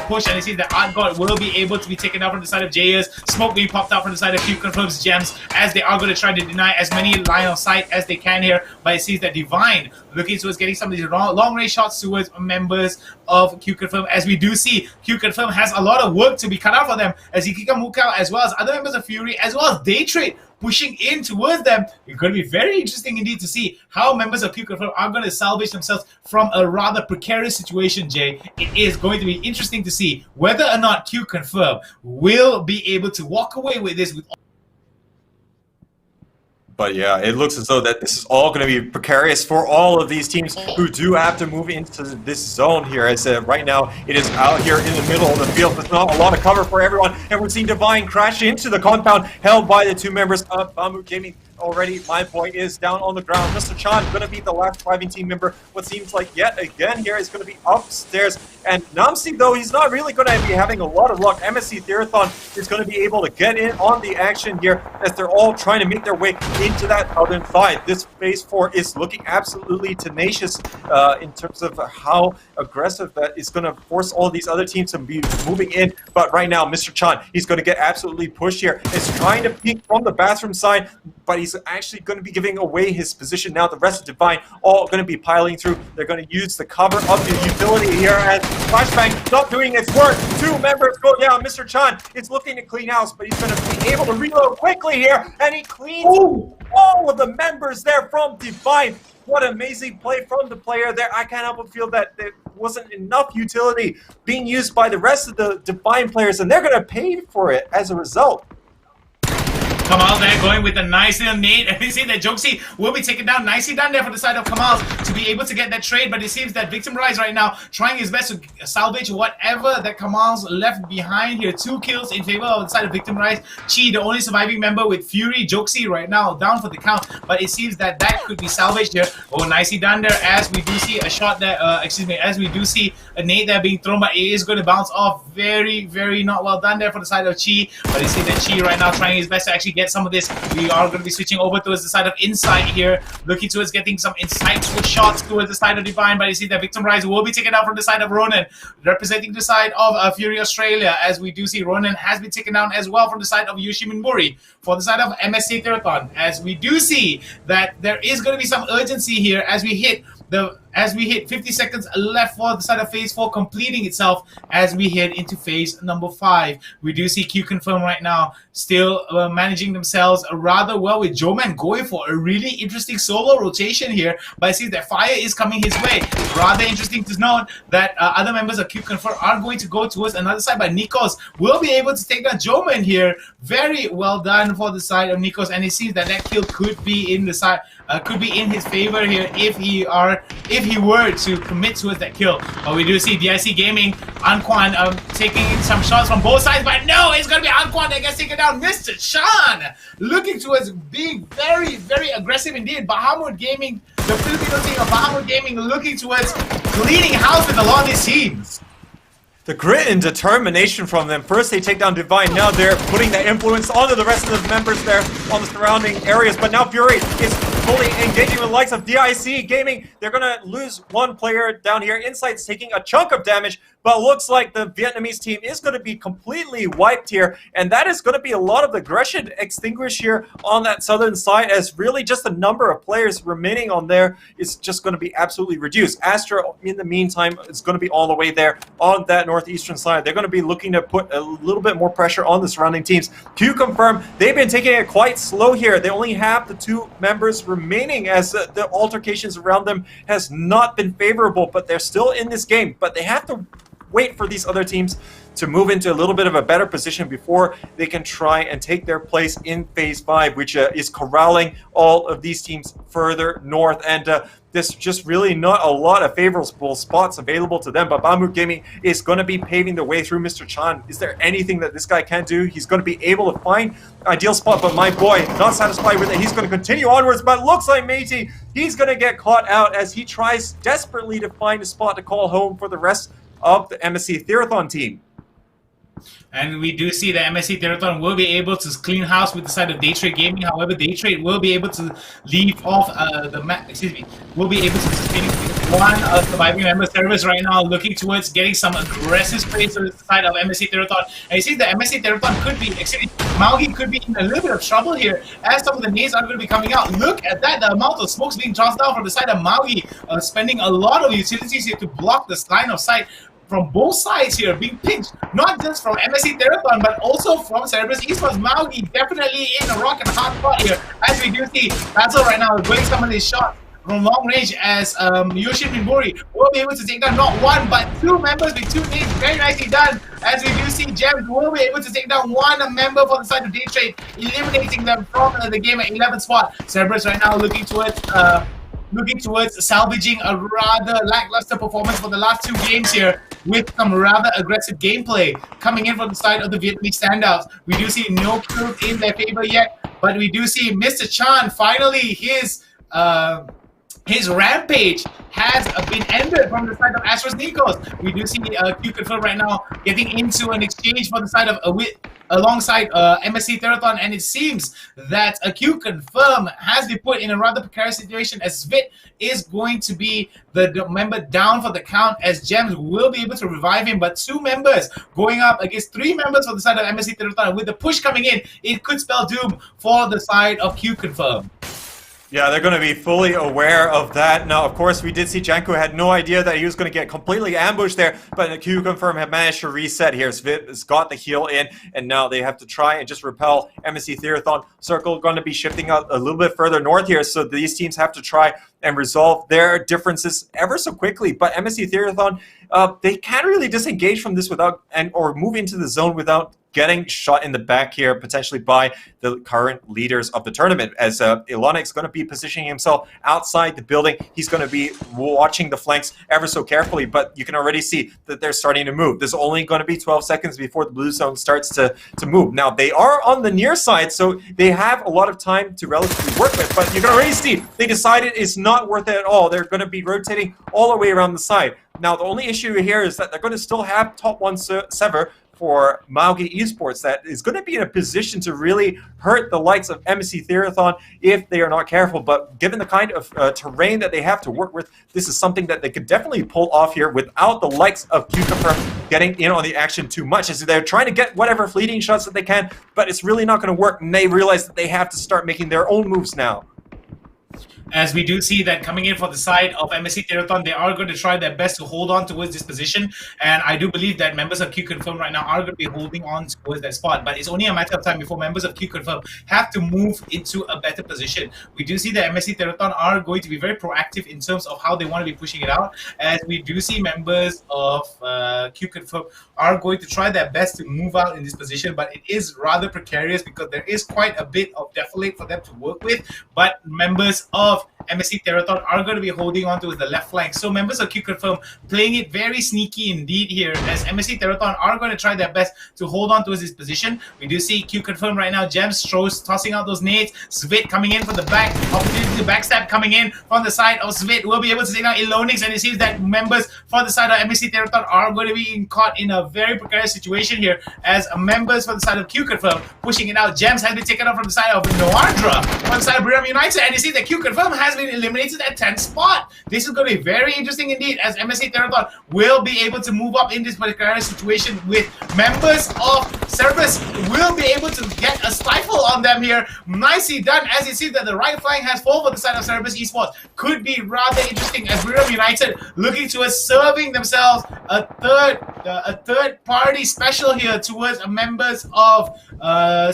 push, and it seems that Art God will be able to be taken out from the side of Jayers. Smoke being popped out from the side of Q Confirms Gems as they are going to try to deny as many line of sight as they can here, but it seems that Divine looking towards getting some of these long range shots towards members of Q Confirm, as we do see Q Confirm has a lot of work to be cut out for them, as Ikika Mukau as well as other members of Fury as well as Daytrade pushing in towards them. It's going to be very interesting indeed to see how members of Q Confirm are going to salvage themselves from a rather precarious situation, Jay. It is going to be interesting to see whether or not Q Confirm will be able to walk away with this with. But yeah, it looks as though that this is all going to be precarious for all of these teams who do have to move into this zone here. As right now, it is out here in the middle of the field. There's not a lot of cover for everyone. And we're seeing Divine crash into the compound held by the two members of Bahamut Gaming. Already, my boy is down on the ground. Mr. Chan going to be the last surviving team member. What seems like yet again here is going to be upstairs. And Namsi, though, he's not really going to be having a lot of luck. MSC Therathon is going to be able to get in on the action here as they're all trying to make their way into that southern side. This phase 4 is looking absolutely tenacious in terms of how aggressive that is going to force all these other teams to be moving in. But right now, Mr. Chan, he's going to get absolutely pushed here. He's trying to peek from the bathroom side, but he's actually going to be giving away his position now. The rest of Divine all going to be piling through. They're going to use the cover of the utility here as Flashbang not doing its work. Two members go down. Mr. Chan is looking to clean house, but he's going to be able to reload quickly here, and he cleans all of the members there from Divine. What amazing play from the player there. I can't help but feel that there wasn't enough utility being used by the rest of the Divine players, and they're going to pay for it as a result. Kamal there going with a nice little nade, and we see that Joxy will be taken down. Nicely done there for the side of Kamal to be able to get that trade, but it seems that Victim Rise right now trying his best to salvage whatever that Kamal's left behind here. 2 kills in favor of the side of Victim Rise. Chi, the only surviving member with Fury. Joxy right now down for the count, but it seems that that could be salvaged here. Oh, nicely done there as we do see a shot there, as we do see a nade there being thrown, but it is going to bounce off. Very, very not well done there for the side of Chi, but you see that Chi right now trying his best to actually get some of this. We are going to be switching over towards the side of Insight here, looking towards getting some insightful shots towards the side of Divine, but you see that Victim Rise will be taken out from the side of Ronan, representing the side of Fury Australia, as we do see Ronan has been taken down as well from the side of Yoshimin Mori for the side of MSC Therathon, as we do see that there is going to be some urgency here as we hit 50 seconds left for the side of phase 4 completing itself as we head into phase number 5. We do see Q Confirm right now still managing themselves rather well, with Joman going for a really interesting solo rotation here, but I see that fire is coming his way. Rather interesting to note that other members of Q Confirm are going to go towards another side, but Nikos will be able to take down Joman here. Very well done for the side of Nikos, and it seems that that kill could be in the side, could be in his favor here if he were to commit towards that kill. But we do see DIC Gaming, Anquan taking some shots from both sides, but no, it's going to be Anquan that gets taken down. Mr. Chan looking towards being very, very aggressive indeed. Bahamut Gaming, the Filipino team of Bahamut Gaming, looking towards cleaning house with a lot of these teams. The grit and determination from them. First they take down Divine, now they're putting the influence onto the rest of the members there on the surrounding areas, but now Fury is fully engaging with the likes of DIC Gaming. They're going to lose one player down here. Insight's taking a chunk of damage, but looks like the Vietnamese team is going to be completely wiped here, and that is going to be a lot of the aggression extinguished here on that southern side, as really just the number of players remaining on there is just going to be absolutely reduced. Astra, in the meantime, is going to be all the way there on that northeastern side. They're going to be looking to put a little bit more pressure on the surrounding teams. Q Confirm, they've been taking it quite slow here. They only have the 2 members remaining, as the altercations around them has not been favorable, but they're still in this game. But they have to wait for these other teams to move into a little bit of a better position before they can try and take their place in phase 5, which is corralling all of these teams further north. And there's just really not a lot of favorable spots available to them, but Bahamut Gaming is going to be paving the way through Mr. Chan. Is there anything that this guy can do? He's going to be able to find ideal spot, but my boy, not satisfied with it. He's going to continue onwards, but looks like Matey, he's going to get caught out as he tries desperately to find a spot to call home for the rest of the MSC Therathon team. And we do see that MSC Therathon will be able to clean house with the side of Daytrade Gaming. However, Daytrade will be able to leave off will be able to sustain one surviving member service right now, looking towards getting some aggressive space on the side of MSC Therathon. And you see that MSC Therathon could be, actually, Maugi could be in a little bit of trouble here as some of the nades are going to be coming out. Look at that, the amount of smokes being tossed down from the side of Maugi, spending a lot of utilities here to block this line of sight from both sides here, being pinched, not just from MSC Therathon, but also from Cerberus Esports. Maugi definitely in a rock and hard spot here, as we do see Basil right now going some of these shots from long range, as Yoshin Minbori will be able to take down not one, but two members with two nades. Very nicely done, as we do see Gems will be able to take down one member for the side of Daytrade, eliminating them from the game at 11th spot. Cerberus right now looking towards salvaging a rather lackluster performance for the last two games here, with some rather aggressive gameplay coming in from the side of the Vietnamese standouts. We do see no kills in their favor yet, but we do see Mr. Chan finally his rampage has been ended from the side of Astros Nikos. We do see Q Confirm right now getting into an exchange for the side of alongside MSC Therathon, and it seems that Q Confirm has been put in a rather precarious situation, as Svit is going to be the member down for the count, as Gems will be able to revive him, but two members going up against three members for the side of MSC Therathon. With the push coming in, it could spell doom for the side of Q Confirm. Yeah, they're going to be fully aware of that. Now, of course, we did see Janko had no idea that he was going to get completely ambushed there, but Q Confirm have managed to reset here. Svit has got the heal in, and now they have to try and just repel MSC Therathon. Circle going to be shifting out a little bit further north here, so these teams have to try and resolve their differences ever so quickly. But MSC Therathon, they can't really disengage from this without or move into the zone without getting shot in the back here, potentially by the current leaders of the tournament, as Ilonic's going to be positioning himself outside the building. He's going to be watching the flanks ever so carefully, but you can already see that they're starting to move. There's only going to be 12 seconds before the blue zone starts to move. Now, they are on the near side, so they have a lot of time to relatively work with, but you can already see they decided it's not worth it at all. They're going to be rotating all the way around the side. Now, the only issue here is that they're going to still have top one sever for Maugi Esports that is going to be in a position to really hurt the likes of MSC Therathon if they are not careful. But given the kind of terrain that they have to work with, this is something that they could definitely pull off here without the likes of Q-Confirm getting in on the action too much. As they're trying to get whatever fleeting shots that they can, but it's really not going to work, and they realize that they have to start making their own moves now. As we do see that coming in for the side of MSC Therathon, they are going to try their best to hold on towards this position, and I do believe that members of Q Confirm right now are going to be holding on towards that spot, but it's only a matter of time before members of Q Confirm have to move into a better position. We do see that MSC Therathon are going to be very proactive in terms of how they want to be pushing it out, as we do see members of Q Confirm are going to try their best to move out in this position, but it is rather precarious because there is quite a bit of defilade for them to work with, but members of MSC Therathon are going to be holding on to the left flank. So members of Q Confirm playing it very sneaky indeed here, as MSC Therathon are going to try their best to hold on to this position. We do see Q Confirm right now, Gems tossing out those nades, Svit coming in from the back, opportunity to backstab coming in from the side of Svit, will be able to take out Ilonix, and it seems that members for the side of MSC Therathon are going to be caught in a very precarious situation here, as members for the side of Q Confirm pushing it out. Gems has been taken out from the side of Noandra, from the side of Miramar United, and you see that Q Confirm has been eliminated at 10th spot. This is going to be very interesting indeed, as MSC Therathon will be able to move up in this particular situation, with members of Cerberus will be able to get a stifle on them here. Nicely done, as you see that the right flank has fallen for the side of Cerberus Esports. Could be rather interesting, as Miramar United looking towards serving themselves a third party special here towards members of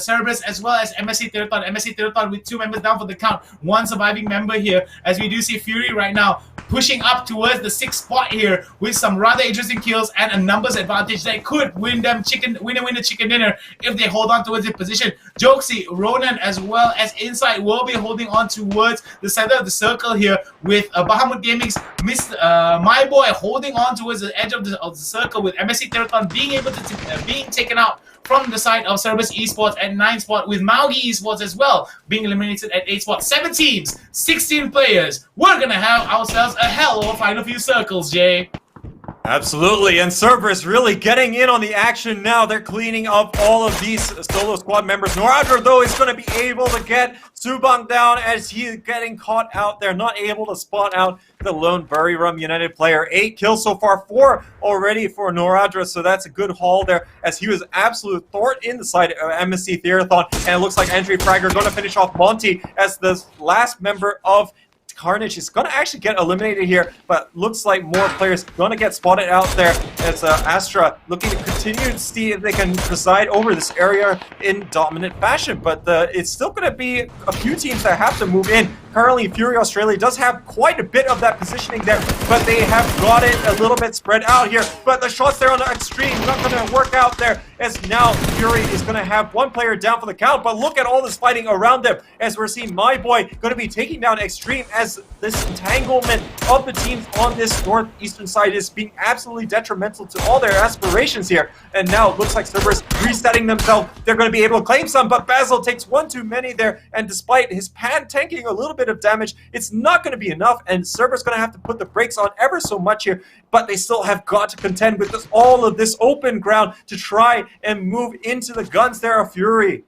Cerberus as well as MSC Therathon. MSC Therathon with two members down for the count, one surviving member here, as we do see Fury right now pushing up towards the 6th spot here with some rather interesting kills and a numbers advantage that could win them the chicken dinner if they hold on towards the position. Jokesy, Ronan, as well as Insight will be holding on towards the center of the circle here, with Bahamut Gaming's My Boy holding on towards the edge of the circle, with MSC Therathon being able to being taken out from the side of Cerberus Esports at 9th spot, with Maugi Esports as well being eliminated at 8th spot. 7 teams, 16 players. We're gonna have ourselves a hell of a final few circles, Jay. Absolutely, and Cerberus really getting in on the action now. They're cleaning up all of these solo squad members. Noradra, though, is going to be able to get Subang down as he's getting caught out there, not able to spot out the lone Buriram United player. 8 kills so far, 4 already for Noradra, so that's a good haul there, as he was absolute thwart in the side of MSC Theatrathon, and it looks like Entry Fragger going to finish off Monty as the last member of Carnage is going to actually get eliminated here, but looks like more players going to get spotted out there as Astra looking to continue to see if they can preside over this area in dominant fashion. But it's still going to be a few teams that have to move in. Currently, Fury Australia does have quite a bit of that positioning there, but they have got it a little bit spread out here. But the shots there on the extreme not going to work out there, as now Fury is going to have one player down for the count. But look at all this fighting around them, as we're seeing My Boy going to be taking down Extreme, as this entanglement of the teams on this northeastern side is being absolutely detrimental to all their aspirations here. And now it looks like Cerberus resetting themselves. They're going to be able to claim some, but Basil takes one too many there, and despite his pad tanking a little bit of damage, it's not going to be enough, and Cerberus going to have to put the brakes on ever so much here, but they still have got to contend with all of this open ground to try and move into the guns there of Fury.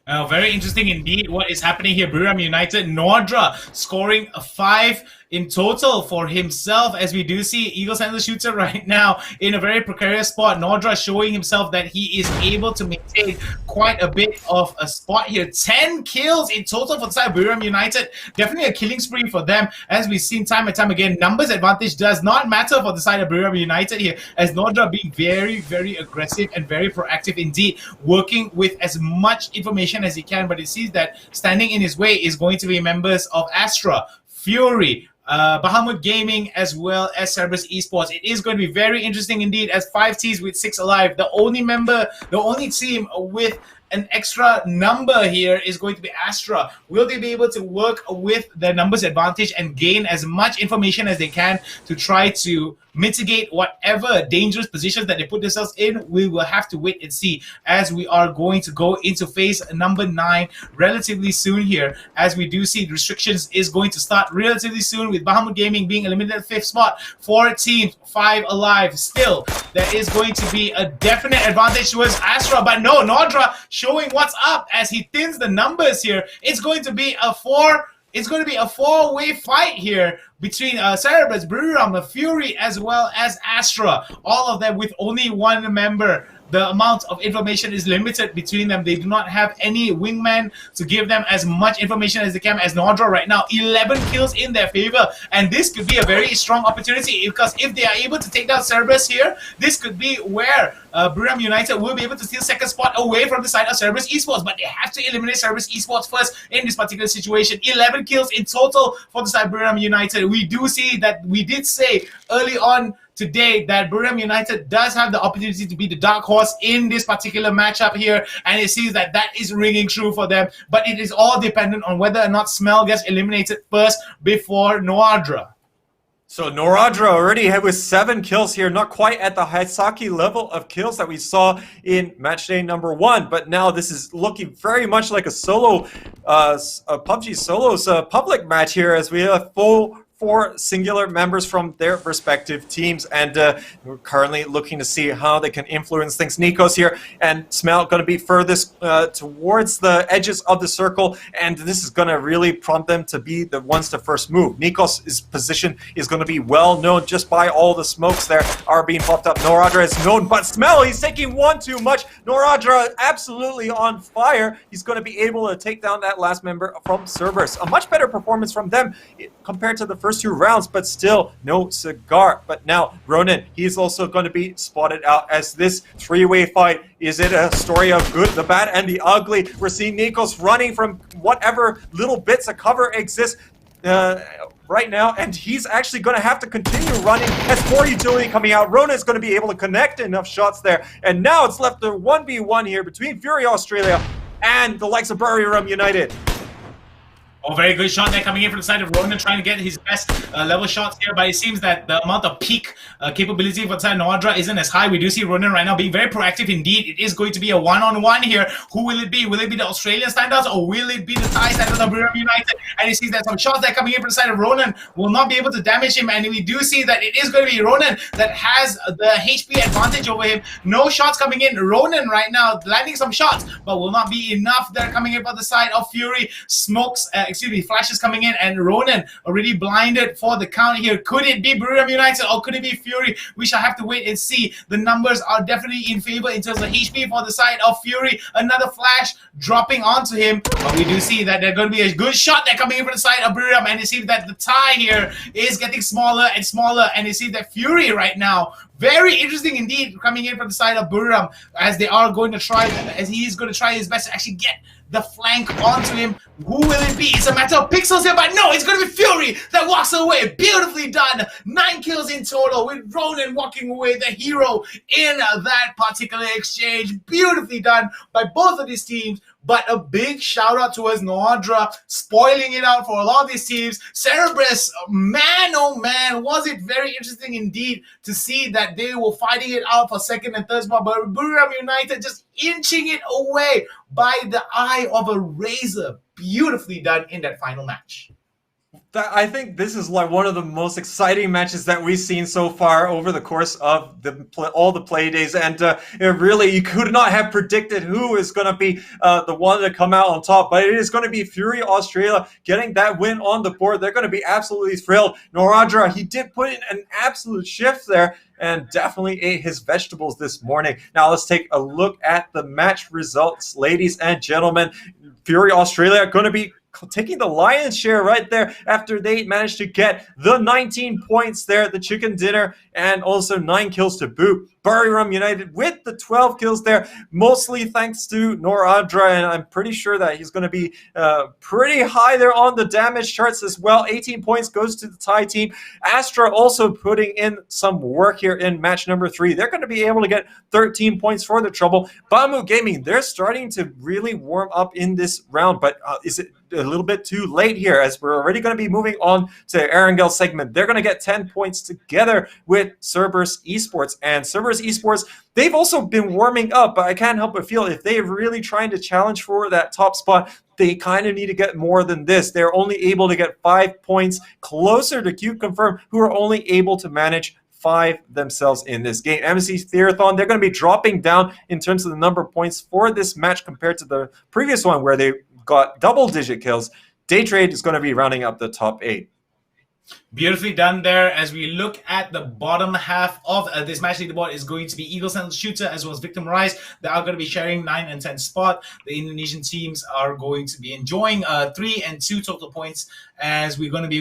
Very interesting indeed what is happening here. Buriram United, Nordra scoring a 5 in total for himself, as we do see Eagle Sensor Shooter right now in a very precarious spot. Nordra showing himself that he is able to maintain quite a bit of a spot here. 10 kills in total for the side of Buriram United. Definitely a killing spree for them, as we've seen time and time again. Numbers advantage does not matter for the side of Buriram United here, as Nordra being very, very aggressive and very proactive indeed, working with as much information as he can, but it seems that standing in his way is going to be members of Astra, Fury, Bahamut Gaming, as well as Cerberus Esports. It is going to be very interesting indeed, as 5 teams with 6 alive. The only team with an extra number here is going to be Astra. Will they be able to work with the numbers advantage and gain as much information as they can to try to mitigate whatever dangerous positions that they put themselves in? We will have to wait and see, as we are going to go into phase number 9 relatively soon here, as we do see restrictions is going to start relatively soon, with Bahamut Gaming being eliminated at 5th spot. 4 teams, 5 alive. Still, there is going to be a definite advantage towards Astra, but no, Nordra showing what's up as he thins the numbers here. It's going to be a 4-way fight here between Cerberus, Buriram, Fury, as well as Astra. All of them with only one member. The amount of information is limited between them. They do not have any wingman to give them as much information as they can, as Nordra right now. 11 kills in their favor, and this could be a very strong opportunity, because if they are able to take down Cerberus here, this could be where Buriram United will be able to steal 2nd spot away from the side of Cerberus Esports, but they have to eliminate Cerberus Esports first in this particular situation. 11 kills in total for the side of Buriram United. We do see that we did say early on today that Buriram United does have the opportunity to be the dark horse in this particular matchup here, and it seems that that is ringing true for them, but it is all dependent on whether or not Smell gets eliminated first before Noradra. So Noradra already with 7 kills here, not quite at the Haisaki level of kills that we saw in match day number 1, but now this is looking very much like a solo, a PUBG solos public match here, as we have full 4 singular members from their respective teams, and we're currently looking to see how they can influence things. Nikos here and Smell going to be furthest towards the edges of the circle, and this is going to really prompt them to be the ones to first move. Nikos' position is going to be well known just by all the smokes there are being popped up. Noradra is known, but Smell, he's taking one too much. Noradra absolutely on fire. He's going to be able to take down that last member from Cerberus. A much better performance from them compared to the first 2 rounds, but still no cigar. But now Ronan, he's also going to be spotted out, as this 3-way fight, is it a story of good, the bad, and the ugly? We're seeing Nikos running from whatever little bits of cover exist right now, and he's actually going to have to continue running as 4 utility coming out. Ronan is going to be able to connect enough shots there, and now it's left a 1v1 here between Fury Australia and the likes of Buriram United. Oh, very good shot there coming in from the side of Ronan, trying to get his best level shots here, but it seems that the amount of peak capability for the side of Noadra isn't as high. We do see Ronan right now being very proactive indeed. It is going to be a one-on-one here. Who will it be? Will it be the Australian standouts or will it be the Thai standouts of Miramar United? And he sees that some shots that are coming in from the side of Ronan will not be able to damage him, and we do see that it is going to be Ronan that has the HP advantage over him. No shots coming in. Ronan right now landing some shots, but will not be enough. They're coming in from the side of Fury. Flashes coming in, and Ronan already blinded for the count here. Could it be Miramar United or could it be Fury? We shall have to wait and see. The numbers are definitely in favor in terms of HP for the side of Fury. Another flash dropping onto him, but we do see that there's going to be a good shot there coming in from the side of Miramar, and you see that the tie here is getting smaller and smaller, and you see that Fury right now, very interesting indeed, coming in from the side of Buram, as they are going to try, as he is going to try his best to actually get the flank onto him. Who will it be? It's a matter of pixels here, but no, it's going to be Fury that walks away. Beautifully done. 9 kills in total, with Ronan walking away, the hero in that particular exchange. Beautifully done by both of these teams. But a big shout out towards Noadra, spoiling it out for a lot of these teams. Cerberus, man, oh man, was it very interesting indeed to see that they were fighting it out for second and third spot, but Miramar United just inching it away by the eye of a razor. Beautifully done in that final match. I think this is like one of the most exciting matches that we've seen so far over the course of all the play days, and really you could not have predicted who is going to be the one to come out on top, but it is going to be Fury Australia getting that win on the board. They're going to be absolutely thrilled. Noradra, he did put in an absolute shift there and definitely ate his vegetables this morning. Now let's take a look at the match results, ladies and gentlemen. Fury Australia going to be taking the lion's share right there after they managed to get the 19 points there, the chicken dinner, and also 9 kills to boot. Buriram United with the 12 kills there, mostly thanks to Noradra, and I'm pretty sure that he's going to be pretty high there on the damage charts as well. 18 points goes to the Thai team. Astra also putting in some work here in match number 3. They're going to be able to get 13 points for the trouble. Bamu Gaming, they're starting to really warm up in this round, but is it a little bit too late here, as we're already going to be moving on to Erangel segment. They're going to get 10 points together with Cerberus Esports, and Cerberus Esports, they've also been warming up, but I can't help but feel if they're really trying to challenge for that top spot, they kind of need to get more than this. They're only able to get 5 points closer to Q Confirm, who are only able to manage 5 themselves in this game. MSC Theathon, they're going to be dropping down in terms of the number of points for this match compared to the previous one where they got double-digit kills. Daytrade is going to be rounding up the top 8. Beautifully done there. As we look at the bottom half of this match leaderboard, is going to be Eagle Sentinel Shooter as well as Victim Rise. They are going to be sharing 9 and 10 spot. The Indonesian teams are going to be enjoying 3 and 2 total points, as we're going to be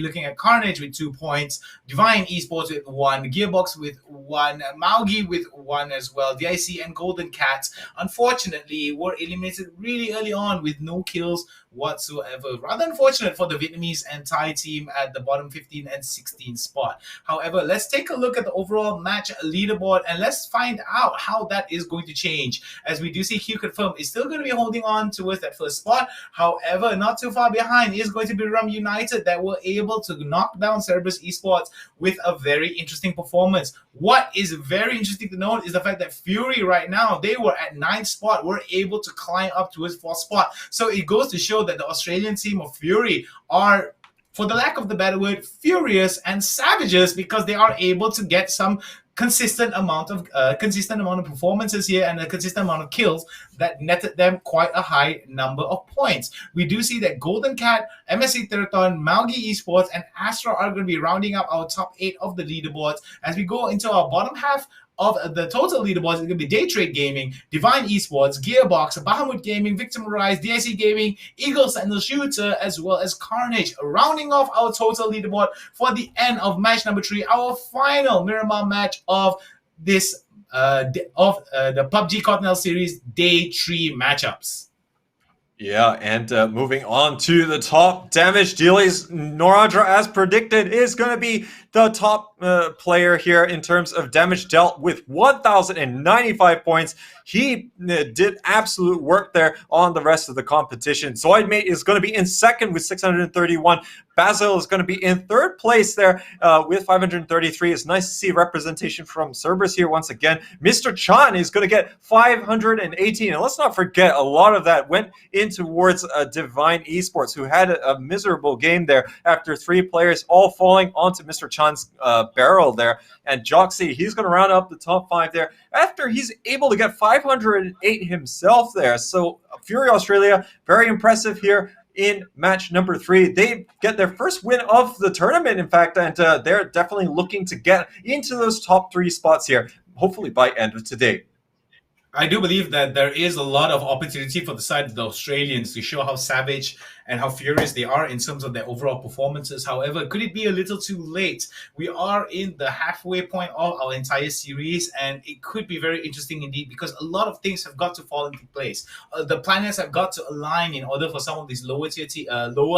looking at Carnage with 2 points, Divine Esports with 1, Gearbox with 1, Maugi with 1 as well. DIC and Golden Cats, unfortunately, were eliminated really early on with no kills whatsoever. Rather unfortunate for the Vietnamese and Thai team at the bottom 15 and 16 spot. However, let's take a look at the overall match leaderboard and let's find out how that is going to change. As we do see Q Confirm is still going to be holding on towards that first spot. However, not too far behind is going to be Rum United that were able to knock down Cerberus Esports with a very interesting performance. What is very interesting to note is the fact that Fury right now, they were at 9th spot, were able to climb up to his 4th spot. So it goes to show that the Australian team of Fury are, for the lack of the better word, furious and savages, because they are able to get some consistent amount of performances here and a consistent amount of kills that netted them quite a high number of points. We do see that Golden Cat, MSC Theraton, Maugi Esports, and Astra are going to be rounding up our top 8 of the leaderboards. As we go into our bottom half of the total leaderboards, it's going to be Daytrade Gaming, Divine Esports, Gearbox, Bahamut Gaming, Victim Rise, DIC Gaming, Eagle Sentinel Shooter, as well as Carnage. Rounding off our total leaderboard for the end of match number 3, our final Miramar match of this the PUBG Continental Series Day 3 matchups. Yeah, and moving on to the top damage dealers, Norandra, as predicted, is going to be the top player here in terms of damage dealt with 1,095 points. He did absolute work there on the rest of the competition. Zoidmate is going to be in second with 631. Basil is going to be in third place there with 533. It's nice to see representation from Cerberus here once again. Mr. Chan is going to get 518. And let's not forget, a lot of that went in towards Divine Esports, who had a miserable game there after 3 players all falling onto Mr. Chan's barrel there. And Joxy, he's going to round up the top 5 there after he's able to get 508 himself there. So Fury Australia, very impressive here in match number 3. They get their first win of the tournament, in fact, and they're definitely looking to get into those top 3 spots here, hopefully by end of today. I do believe that there is a lot of opportunity for the side of the Australians to show how savage and how furious they are in terms of their overall performances. However, could it be a little too late? We are in the halfway point of our entire series, and it could be very interesting indeed, because a lot of things have got to fall into place. The planets have got to align in order for some of these lower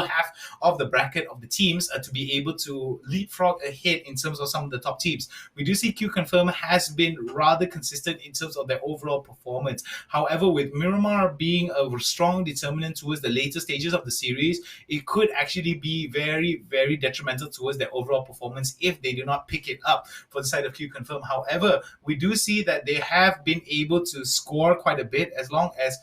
half of the bracket of the teams to be able to leapfrog ahead in terms of some of the top teams. We do see Q Confirm has been rather consistent in terms of their overall performance. However, with Miramar being a strong determinant towards the later stages of the series, it could actually be very, very detrimental towards their overall performance if they do not pick it up for the side of Q Confirm. However, we do see that they have been able to score quite a bit as long as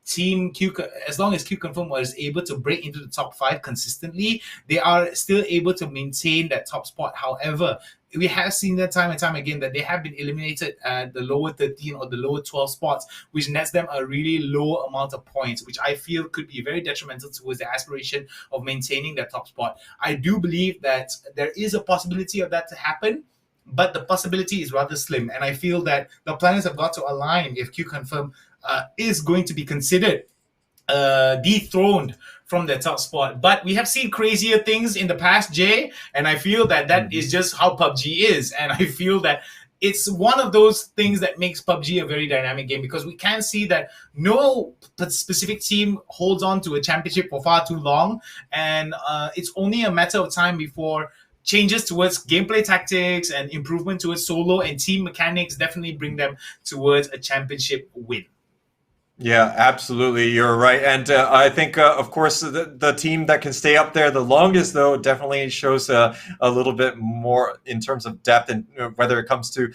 Q Confirm was able to break into the top 5 consistently. They are still able to maintain that top spot. However, we have seen that time and time again that they have been eliminated at the lower 13 or the lower 12 spots, which nets them a really low amount of points, which I feel could be very detrimental towards the aspiration of maintaining that top spot. I do believe that there is a possibility of that to happen, but the possibility is rather slim. And I feel that the planets have got to align if Q Confirm is going to be considered dethroned from the top spot. But we have seen crazier things in the past, Jay, and I feel that is just how PUBG is. And I feel that it's one of those things that makes PUBG a very dynamic game, because we can see that no specific team holds on to a championship for far too long, and it's only a matter of time before changes towards gameplay tactics and improvement towards solo and team mechanics definitely bring them towards a championship win. Yeah, absolutely. You're right. And I think, of course, the team that can stay up there the longest, though, definitely shows a little bit more in terms of depth, and whether it comes to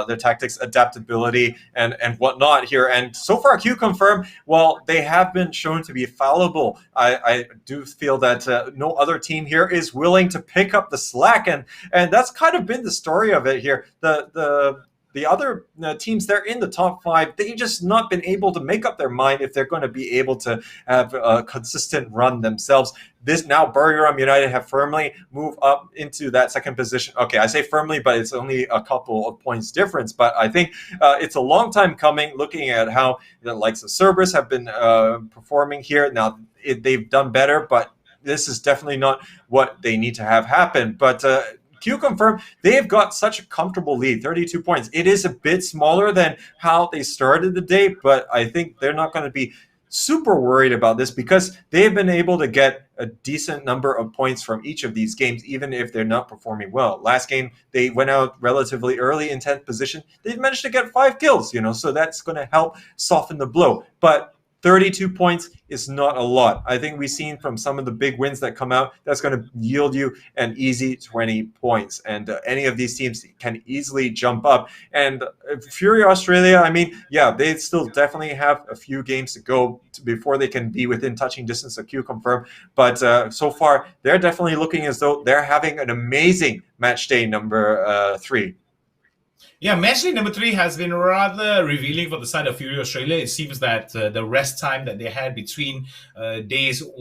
their tactics, adaptability, and whatnot here. And so far, Q Confirm, well, they have been shown to be fallible. I do feel that no other team here is willing to pick up the slack. And that's kind of been the story of it here. The other teams, they're in the top 5. They've just not been able to make up their mind if they're going to be able to have a consistent run themselves. This now, Buriram United have firmly moved up into that second position. Okay, I say firmly, but it's only a couple of points difference. But I think it's a long time coming, looking at how the likes of Cerberus have been performing here. Now, they've done better, but this is definitely not what they need to have happen. But Q Confirm, they've got such a comfortable lead, 32 points. It is a bit smaller than how they started the day, but I think they're not going to be super worried about this, because they've been able to get a decent number of points from each of these games, even if they're not performing well. Last game, they went out relatively early in 10th position. They've managed to get 5 kills, so that's going to help soften the blow. But 32 points is not a lot. I think we've seen from some of the big wins that come out, that's going to yield you an easy 20 points. And any of these teams can easily jump up. And Fury Australia, I mean, yeah, they still definitely have a few games to go before they can be within touching distance of Q Confirm. But so far, they're definitely looking as though they're having an amazing match day number 3. Yeah, match day number 3 has been rather revealing for the side of Fury Australia. It seems that the rest time that they had between days 2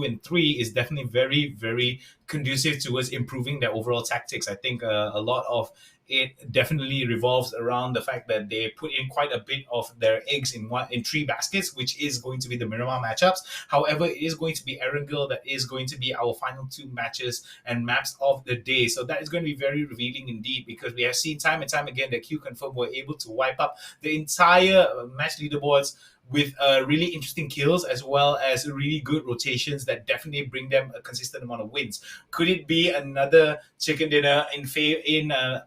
and 3 is definitely very, very conducive towards improving their overall tactics. I think a lot of it definitely revolves around the fact that they put in quite a bit of their eggs in 3 baskets, which is going to be the Miramar matchups. However, it is going to be Erangel that is going to be our final 2 matches and maps of the day. So that is going to be very revealing indeed, because we have seen time and time again that Q Confirm were able to wipe up the entire match leaderboards with really interesting kills as well as really good rotations that definitely bring them a consistent amount of wins. Could it be another chicken dinner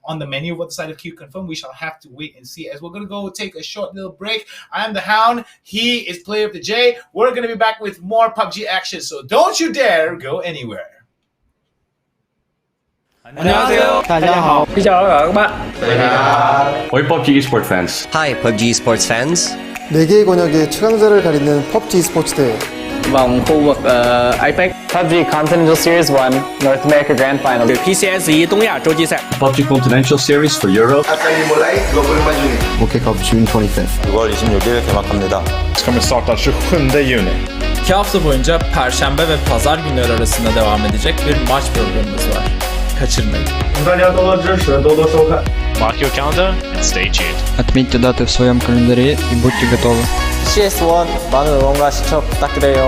on the menu for the side of Q Confirm? We shall have to wait and see, as we're going to go take a short little break. I am the Hound. He is player of the J. We're going to be back with more PUBG action, so don't you dare go anywhere. 안녕하세요. 大家好. Xin chào tất cả các bạn. We're PUBG eSport fans. Hi, PUBG eSports fans. 4개의 권역의 최강자를 가리는 PUBG eSports 대회. Vòng khu vực APEC, PUBG Continental Series 1, North America Grand Final, PCS1 Đông Á洲际赛, PUBG Continental Series for Europe. World Cup June 25th. 6월 26일 개막합니다. Kommer starta 27 juni. 2 hafta boyunca Perşembe ve Pazar günleri arasında devam edecek bir maç programımız var. Kaçırmayın. Mark your calendar and stay tuned. Отметьте даты в своем календаре и будьте готовы. PCS1 많은 응원과 시청 부탁드려요.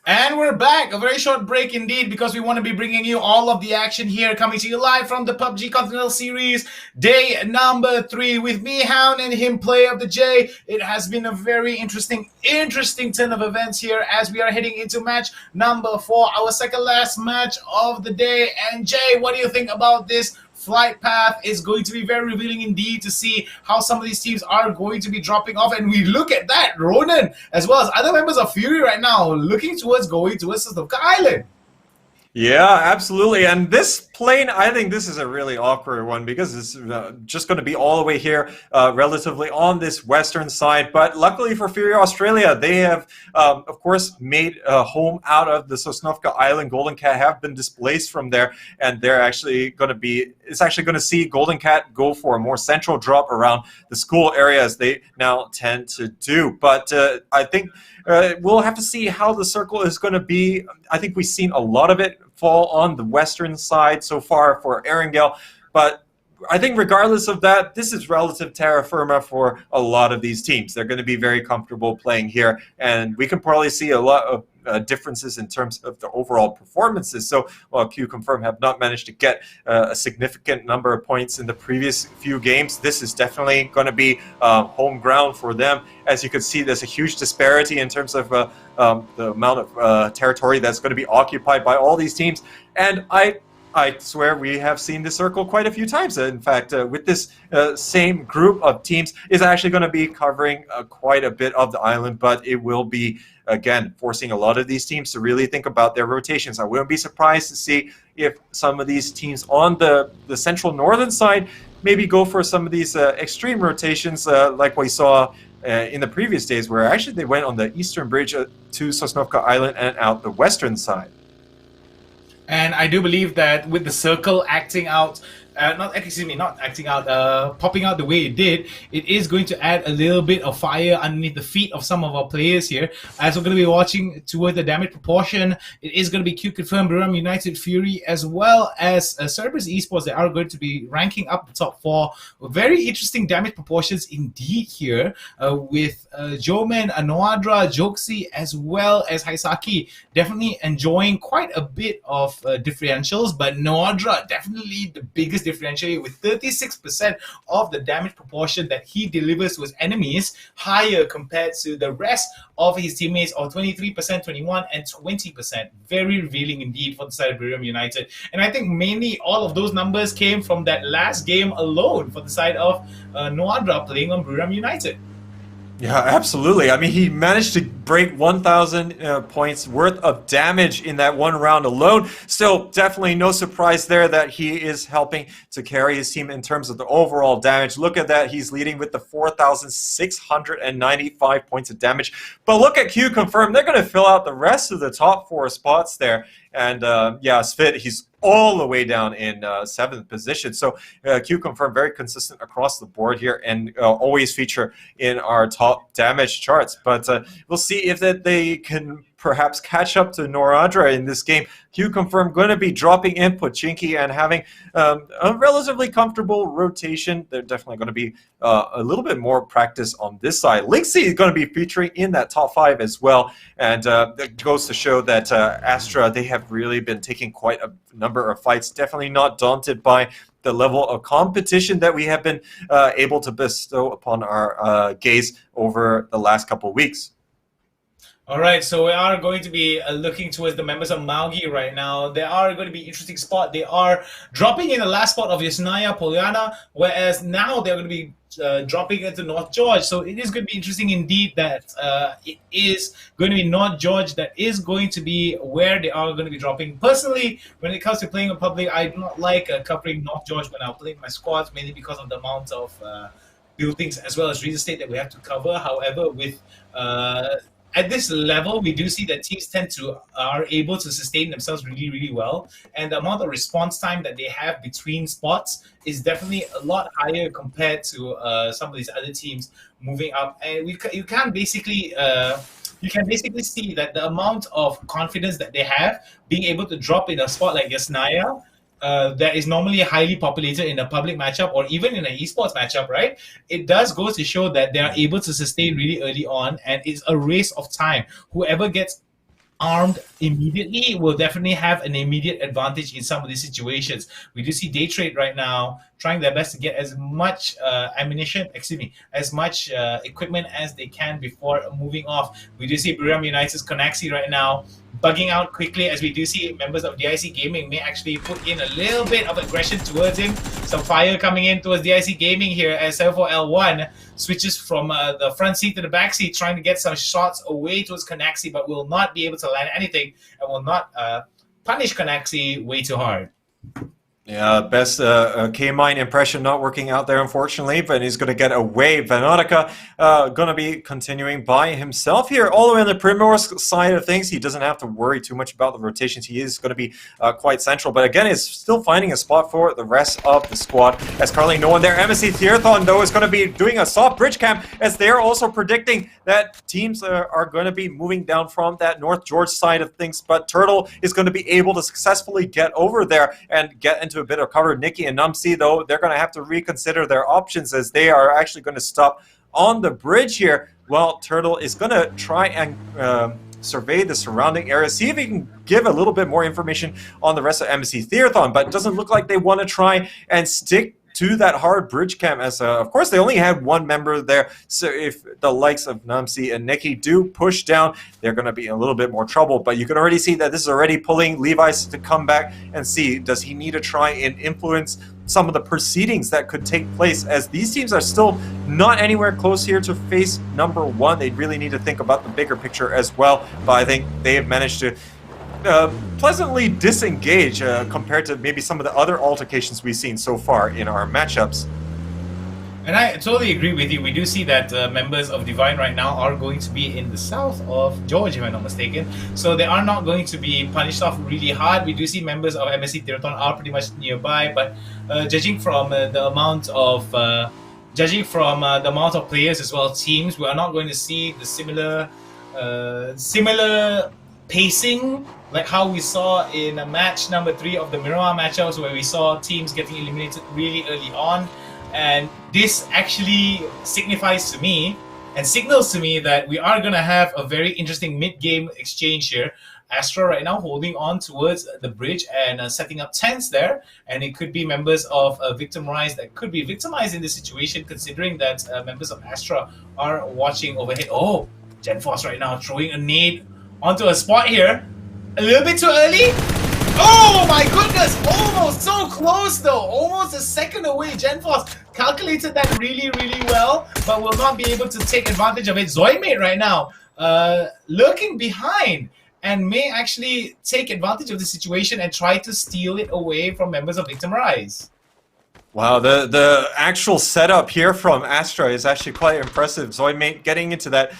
And we're back. A very short break indeed, because we want to be bringing you all of the action here, coming to you live from the PUBG Continental Series, day number 3, with me, Hound, and him, player of the J. It has been a very interesting turn of events here as we are heading into match number 4, our second last match of the day. And Jay, what do you think about this flight path? Is going to be very revealing indeed to see how some of these teams are going to be dropping off. And we look at that, Ronan, as well as other members of Fury right now, looking towards going towards Sosnovka Island. Yeah, absolutely. And this plane, I think this is a really awkward one, because it's just going to be all the way here, relatively on this western side. But luckily for Fury Australia, they have, of course, made a home out of the Sosnovka Island. Golden Cat have been displaced from there, and they're actually going to be, it's actually going to see Golden Cat go for a more central drop around the school area, as they now tend to do. But I think we'll have to see how the circle is going to be. I think we've seen a lot of it fall on the western side so far for Erangel, but I think regardless of that, this is relative terra firma for a lot of these teams. They're going to be very comfortable playing here, and we can probably see a lot of differences in terms of the overall performances. So while Q Confirm have not managed to get a significant number of points in the previous few games, this is definitely going to be home ground for them. As you can see, there's a huge disparity in terms of the amount of territory that's going to be occupied by all these teams. And I swear we have seen this circle quite a few times. In fact, with this same group of teams, is actually going to be covering quite a bit of the island, but it will be, again, forcing a lot of these teams to really think about their rotations. I wouldn't be surprised to see if some of these teams on the central northern side maybe go for some of these extreme rotations, like we saw in the previous days, where actually they went on the eastern bridge to Sosnovka Island and out the western side. And I do believe that with the circle acting out, popping out the way it did, it is going to add a little bit of fire underneath the feet of some of our players here. As we're going to be watching toward the damage proportion, it is going to be Q Confirm, Miramar United, Fury, as well as Cerberus Esports that are going to be ranking up the top 4. Very interesting damage proportions indeed here, with Joman, Anoadra, Joxi, as well as Haisaki definitely enjoying quite a bit of differentials, but Noadra definitely the biggest differential, with 36% of the damage proportion that he delivers to his enemies, higher compared to the rest of his teammates of 23%, 21, and 20%. Very revealing indeed for the side of Miramar United. And I think mainly all of those numbers came from that last game alone for the side of Noadra playing on Miramar United. Yeah, absolutely. I mean, he managed to break 1,000 points worth of damage in that one round alone. Still, definitely no surprise there that he is helping to carry his team in terms of the overall damage. Look at that. He's leading with the 4,695 points of damage. But look at Q Confirm. They're going to fill out the rest of the top 4 spots there. And yeah, Svit, he's all the way down in 7th position. So Q Confirm very consistent across the board here, and always feature in our top damage charts. But we'll see if they can perhaps catch up to Noradra in this game. Q Confirm going to be dropping in Pochinki and having a relatively comfortable rotation. They're definitely going to be a little bit more practice on this side. Lixie is going to be featuring in that top 5 as well. And that goes to show that Astra, they have really been taking quite a number of fights. Definitely not daunted by the level of competition that we have been able to bestow upon our gaze over the last couple of weeks. All right, so we are going to be looking towards the members of Maugi right now. They are going to be interesting spot. They are dropping in the last spot of Oceania, Poliana, whereas now they're going to be dropping into North George. So it is going to be interesting indeed that it is going to be North George that is going to be where they are going to be dropping. Personally, when it comes to playing in public, I do not like covering North George when I'm playing my squads, mainly because of the amount of buildings as well as real estate that we have to cover. However, with at this level, we do see that teams are able to sustain themselves really, really well, and the amount of response time that they have between spots is definitely a lot higher compared to some of these other teams moving up. And you can basically see that the amount of confidence that they have being able to drop in a spot like Yasnaya, that is normally highly populated in a public matchup or even in an esports matchup, right? It does go to show that they are able to sustain really early on, and it's a race of time. Whoever gets armed immediately will definitely have an immediate advantage in some of these situations. We do see Day Trade right now trying their best to get as much as much equipment as they can before moving off. We do see Miramar United's Konaxi right now bugging out quickly, as we do see members of DIC Gaming may actually put in a little bit of aggression towards him. Some fire coming in towards DIC Gaming here as 74L1 switches from the front seat to the back seat, trying to get some shots away towards Konaxi, but will not be able to land anything and will not punish Konaxi way too hard. Yeah, best K-Mine impression not working out there, unfortunately, but he's going to get away. Vanotica going to be continuing by himself here, all the way on the Primrose side of things. He doesn't have to worry too much about the rotations. He is going to be quite central, but again, is still finding a spot for the rest of the squad. As currently no one there. MSC Theathon, though, is going to be doing a soft bridge camp, as they're also predicting that teams are going to be moving down from that North George side of things, but Turtle is going to be able to successfully get over there and get into a bit of cover. Nikki and Numsy, though, they're going to have to reconsider their options, as they are actually going to stop on the bridge here. Well, Turtle is going to try and survey the surrounding area, see if he can give a little bit more information on the rest of MSC Theathon, but it doesn't look like they want to try and stick to that hard bridge camp, as of course they only had one member there. So if the likes of Namsi and Nikki do push down, they're going to be in a little bit more trouble. But you can already see that this is already pulling Levi's to come back and see, does he need to try and influence some of the proceedings that could take place, as these teams are still not anywhere close here to face number one. They really need to think about the bigger picture as well, but I think they have managed to pleasantly disengage compared to maybe some of the other altercations we've seen so far in our matchups. And I totally agree with you. We do see that members of Divine right now are going to be in the south of Georgia, if I'm not mistaken. So they are not going to be punished off really hard. We do see members of MSC Theathon are pretty much nearby, but judging from the amount of players as well, teams, we are not going to see the similar pacing like how we saw in match number 3 of the Miramar matchups, where we saw teams getting eliminated really early on. And this actually signifies to me and signals to me that we are going to have a very interesting mid-game exchange here. Astra right now holding on towards the bridge and setting up tents there, and it could be members of Victim Rise that could be victimized in this situation, considering that members of Astra are watching overhead. Oh, GenForce right now throwing a nade onto a spot here. A little bit too early. Oh my goodness, almost so close though, almost a second away. GenForce calculated that really, really well, but will not be able to take advantage of it. Zoidmate right now lurking behind and may actually take advantage of the situation and try to steal it away from members of Victim Rise. Wow, the actual setup here from Astra is actually quite impressive. Zoidmate getting into that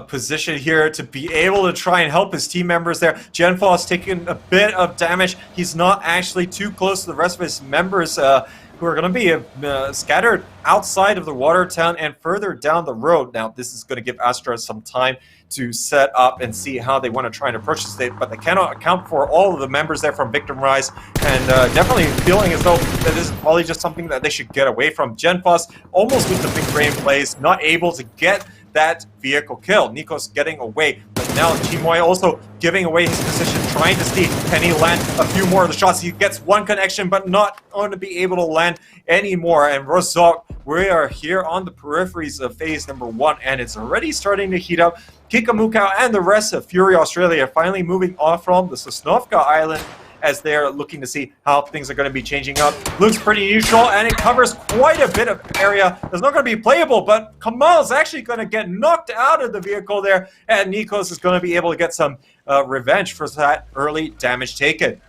position here to be able to try and help his team members there. GenForce taking a bit of damage. He's not actually too close to the rest of his members who are going to be scattered outside of the water town and further down the road. Now, this is going to give Astra some time to set up and see how they want to try and approach the state, but they cannot account for all of the members there from Victim Rise, and definitely feeling as though that this is probably just something that they should get away from. GenForce almost with the big brain plays, not able to get that vehicle kill. Nikos getting away, but now Chimoy also giving away his position, trying to see can he land a few more of the shots. He gets one connection, but not going to be able to land any more. And Rozok, we are here on the peripheries of phase number 1, and it's already starting to heat up. Kikamukau and the rest of Fury Australia finally moving off from the Sosnovka Island as they're looking to see how things are going to be changing up. Looks pretty neutral, and it covers quite a bit of area that's not going to be playable, but Kamal's actually going to get knocked out of the vehicle there, and Nikos is going to be able to get some revenge for that early damage taken.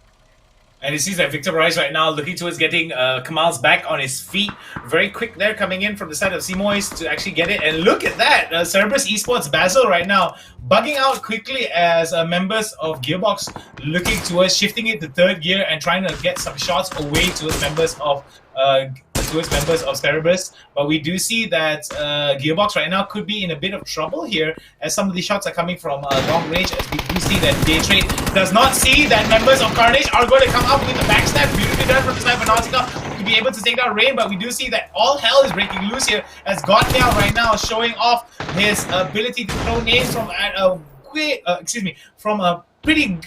And it seems that Victor Rice right now looking towards getting Kamal's back on his feet. Very quick there coming in from the side of Simois to actually get it. And look at that. Cerberus Esports Basil right now bugging out quickly as members of Gearbox looking towards shifting it to third gear and trying to get some shots away towards members of Cerberus. But we do see that Gearbox right now could be in a bit of trouble here as some of these shots are coming from long range, as we do see that Daytrade does not see that members of Carnage are going to come up with the backstab. Beautifully done from the side of Nautica to be able to take down Rain, but we do see that all hell is breaking loose here as Godmeow right now showing off his ability to throw nades from from a pretty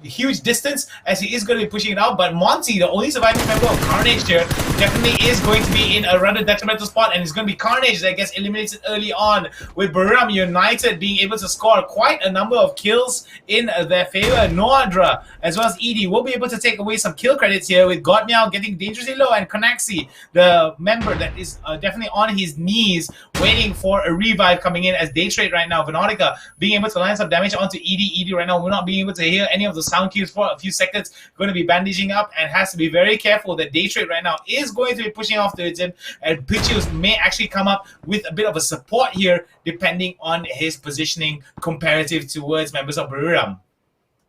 huge distance, as he is going to be pushing it out. But Monty, the only surviving member of Carnage here, definitely is going to be in a rather detrimental spot, and it's going to be Carnage that gets eliminated early on, with Buriram United being able to score quite a number of kills in their favor. Noadra as well as Edie will be able to take away some kill credits here, with Godmeow getting dangerously low, and Konaxi, the member that is definitely on his knees waiting for a revive coming in, as Daytrade right now, Veronica being able to land some damage onto Edie. Edie right now will not being able to hear any of the sound cues for a few seconds, going to be bandaging up and has to be very careful that Daytrade right now is going to be pushing off towards him, and Pichios may actually come up with a bit of a support here depending on his positioning comparative towards members of Buriram.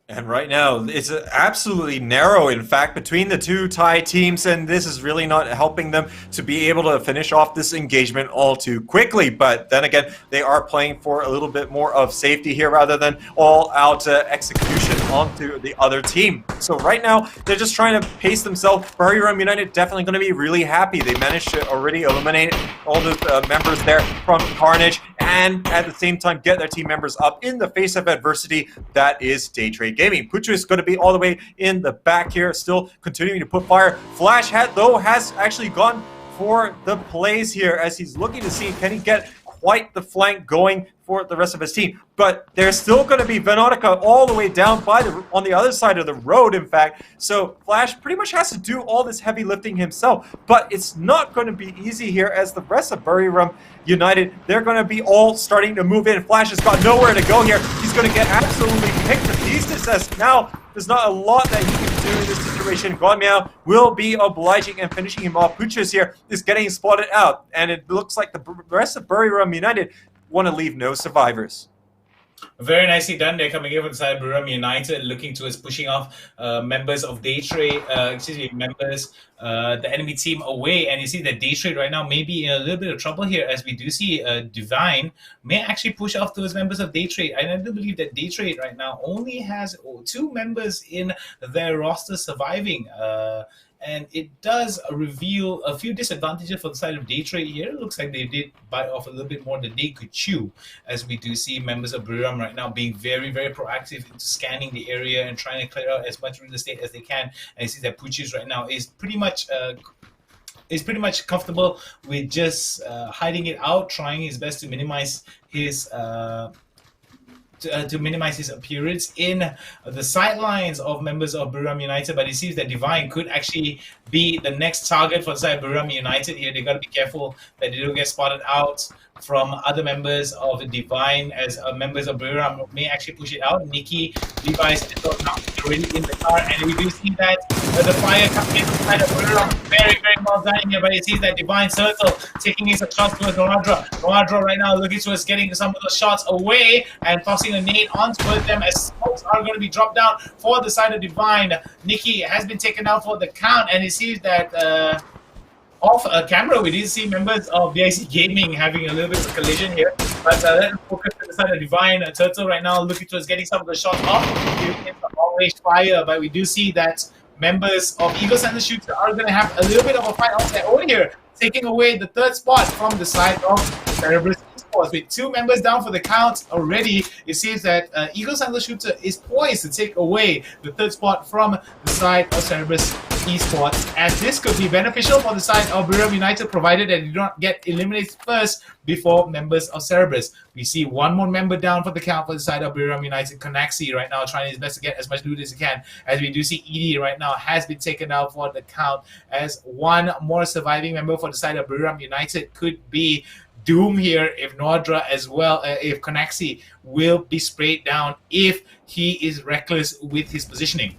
And right now, it's absolutely narrow, in fact, between the two Thai teams, and this is really not helping them to be able to finish off this engagement all too quickly. But then again, they are playing for a little bit more of safety here rather than all-out execution onto the other team. So right now, they're just trying to pace themselves. Buriram United definitely going to be really happy. They managed to already eliminate all the members there from Carnage, and at the same time get their team members up in the face of adversity that is Daytrade Gaming. Puchu is going to be all the way in the back here, still continuing to put fire. Flash Hat, though, has actually gone for the plays here as he's looking to see can he get quite the flank going for the rest of his team. But there's still going to be Veronica all the way down by on the other side of the road, in fact. So Flash pretty much has to do all this heavy lifting himself. But it's not going to be easy here as the rest of Buriram United, they're going to be all starting to move in. Flash has got nowhere to go here. He's going to get absolutely picked to pieces as now there's not a lot that he can do in this situation. Godmeow will be obliging and finishing him off. Puchus here is getting spotted out, and it looks like the rest of Buriram United want to leave no survivors. Very nicely done there, coming in from the side of Buriram United, looking towards pushing off members of Daytrade, the enemy team away. And you see that Daytrade right now may be in a little bit of trouble here, as we do see Divine may actually push off those members of Daytrade. And I do believe that Daytrade right now only has 2 members in their roster surviving. And it does reveal a few disadvantages for the side of Daytrade here. It looks like they did bite off a little bit more than they could chew, as we do see members of Buriram right now being very, very proactive into scanning the area and trying to clear out as much real estate as they can. And you see that Puchis right now is pretty much comfortable with just hiding it out, trying his best to minimize his appearance in the sidelines of members of Buriram United. But it seems that Divine could actually be the next target for the side of Buriram United here. They got to be careful that they don't get spotted out from other members of Divine, as members of Buriram may actually push it out. Nikki, Levi's not already in the car, and we do see that the fire coming in from the side of Buriram. Very, very well done here, but it seems that Divine Circle taking his shots towards Noadra. Noadra right now looking towards getting some of the shots away and tossing a nade on towards them, as smokes are going to be dropped down for the side of Divine. Nikki has been taken down for the count, and it seems that off camera, we did see members of BIC Gaming having a little bit of a collision here. But let's focus on the side of Divine. Turtle right now looking towards getting some of the shots off, giving him some long-range fire. But we do see that members of Eagle Center Shooter are going to have a little bit of a fight on their own here, taking away the 3rd spot from the side of Cerberus Esports with 2 members down for the count already. It seems that Eagle Sandal Shooter is poised to take away the 3rd spot from the side of Cerberus Esports, as this could be beneficial for the side of Miramar United, provided that they do not get eliminated first before members of Cerberus. We see 1 more member down for the count for the side of Miramar United. Konaxi right now trying his best to get as much loot as he can, as we do see Edie right now has been taken out for the count, as 1 more surviving member for the side of Miramar United could be doom here if Nordra as well, if Konaxi will be sprayed down if he is reckless with his positioning.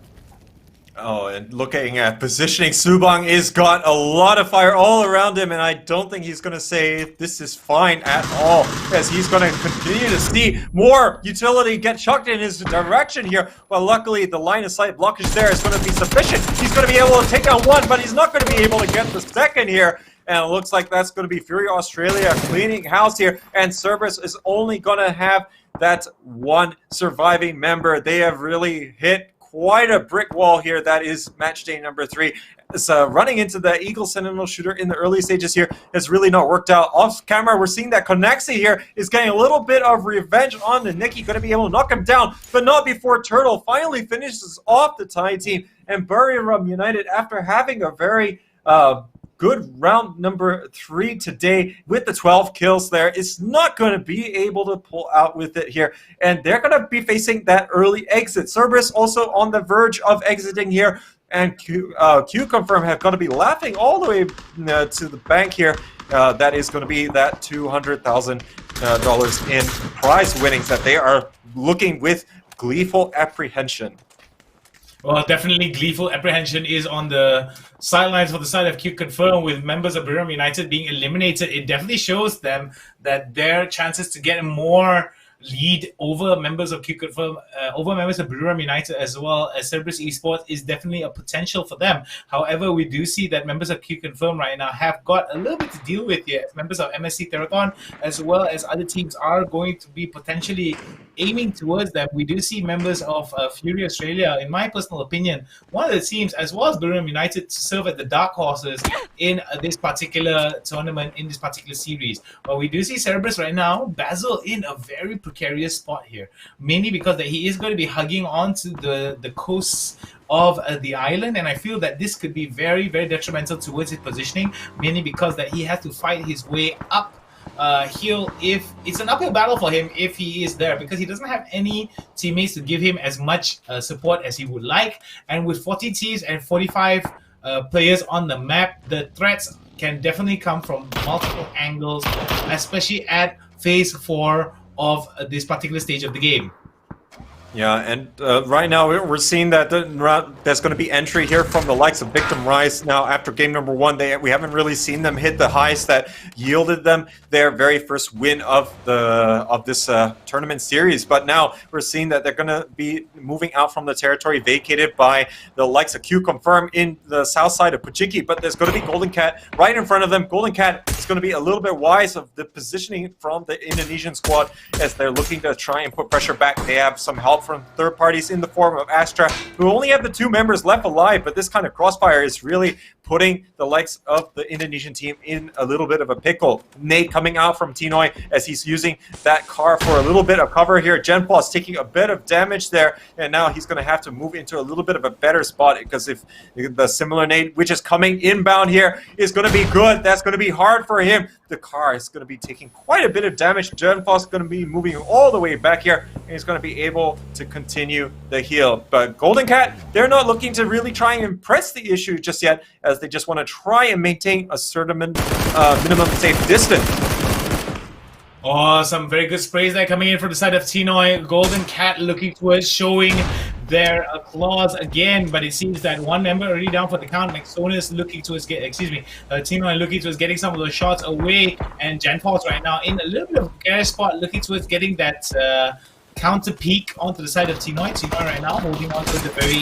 Oh, and looking at positioning, Subang is got a lot of fire all around him, and I don't think he's going to say this is fine at all, as he's going to continue to see more utility get chucked in his direction here. But luckily, the line of sight blockage there is going to be sufficient. He's going to be able to take out 1, but he's not going to be able to get the 2nd here. And it looks like that's going to be Fury Australia cleaning house here, and Cerberus is only going to have that 1 surviving member. They have really hit quite a brick wall here. That is match day number 3. It's running into the Eagle Sentinel Shooter in the early stages here has really not worked out. Off camera, we're seeing that Konaxi here is getting a little bit of revenge on the Nikki, going to be able to knock him down, but not before Turtle finally finishes off the Thai team. And Buriram United, after having a very good round number 3 today with the 12 kills there, is not going to be able to pull out with it here, and they're going to be facing that early exit. Cerberus also on the verge of exiting here, and Q Confirm have got to be laughing all the way to the bank here. That is going to be that $200,000 in prize winnings that they are looking with gleeful apprehension. Well, definitely gleeful apprehension is on the sidelines for the side of Q Confirm, with members of Miramar United being eliminated. It definitely shows them that their chances to get more lead over members of Q Confirm, over members of Miramar United as well as Cerberus Esports is definitely a potential for them. However, we do see that members of Q Confirm right now have got a little bit to deal with here. Members of MSC Therathon as well as other teams are going to be potentially aiming towards them. We do see members of Fury Australia, in my personal opinion, one of the teams as well as Miramar United to serve as the dark horses in this particular tournament, in this particular series. But we do see Cerberus right now, Basil in a very precarious spot here, mainly because that he is going to be hugging onto the coasts of the island, and I feel that this could be very, very detrimental towards his positioning, mainly because that he has to fight his way up hill. If it's an uphill battle for him if he is there, because he doesn't have any teammates to give him as much support as he would like, and with 40 teams and 45 players on the map, the threats can definitely come from multiple angles, especially at phase 4 of this particular stage of the game. Yeah, and right now we're seeing that there's going to be entry here from the likes of Victim Rise. Now, after game number 1, we haven't really seen them hit the highs that yielded them their very first win of this tournament series. But now we're seeing that they're going to be moving out from the territory vacated by the likes of Q Confirm in the south side of Pujiki. But there's going to be Golden Cat right in front of them. Golden Cat is going to be a little bit wise of the positioning from the Indonesian squad as they're looking to try and put pressure back. They have some help from third parties in the form of Astra, who only have the 2 members left alive, but this kind of crossfire is really putting the likes of the Indonesian team in a little bit of a pickle. Nate coming out from Tinoy as he's using that car for a little bit of cover here. Genpaul's taking a bit of damage there, and now he's going to have to move into a little bit of a better spot, because if the similar Nate, which is coming inbound here, is going to be good, that's going to be hard for him. The car is going to be taking quite a bit of damage. Genpaul's going to be moving all the way back here, and he's going to be able to continue the heal. But Golden Cat, they're not looking to really try and impress the issue just yet, as they just want to try and maintain a certain minimum safe distance. Oh, some very good sprays there coming in from the side of Tinoy. Golden Cat looking towards showing their claws again, but it seems that 1 member already down for the count. Nexonus looking towards Tinoy looking towards getting some of those shots away, and Genpaul's right now in a little bit of a precarious spot, looking towards getting that counter peek onto the side of Tinoy. Tinoy right now holding on to the very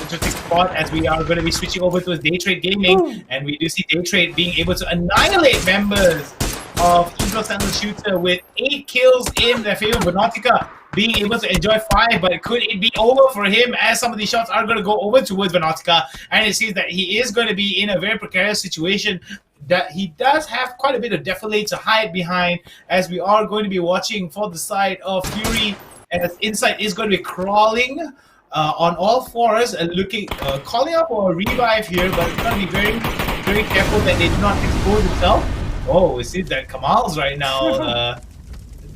interesting spot, as we are going to be switching over to Day Trade Gaming, and we do see Day Trade being able to annihilate members of Eagle Sandal Shooter with 8 kills in their favor. Venotica being able to enjoy 5, but could it be over for him, as some of these shots are going to go over towards Venotica, and it seems that he is going to be in a very precarious situation. that he does have quite a bit of defilade to hide behind, as we are going to be watching for the side of Fury, as Insight is going to be crawling on all fours and calling up for a revive here, but it's going to be very, very careful that they do not expose themselves. Oh, it seems that Kamal's right now.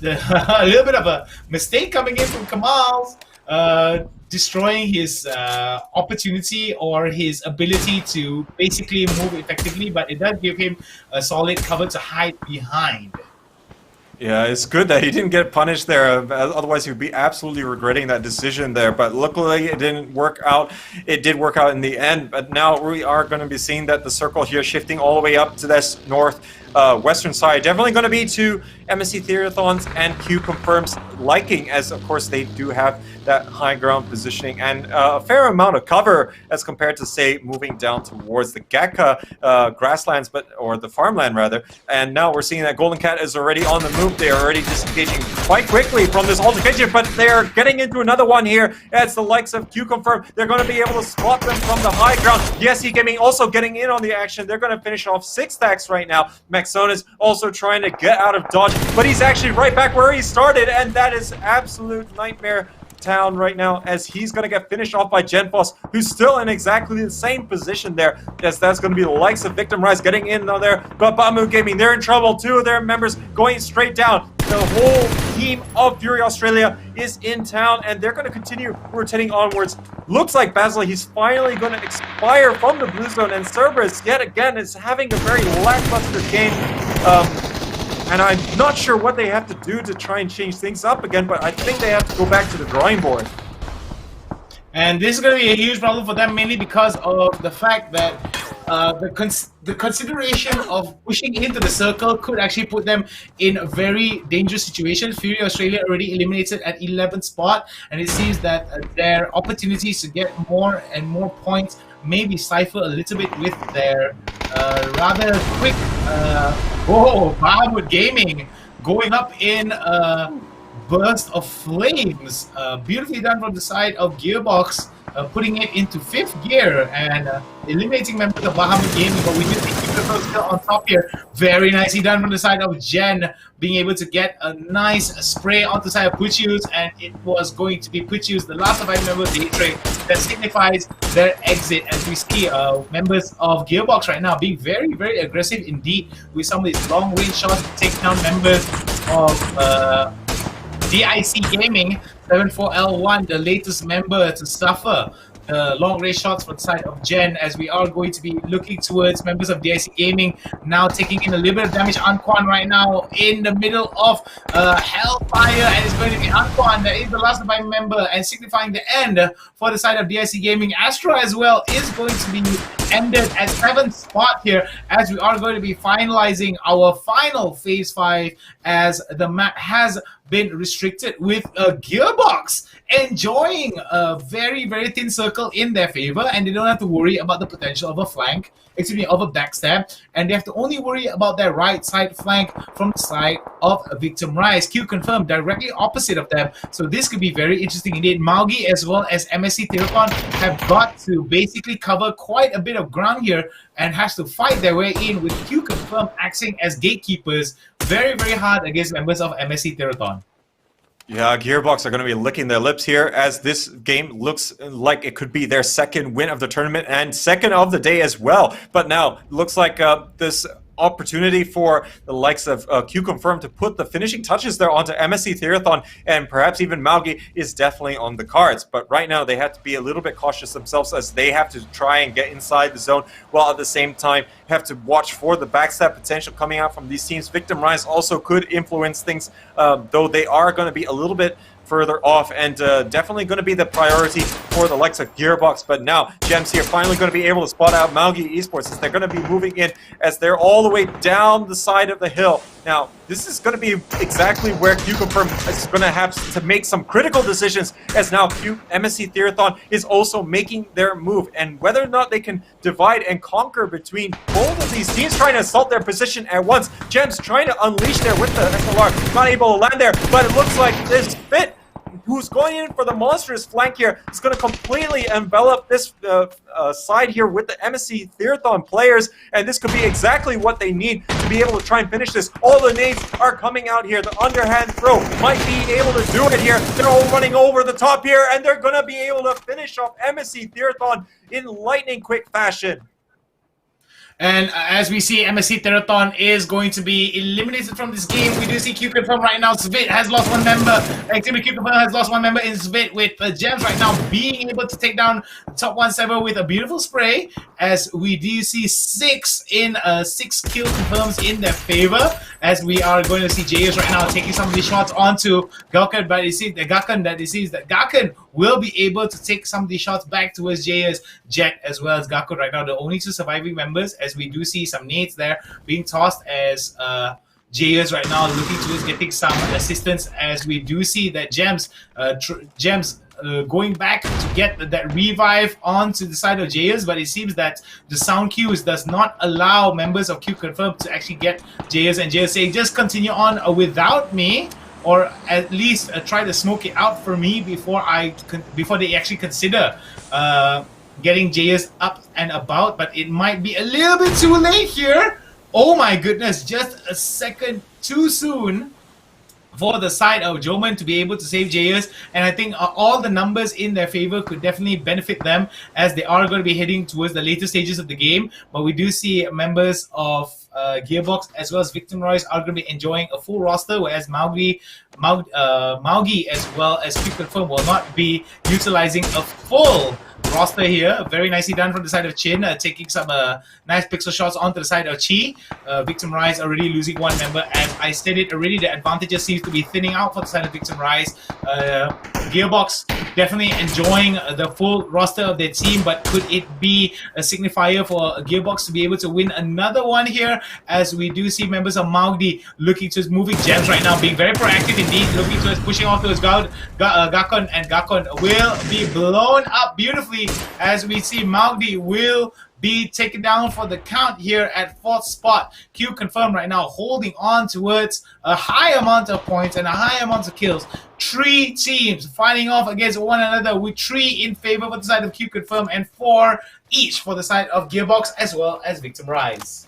A little bit of a mistake coming in from Kamal's, destroying his opportunity or his ability to basically move effectively, but it does give him a solid cover to hide behind. Yeah, it's good that he didn't get punished there. Otherwise, he would be absolutely regretting that decision there. But luckily, it didn't work out. It did work out in the end. But now we are going to be seeing that the circle here shifting all the way up to this western side. Definitely going to be to MSC Theathon's and Q Confirm's liking, as of course they do have that high ground positioning and a fair amount of cover as compared to, say, moving down towards the Gatka grasslands, or the farmland rather. And now we're seeing that Golden Cat is already on the move. They are already disengaging quite quickly from this altercation, but they are getting into another one here. It's the likes of Q Confirm. They're going to be able to spot them from the high ground. DSC Gaming also getting in on the action. They're going to finish off 6 stacks right now. Maxonis also trying to get out of dodge, but he's actually right back where he started, and that is absolute nightmare town right now, as he's going to get finished off by Genfos, who's still in exactly the same position there, as that's going to be the likes of Victim Rise getting in on there. But Bamu Gaming, they're in trouble. 2 of their members going straight down. The whole team of Fury Australia is in town, and they're going to continue rotating onwards. Looks like Basil, he's finally going to expire from the blue zone, and Cerberus yet again is having a very lackluster game. And I'm not sure what they have to do to try and change things up again, but I think they have to go back to the drawing board. And this is going to be a huge problem for them, mainly because of the fact that the consideration of pushing into the circle could actually put them in a very dangerous situation. Fury Australia already eliminated at 11th spot, and it seems that their opportunities to get more and more points may be stifled a little bit with their rather quick Bahamut Gaming going up in burst of flames. Beautifully done from the side of Gearbox, putting it into 5th gear and eliminating members of Bahamut Gaming, but we do think Keeper still on top here. Very nicely done from the side of Jen, being able to get a nice spray onto the side of Puchius, and it was going to be Puchius, the last surviving member of Day Trade, that signifies their exit, as we see members of Gearbox right now being very, very aggressive indeed with some of these long-range shots to take down members of DIC Gaming. 74L1, the latest member to suffer long-range shots from the side of Jen, as we are going to be looking towards members of DIC Gaming now taking in a little bit of damage. Anquan right now in the middle of Hellfire, and it's going to be Anquan that is the last surviving member and signifying the end for the side of DIC Gaming. Astra as well is going to be ended at 7th spot here, as we are going to be finalizing our final Phase 5, as the map has been restricted, with Gearbox enjoying a very, very thin circle in their favor, and they don't have to worry about the potential of a flank, of a backstab, and they have to only worry about their right side flank from the side of Victim Rise. Q Confirmed directly opposite of them, so this could be very interesting indeed. Maugi as well as MSC Theathon have got to basically cover quite a bit of ground here and has to fight their way in, with Q Confirmed acting as gatekeepers very, very hard against members of MSC Theathon. Yeah, Gearbox are going to be licking their lips here, as this game looks like it could be their 2nd win of the tournament and 2nd of the day as well. But now, looks like this opportunity for the likes of Q Confirm to put the finishing touches there onto MSC Theathon and perhaps even Maugi is definitely on the cards. But right now, they have to be a little bit cautious themselves, as they have to try and get inside the zone, while at the same time have to watch for the backstab potential coming out from these teams. Victim Rise also could influence things, though they are going to be a little bit further off, and definitely going to be the priority for the likes of Gearbox. But now Gems here finally going to be able to spot out Maugi Esports, as they're going to be moving in, as they're all the way down the side of the hill. Now this is going to be exactly where Q Confirm is going to have to make some critical decisions, as now MSC Theathon is also making their move, and whether or not they can divide and conquer between both of these teams trying to assault their position at once. Gems trying to unleash there with the SLR, not able to land there, but it looks like this fit who's going in for the monstrous flank here. It's going to completely envelop this side here with the MSC Theathon players, and this could be exactly what they need to be able to try and finish this. All the nades are coming out here. The underhand throw might be able to do it here. They're all running over the top here, and they're going to be able to finish off MSC Theathon in lightning quick fashion. And as we see, MSC Theraton is going to be eliminated from this game. We do see Q confirm right now. Svit has lost one member. Q confirm has lost one member in Svit, with Gems right now being able to take down top 1 server with a beautiful spray. As we do see 6 kill confirms in their favor. As we are going to see JS right now taking some of these shots onto Gakon, but it seems that Gakon will be able to take some of these shots back towards JS, Jet, as well as Gakon right now. The only 2 surviving members, as we do see some nades there being tossed, as JS right now looking towards getting some assistance, as we do see that Gems going back to get that revive onto the side of JS, but it seems that the sound cues does not allow members of Q Confirm to actually get JS, and JS saying just continue on without me, or at least try to smoke it out for me before they actually consider getting JS up and about. But it might be a little bit too late here. Oh my goodness, just a second too soon for the side of Joman to be able to save JS, and I think all the numbers in their favor could definitely benefit them, as they are going to be heading towards the later stages of the game. But we do see members of Gearbox as well as Victim Royce are going to be enjoying a full roster, whereas Maugi as well as Q Confirm will not be utilizing a full roster here. Very nicely done from the side of Chin, taking some nice pixel shots onto the side of Chi. Victim Rise already losing one member. As I said it already, the advantages seems to be thinning out for the side of Victim Rise. Gearbox definitely enjoying the full roster of their team, but could it be a signifier for Gearbox to be able to win another one here? As we do see members of Maugdi looking to moving Gems right now, being very proactive indeed, looking to pushing off towards Gakon, and Gakon will be blown up beautifully, as we see Maugdi will be taken down for the count here at 4th spot. Q Confirm right now holding on towards a high amount of points and a high amount of kills. 3 teams fighting off against one another, with 3 in favor for the side of Q Confirm and 4 each for the side of Gearbox as well as Victim Rise.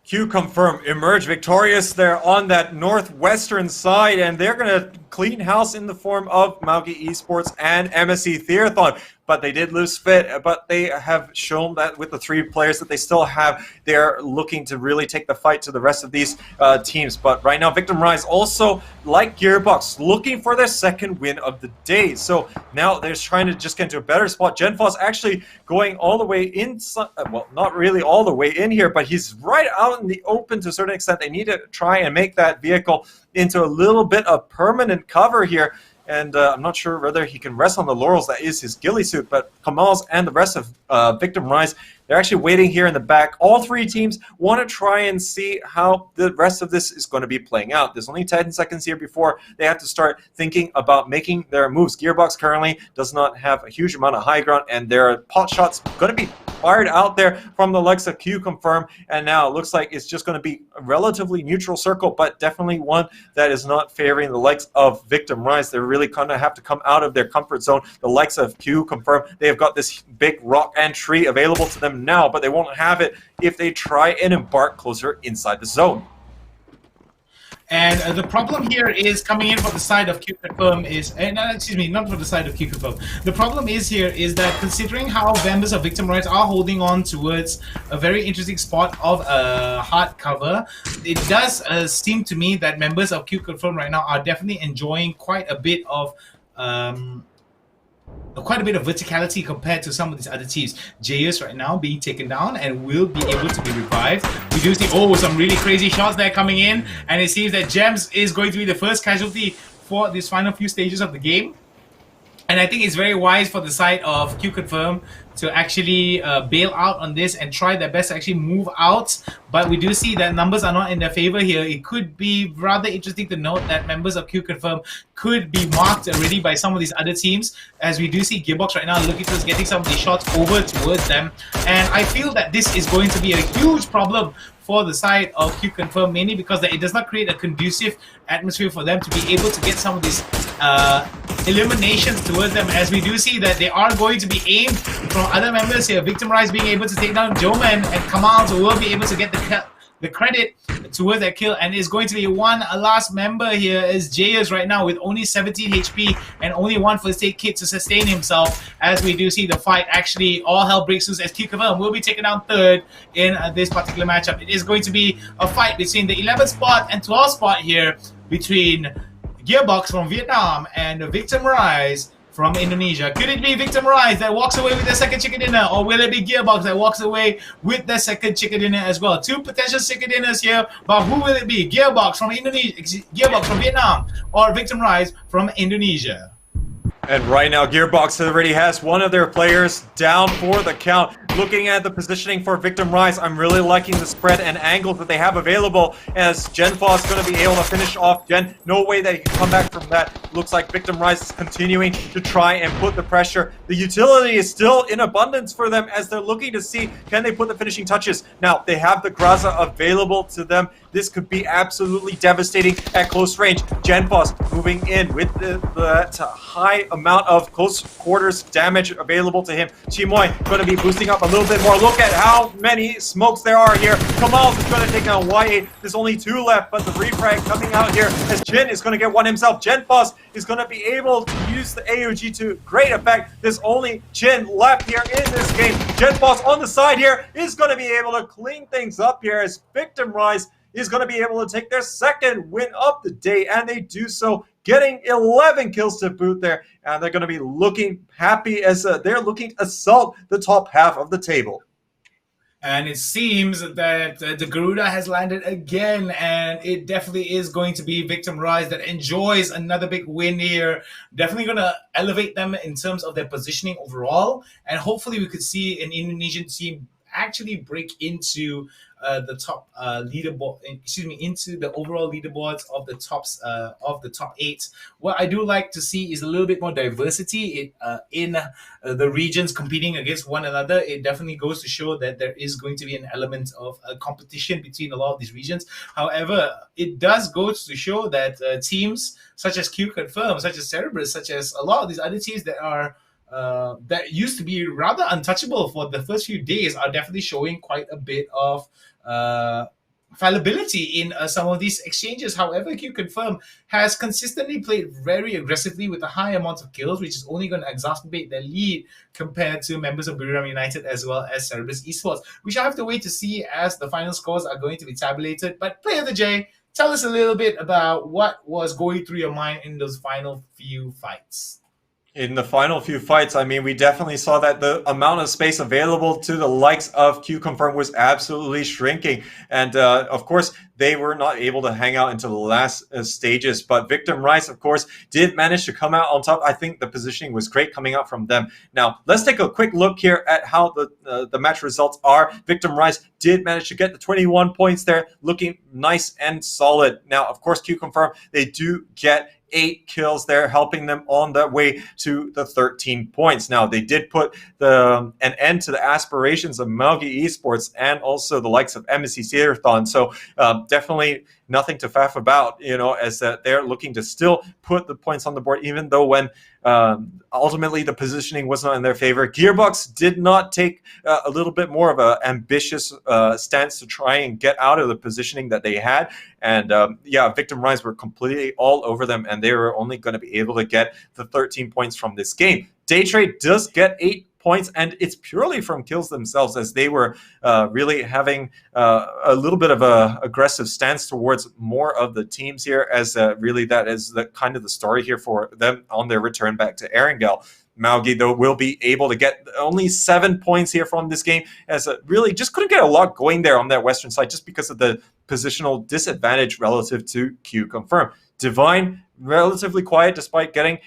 Q Confirm emerge victorious there on that northwestern side, and they're going to clean house in the form of Maugi Esports and MSC Theathon. But they did lose Fit, but they have shown that with the 3 players that they still have, they're looking to really take the fight to the rest of these teams. But right now, Victim Rise also, like Gearbox, looking for their 2nd win of the day. So now they're trying to just get into a better spot. Genfos actually going all the way in, well, not really all the way in here, but he's right out in the open to a certain extent. They need to try and make that vehicle into a little bit of permanent cover here. And I'm not sure whether he can rest on the laurels. That is his ghillie suit. But Kamals and the rest of Victim Rise, they're actually waiting here in the back. All 3 teams want to try and see how the rest of this is going to be playing out. There's only 10 seconds here before they have to start thinking about making their moves. Gearbox currently does not have a huge amount of high ground, and their pot shots going to be fired out there from the likes of Q Confirm, and now it looks like it's just going to be a relatively neutral circle, but definitely one that is not favoring the likes of Victim Rise. They're really going to have to come out of their comfort zone. The likes of Q Confirm, they have got this big rock and tree available to them now, but they won't have it if they try and embark closer inside the zone. And the problem here is coming in for the side of Q Confirm is, excuse me, not for the side of Q Confirm. The problem is here is that considering how members of Victim Rights are holding on towards a very interesting spot of hard cover, it does seem to me that members of Q Confirm right now are definitely enjoying quite a bit of verticality compared to some of these other teams. JS right now being taken down and will be able to be revived. We do see some really crazy shots there coming in, and it seems that Gems is going to be the first casualty for these final few stages of the game. And I think it's very wise for the side of Q Confirm to actually bail out on this and try their best to actually move out. But we do see that numbers are not in their favor here. It could be rather interesting to note that members of Q Confirm could be marked already by some of these other teams, as we do see Gearbox right now looking towards getting some of these shots over towards them. And I feel that this is going to be a huge problem for the side of Q Confirm, mainly because it does not create a conducive atmosphere for them to be able to get some of these eliminations towards them, as we do see that they are going to be aimed from other members here. Victim Rise being able to take down Joman, and Kamal will be able to get the credit towards that kill, and is going to be one last member here is Jayers right now with only 17 HP and only one first aid kit to sustain himself, as we do see the fight actually all hell breaks loose as Q Confirm will be taken down third in this particular matchup. It is going to be a fight between the 11th spot and 12th spot here between Gearbox from Vietnam and Victim Rise from Indonesia. Could it be Victim Rise that walks away with their second chicken dinner, or will it be Gearbox that walks away with their second chicken dinner as well? Two potential chicken dinners here, but who will it be? Gearbox from Gearbox from Vietnam, or Victim Rise from Indonesia? And right now, Gearbox already has one of their players down for the count. Looking at the positioning for Victim Rise, I'm really liking the spread and angles that they have available, as Genfa is going to be able to finish off Gen. No way that he can come back from that. Looks like Victim Rise is continuing to try and put the pressure. The utility is still in abundance for them, as they're looking to see, can they put the finishing touches? Now, they have the Graza available to them. This could be absolutely devastating at close range. Genfos moving in with that high amount of close quarters damage available to him. Chimoy going to be boosting up a little bit more. Look at how many smokes there are here. Kamal is going to take down YA. There's only two left, but the refrag coming out here as Jin is going to get one himself. Genfos is going to be able to use the AOG to great effect. There's only Jin left here in this game. Genfos on the side here is going to be able to clean things up here, as Victim Rise is going to be able to take their second win of the day, and they do so, getting 11 kills to boot there, and they're going to be looking happy as they're looking to assault the top half of the table. And it seems that the Garuda has landed again, and it definitely is going to be Victim Rise that enjoys another big win here. Definitely going to elevate them in terms of their positioning overall, and hopefully we could see an Indonesian team actually break into the top leaderboard, into the overall leaderboards of the top 8. What I do like to see is a little bit more diversity in the regions competing against one another. It definitely goes to show that there is going to be an element of competition between a lot of these regions. However, it does go to show that teams such as Q Confirm, such as Cerberus, such as a lot of these other teams that are that used to be rather untouchable for the first few days are definitely showing quite a bit of fallibility in some of these exchanges. However, Q Confirm has consistently played very aggressively with a high amount of kills, which is only going to exacerbate their lead compared to members of Buriram United as well as Cerberus Esports. We shall have to wait to see as the final scores are going to be tabulated. But Player of the J, tell us a little bit about what was going through your mind in those final few fights. In the final few fights, I mean, we definitely saw that the amount of space available to the likes of Q Confirm was absolutely shrinking. And of course, they were not able to hang out until the last stages. But Victim Rise, of course, did manage to come out on top. I think the positioning was great coming out from them. Now, let's take a quick look here at how the match results are. Victim Rise did manage to get the 21 points there, looking nice and solid. Now, of course, Q Confirm, they do get 8 kills there, helping them on their way to the 13 points. Now, they did put an end to the aspirations of Malgi Esports and also the likes of MSC Theathon. So definitely nothing to faff about, as they're looking to still put the points on the board, even though when ultimately the positioning was not in their favor. Gearbox did not take a little bit more of an ambitious stance to try and get out of the positioning that they had. And Victim Rise were completely all over them, and they were only going to be able to get the 13 points from this game. Daytrade does get 8 points, and it's purely from kills themselves, as they were really having a little bit of a aggressive stance towards more of the teams here, as really that is the kind of the story here for them on their return back to Erangel. Malgi, though, will be able to get only 7 points here from this game, as really just couldn't get a lot going there on that western side just because of the positional disadvantage relative to Q Confirm. Divine, relatively quiet despite getting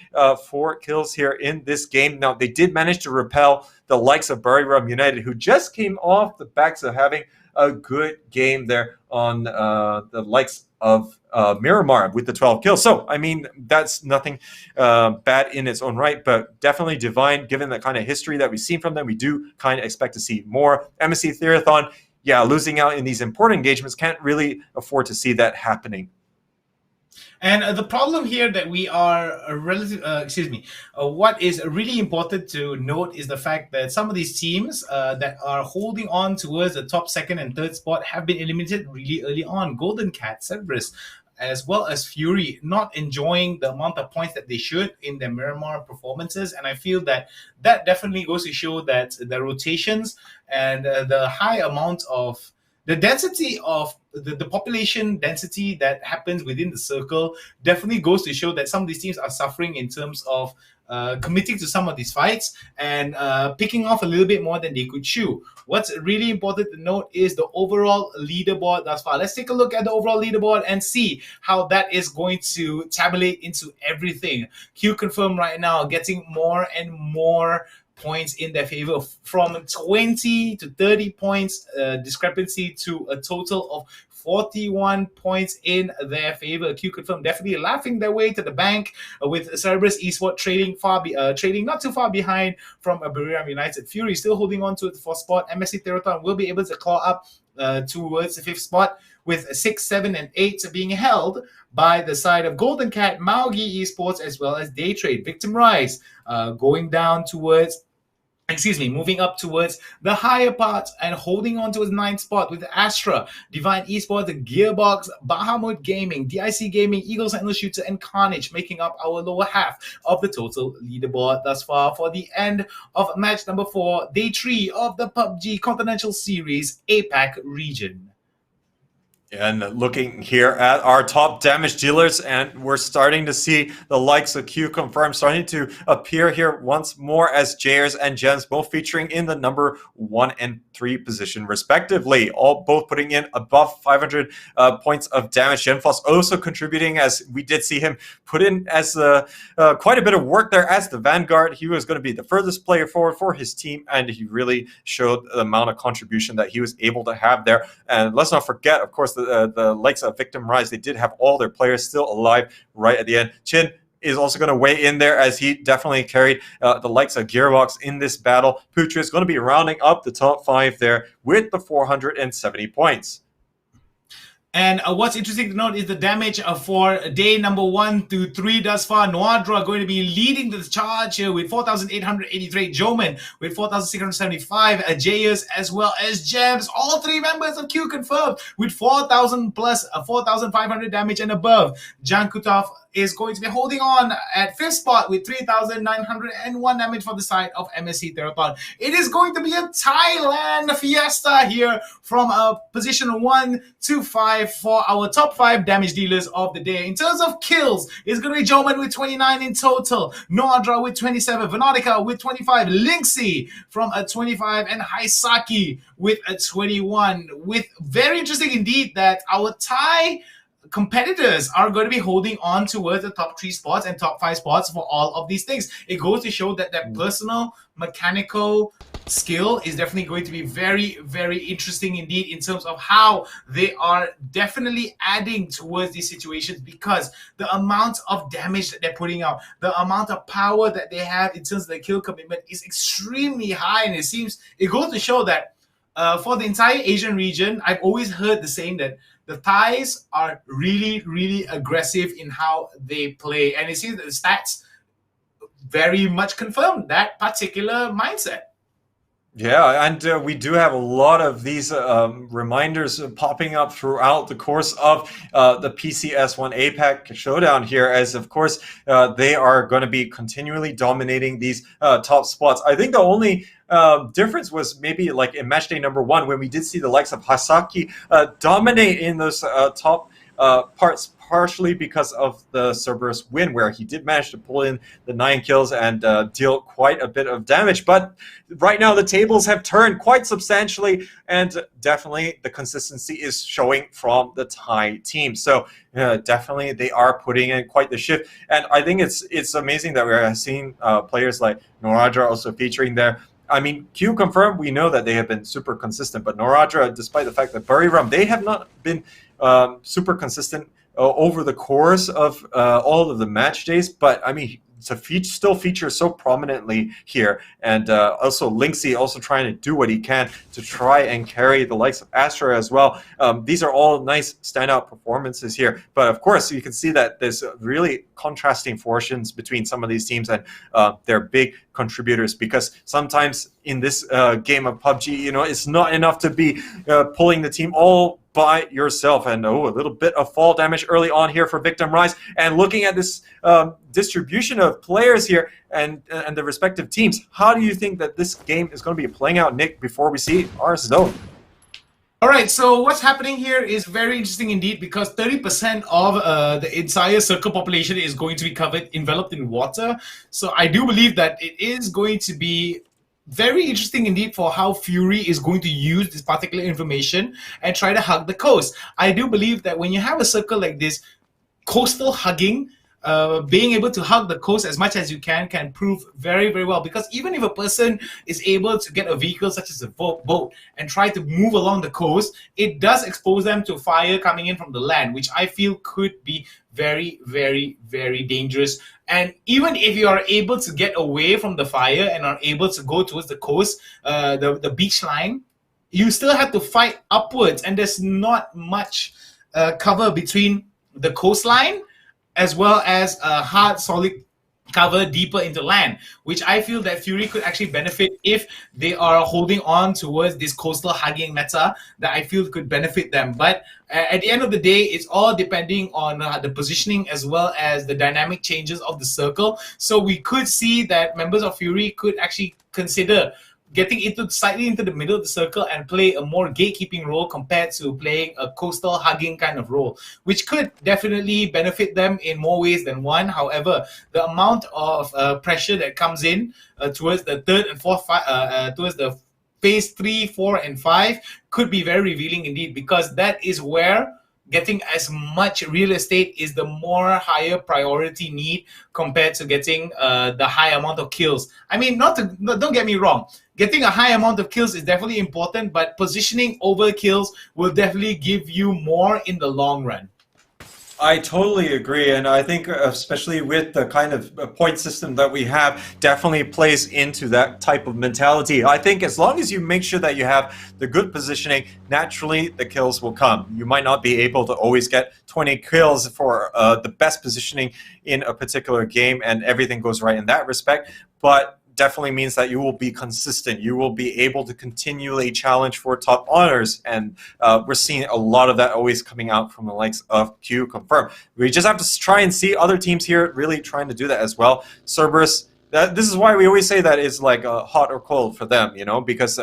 4 kills here in this game. Now, they did manage to repel the likes of Buriram United, who just came off the backs of having a good game there on the likes of Miramar with the 12 kills. So, I mean, that's nothing bad in its own right, but definitely Divine, given the kind of history that we've seen from them, we do kind of expect to see more. MSC Theathon, losing out in these important engagements, can't really afford to see that happening. And the problem here that we are what is really important to note is the fact that some of these teams that are holding on towards the top second and third spot have been eliminated really early on. Golden Cat, Cerberus, as well as Fury, not enjoying the amount of points that they should in their Miramar performances. And I feel that definitely goes to show that the rotations and the high amount of the density of the population density that happens within the circle definitely goes to show that some of these teams are suffering in terms of committing to some of these fights and picking off a little bit more than they could chew. What's really important to note is the overall leaderboard thus far. Let's take a look at the overall leaderboard and see how that is going to tabulate into everything. Q confirmed right now, getting more and more points in their favor, from 20 to 30 points discrepancy to a total of 41 points in their favor. Q confirmed definitely laughing their way to the bank with Cerberus Esports trading not too far behind from Buriram United. Fury still holding on to the fourth spot. MSC Teraton will be able to claw up towards the fifth spot, with 6, 7, and 8 being held by the side of Golden Cat, Maugi Esports, as well as Daytrade. Victim Rise moving up towards the higher part and holding on to his 9th spot with Astra, Divine Esports, Gearbox, Bahamut Gaming, DIC Gaming, Eagle Sentinel Shooter, and Carnage making up our lower half of the total leaderboard thus far for the end of match number 4, day 3 of the PUBG Continental Series APAC region. And looking here at our top damage dealers, and we're starting to see the likes of Q confirmed starting to appear here once more as Jayers and Gems, both featuring in the number 1 and 3 position respectively, both putting in above 500 points of damage. Genfos also contributing, as we did see him put in as quite a bit of work there as the Vanguard. He was going to be the furthest player forward for his team, and he really showed the amount of contribution that he was able to have there. And let's not forget, of course, the likes of Victim Rise. They did have all their players still alive right at the end. Chin is also going to weigh in there, as he definitely carried the likes of Gearbox in this battle. Putra is going to be rounding up the top 5 there with the 470 points. And what's interesting to note is the damage for day number 1 to 3 thus far. Noadra going to be leading the charge here with 4,883. Joman with 4,675. Jayers as well as Gems. All 3 members of Q confirmed with 4,000 plus 4,500 damage and above. Jankutov is going to be holding on at 5th spot with 3,901 damage for the side of MSC Teraton. It is going to be a Thailand fiesta here from position 1 to 5 for our top 5 damage dealers of the day. In terms of kills, it's going to be Joman with 29 in total, Noadra with 27, Venotica with 25, Linksy from a 25, and Haisaki with a 21. With very interesting indeed that our Thai competitors are going to be holding on towards the top 3 spots and top 5 spots for all of these things. It goes to show that their personal mechanical skill is definitely going to be very, very interesting indeed in terms of how they are definitely adding towards these situations, because the amount of damage that they're putting out, the amount of power that they have in terms of their kill commitment is extremely high. And it goes to show that for the entire Asian region, I've always heard the saying that the Thais are really, really aggressive in how they play. And it seems that the stats very much confirm that particular mindset. Yeah, and we do have a lot of these reminders popping up throughout the course of the PCS1 APAC showdown here, as of course they are going to be continually dominating these top spots. I think the only difference was maybe like in match day number 1, when we did see the likes of Hasaki dominate in those top parts, partially because of the Cerberus win, where he did manage to pull in the 9 kills and deal quite a bit of damage. But right now the tables have turned quite substantially, and definitely the consistency is showing from the Thai team. So definitely they are putting in quite the shift, and I think it's amazing that we're seeing players like Noradra also featuring there. I mean, Q confirmed, we know that they have been super consistent, but Noradra, despite the fact that Buriram, they have not been super consistent over the course of all of the match days. But I mean, still feature so prominently here. And also Linksy also trying to do what he can to try and carry the likes of Astra as well. These are all nice standout performances here. But of course, you can see that there's really contrasting fortunes between some of these teams, and they're big contributors, because sometimes in this game of PUBG, it's not enough to be pulling the team all by yourself. And a little bit of fall damage early on here for Victim Rise. And looking at this distribution of players here and the respective teams, how do you think that this game is going to be playing out, Nick, before we see our zone? All right, so what's happening here is very interesting indeed, because 30% of the entire circle population is going to be enveloped in water. So I do believe that it is going to be very interesting indeed for how Fury is going to use this particular information and try to hug the coast. I do believe that when you have a circle like this, coastal hugging, being able to hug the coast as much as you can prove very, very well. Because even if a person is able to get a vehicle such as a boat and try to move along the coast, it does expose them to fire coming in from the land, which I feel could be very, very, very dangerous. And even if you are able to get away from the fire and are able to go towards the coast, the beach line, you still have to fight upwards, and there's not much cover between the coastline as well as a hard, solid cover deeper into land, which I feel that Fury could actually benefit if they are holding on towards this coastal hugging meta that I feel could benefit them. But at the end of the day, it's all depending on the positioning as well as the dynamic changes of the circle. So we could see that members of Fury could actually consider getting slightly into the middle of the circle and play a more gatekeeping role compared to playing a coastal hugging kind of role, which could definitely benefit them in more ways than one. However, the amount of pressure that comes in towards the third and fourth, towards the phase 3, 4, and 5 could be very revealing indeed, because that is where getting as much real estate is the more higher priority need compared to getting the high amount of kills. I mean, don't get me wrong. Getting a high amount of kills is definitely important, but positioning over kills will definitely give you more in the long run. I totally agree, and I think especially with the kind of point system that we have, definitely plays into that type of mentality. I think as long as you make sure that you have the good positioning, naturally the kills will come. You might not be able to always get 20 kills for the best positioning in a particular game, and everything goes right in that respect, but definitely means that you will be consistent. You will be able to continually challenge for top honors, and we're seeing a lot of that always coming out from the likes of Q Confirm. We just have to try and see other teams here really trying to do that as well. Cerberus, this is why we always say that it's like hot or cold for them, because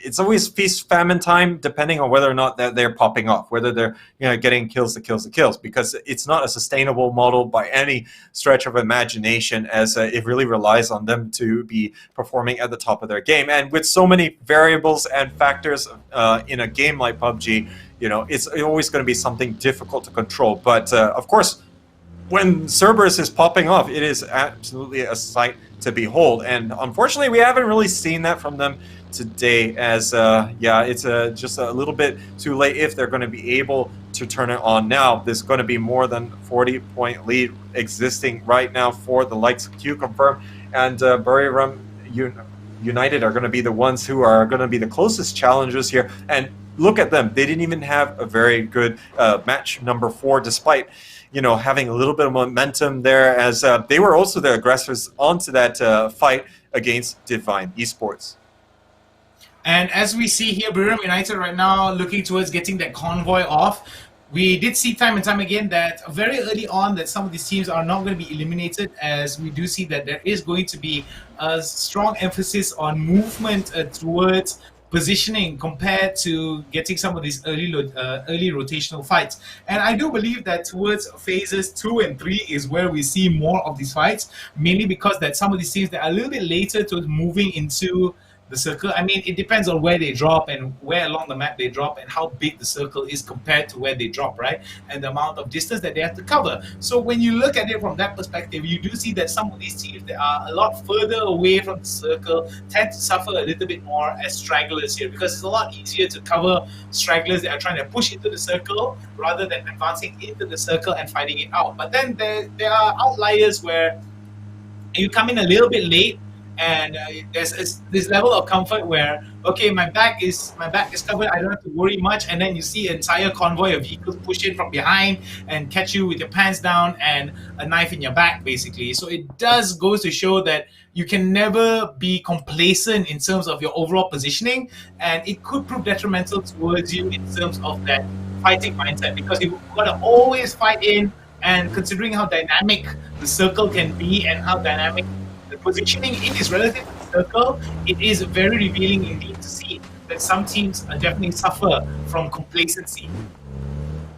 it's always feast famine time, depending on whether or not they're popping off, whether they're getting kills, because it's not a sustainable model by any stretch of imagination, as it really relies on them to be performing at the top of their game. And with so many variables and factors in a game like PUBG, it's always going to be something difficult to control. But of course, when Cerberus is popping off, it is absolutely a sight to behold. And unfortunately, we haven't really seen that from them today, as it's just a little bit too late if they're going to be able to turn it on now. There's going to be more than 40-point lead existing right now for the likes of Q Confirm, and Buriram United are going to be the ones who are going to be the closest challengers here. And look at them, they didn't even have a very good match number 4, despite having a little bit of momentum there, as they were also the aggressors onto that fight against Divine Esports. And as we see here, Buriram United right now looking towards getting that convoy off. We did see time and time again that very early on that some of these teams are not going to be eliminated, as we do see that there is going to be a strong emphasis on movement towards positioning compared to getting some of these early rotational fights. And I do believe that towards phases 2 and 3 is where we see more of these fights, mainly because that some of these teams that are a little bit later towards moving into the circle. I mean, it depends on where they drop and where along the map they drop and how big the circle is compared to where they drop, right? And the amount of distance that they have to cover. So when you look at it from that perspective, you do see that some of these teams that are a lot further away from the circle tend to suffer a little bit more as stragglers here, because it's a lot easier to cover stragglers that are trying to push into the circle rather than advancing into the circle and fighting it out. But then there are outliers where you come in a little bit late, and there's this level of comfort where, okay, my back is covered, I don't have to worry much, and then you see an entire convoy of vehicles push in from behind and catch you with your pants down and a knife in your back, basically. So it does go to show that you can never be complacent in terms of your overall positioning, and it could prove detrimental towards you in terms of that fighting mindset, because you've got to always fight in. And considering how dynamic the circle can be and how dynamic the positioning is relative to the circle, it is very revealing indeed to see that some teams definitely suffer from complacency.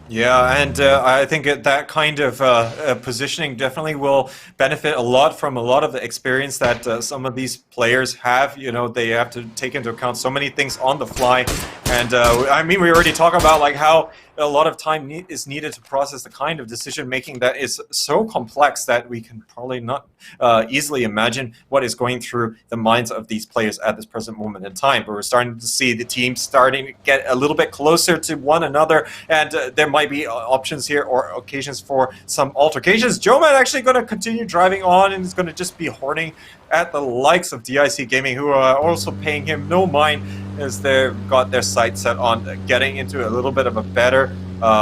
Yeah, and I think that kind of positioning definitely will benefit a lot from a lot of the experience that some of these players have. You know, they have to take into account so many things on the fly. And I mean, we already talked about like how a lot of time is needed to process the kind of decision making that is so complex that we can probably not easily imagine what is going through the minds of these players at this present moment in time. But we're starting to see the teams starting to get a little bit closer to one another, and there might be options here or occasions for some altercations. Joeman actually going to continue driving on and is going to just be horning at the likes of DIC Gaming, who are also paying him no mind as they've got their sights set on getting into a little bit of a better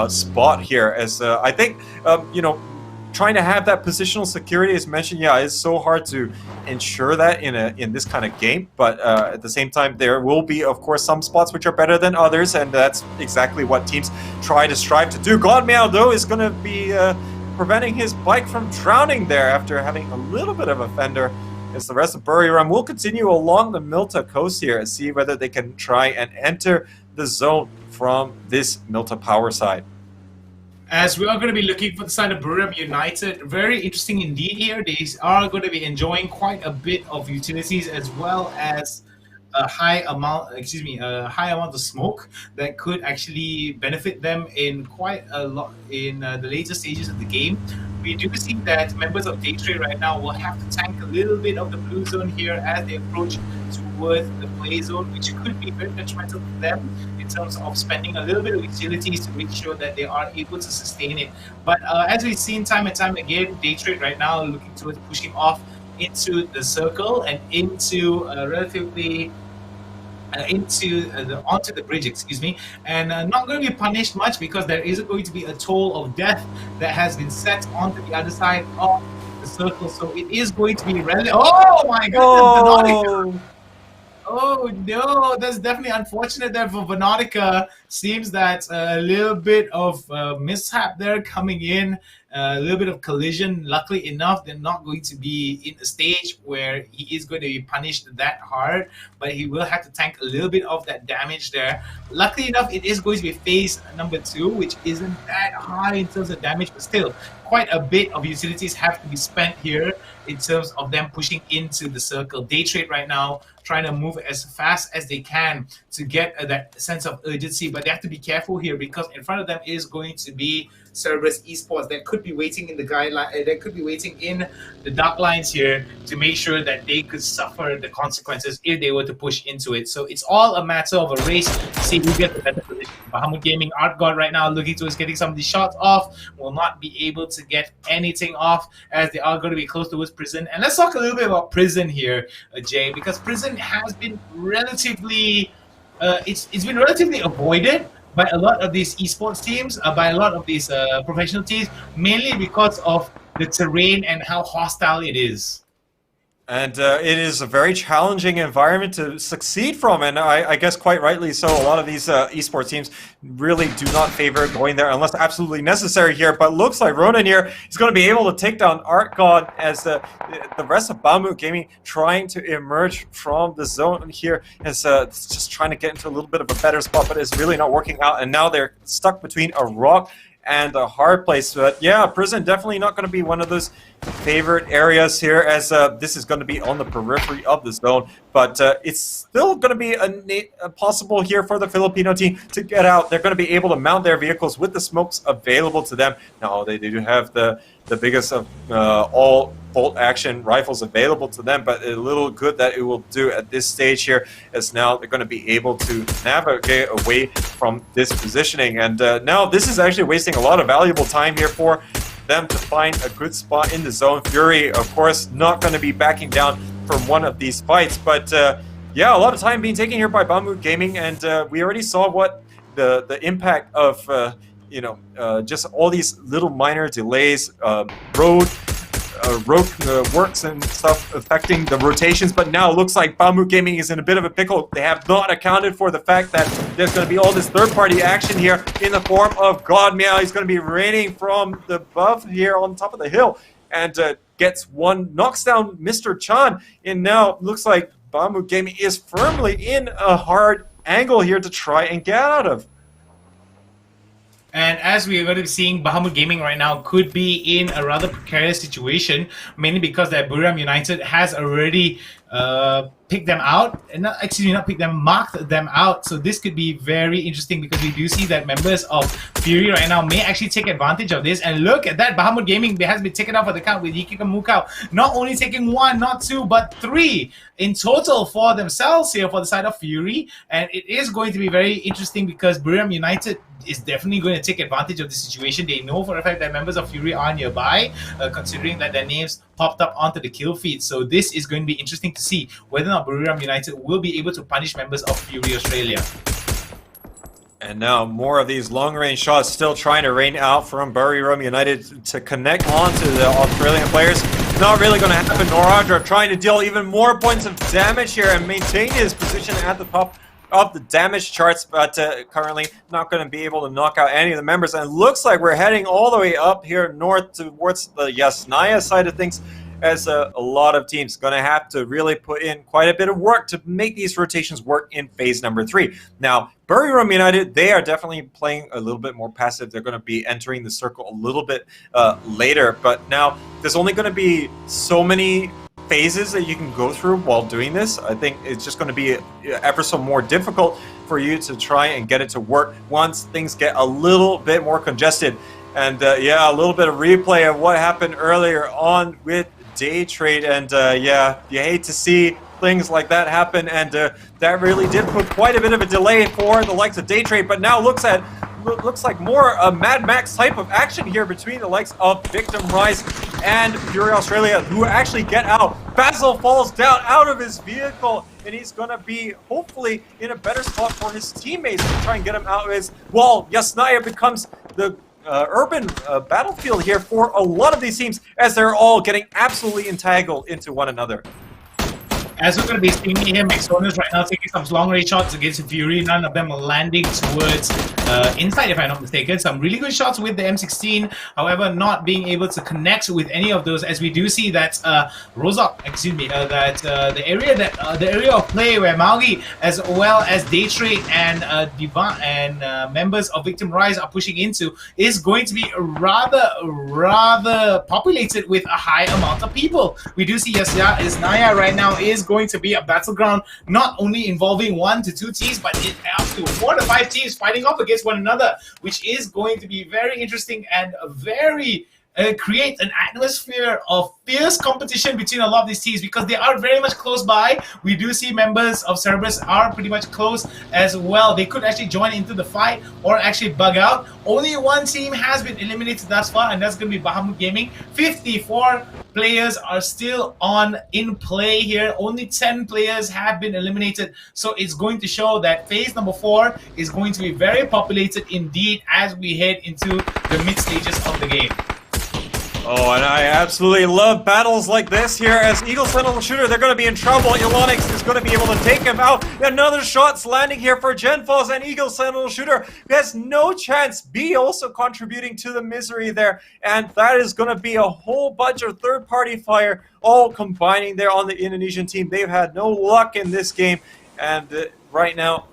spot here. As I think, you know, trying to have that positional security, as mentioned, yeah, it's so hard to ensure that in this kind of game. But at the same time, there will be, of course, some spots which are better than others, and that's exactly what teams try to strive to do. Godmeow, though, is going to be preventing his bike from drowning there after having a little bit of a fender. As the rest of Buriram will continue along the Milta coast here and see whether they can try and enter the zone from this Milta power side. As we are going to be looking for the side of Buriram United, very interesting indeed here. They are going to be enjoying quite a bit of utilities as well as a high amount of smoke that could actually benefit them in quite a lot in the later stages of the game. We do see that members of Day Trade right now will have to tank a little bit of the blue zone here as they approach towards the play zone, which could be very detrimental to them in terms of spending a little bit of utilities to make sure that they are able to sustain it. But as we've seen time and time again, Day Trade right now looking towards pushing off into the circle and into relatively onto the bridge, and not going to be punished much because there is going to be a toll of death that has been set onto the other side of the circle. So it is going to be oh my goodness, oh no, that's definitely unfortunate there for Venautica. Seems that a little bit of mishap there coming in, a little bit of collision. Luckily enough, they're not going to be in a stage where he is going to be punished that hard, but he will have to tank a little bit of that damage there. Luckily enough, it is going to be phase number 2, which isn't that high in terms of damage, but still quite a bit of utilities have to be spent here in terms of them pushing into the circle. Day Trade right now trying to move as fast as they can to get that sense of urgency, but they have to be careful here because in front of them is going to be Cerberus Esports that could be waiting in the guideline, that could be waiting in the dark lines here to make sure that they could suffer the consequences if they were to push into it. So it's all a matter of a race to see who gets the better position. Bahamut Gaming Art God right now looking towards getting some of these shots off, will not be able to get anything off as they are going to be close towards Prison. And let's talk a little bit about Prison here, Jay, because Prison has been relatively it's been relatively avoided by a lot of these esports teams, by a lot of these professional teams, mainly because of the terrain and how hostile it is. And it is a very challenging environment to succeed from, and I guess quite rightly so. A lot of these esports teams really do not favor going there unless absolutely necessary here. But looks like Ronan here is going to be able to take down Art God as the rest of Bahamut Gaming trying to emerge from the zone here. Is just trying to get into a little bit of a better spot, but it's really not working out. And now they're stuck between a rock and a hard place. But yeah, Prison definitely not going to be one of those favorite areas here, as this is going to be on the periphery of the zone, but it's still going to be possible here for the Filipino team to get out. They're going to be able to mount their vehicles with the smokes available to them. Now, they do have the biggest of all bolt-action rifles available to them, but a little good that it will do at this stage here, as now they're going to be able to navigate away from this positioning. And now this is actually wasting a lot of valuable time here for them to find a good spot in the zone. Fury, of course, not going to be backing down from one of these fights, but yeah, a lot of time being taken here by Bamboo Gaming, and we already saw what the impact of just all these little minor delays, road works and stuff affecting the rotations. But now it looks like Bamboo Gaming is in a bit of a pickle. They have not accounted for the fact that there's going to be all this third-party action here in the form of God Meow. He's going to be raining from the above here on top of the hill, and gets one, knocks down Mr. Chan, and now looks like Bamboo Gaming is firmly in a hard angle here to try and get out of. And as we are going to be seeing, Bahamut Gaming right now could be in a rather precarious situation, mainly because that Buriram United has already picked them out, and marked them out. So this could be very interesting, because we do see that members of Fury right now may actually take advantage of this. And look at that, Bahamut Gaming has been taken off of the count with Yikika Mukau, not only taking 1, not 2, but 3 in total for themselves here for the side of Fury. And it is going to be very interesting, because Buriram United is definitely going to take advantage of the situation. They know for a fact that members of Fury are nearby, considering that their names popped up onto the kill feed. So this is going to be interesting to see whether or not Buriram United will be able to punish members of Fury Australia. And now more of these long-range shots still trying to rain out from Buriram United to connect onto the Australian players. Not really going to happen. Noradra trying to deal even more points of damage here and maintain his position at the top of the damage charts, but currently not going to be able to knock out any of the members. And it looks like we're heading all the way up here north towards the Yasnaya side of things, as a lot of teams going to have to really put in quite a bit of work to make these rotations work in phase number 3. Now, Buriram United, they are definitely playing a little bit more passive. They're going to be entering the circle a little bit later, but now there's only going to be so many phases that you can go through while doing this. I think it's just going to be ever so more difficult for you to try and get it to work once things get a little bit more congested. And yeah, a little bit of replay of what happened earlier on with Day Trade, and yeah, you hate to see things like that happen, and that really did put quite a bit of a delay for the likes of Day Trade. But now looks like more a Mad Max type of action here between the likes of Victim Rise and Fury Australia, who actually get out. Basil falls down out of his vehicle, and he's going to be hopefully in a better spot for his teammates to try and get him out of his wall. Yasnaya becomes the urban battlefield here for a lot of these teams, as they're all getting absolutely entangled into one another. As we're going to be seeing here, McSonus right now taking some long-range shots against Fury. None of them are landing towards inside, if I'm not mistaken. Some really good shots with the M16, however, not being able to connect with any of those. As we do see that the area of play where Maugi, as well as Day Trade and Divan and members of Victim Rise are pushing into, is going to be rather populated with a high amount of people. We do see Yasnaya right now is going to be a battleground not only involving 1 to 2 teams, but up to 4 to 5 teams fighting off against one another, which is going to be very interesting and very create an atmosphere of fierce competition between a lot of these teams, because they are very much close by. We do see members of Cerberus are pretty much close as well. They could actually join into the fight or actually bug out. Only one team has been eliminated thus far, and that's going to be Bahamut Gaming. 54 players are still in play here. Only 10 players have been eliminated, so it's going to show that phase number 4 is going to be very populated indeed as we head into the mid stages of the game. Oh, and I absolutely love battles like this here, as Eagle Sentinel Shooter, they're going to be in trouble. Elonix is going to be able to take him out. Another shot's landing here for Genfos, and Eagle Sentinel Shooter has no chance. B also contributing to the misery there, and that is going to be a whole bunch of third-party fire all combining there on the Indonesian team. They've had no luck in this game, and right now,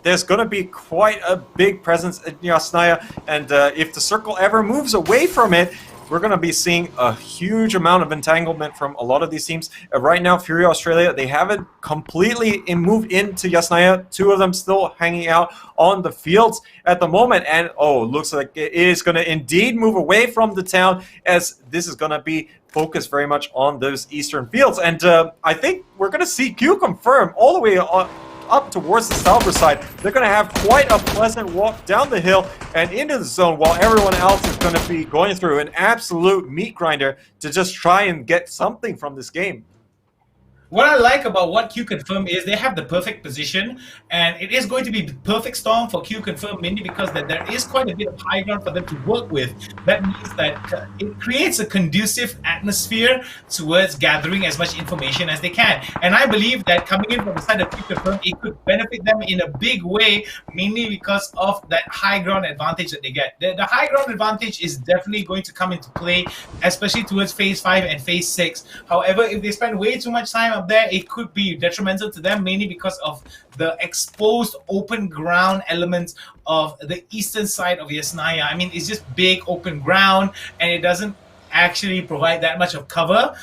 there's going to be quite a big presence in Yasnaya, and if the circle ever moves away from it, we're going to be seeing a huge amount of entanglement from a lot of these teams. Right now, Fury Australia, they haven't completely moved into Yasnaya. 2 of them still hanging out on the fields at the moment. And, looks like it is going to indeed move away from the town, as this is going to be focused very much on those eastern fields. And I think we're going to see Q confirm all the way up towards the Salver side. They're going to have quite a pleasant walk down the hill and into the zone, while everyone else is going to be going through an absolute meat grinder to just try and get something from this game. What I like about what Q Confirm is they have the perfect position, and it is going to be the perfect storm for Q Confirm, mainly because that there is quite a bit of high ground for them to work with. That means that it creates a conducive atmosphere towards gathering as much information as they can. And I believe that coming in from the side of Q Confirm, it could benefit them in a big way, mainly because of that high ground advantage that they get. The high ground advantage is definitely going to come into play, especially towards Phase 5 and Phase 6. However, if they spend way too much time up there, it could be detrimental to them, mainly because of the exposed open ground elements of the eastern side of Yasnaya. I mean, it's just big open ground, and it doesn't actually provide that much of cover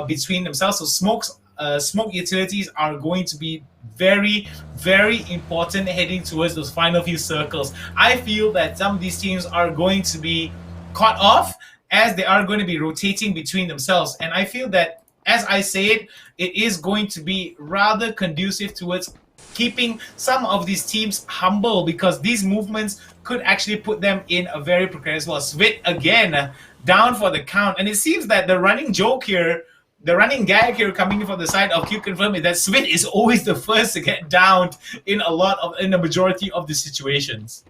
between themselves. So smoke utilities are going to be very, very important heading towards those final few circles. I feel that some of these teams are going to be caught off, as they are going to be rotating between themselves. And I feel that, as I said, it is going to be rather conducive towards keeping some of these teams humble, because these movements could actually put them in a very precarious spot. Svit again down for the count, and it seems that the running joke here, the running gag here coming in from the side of Q Confirm, is that Svit is always the first to get downed in the majority of the situations.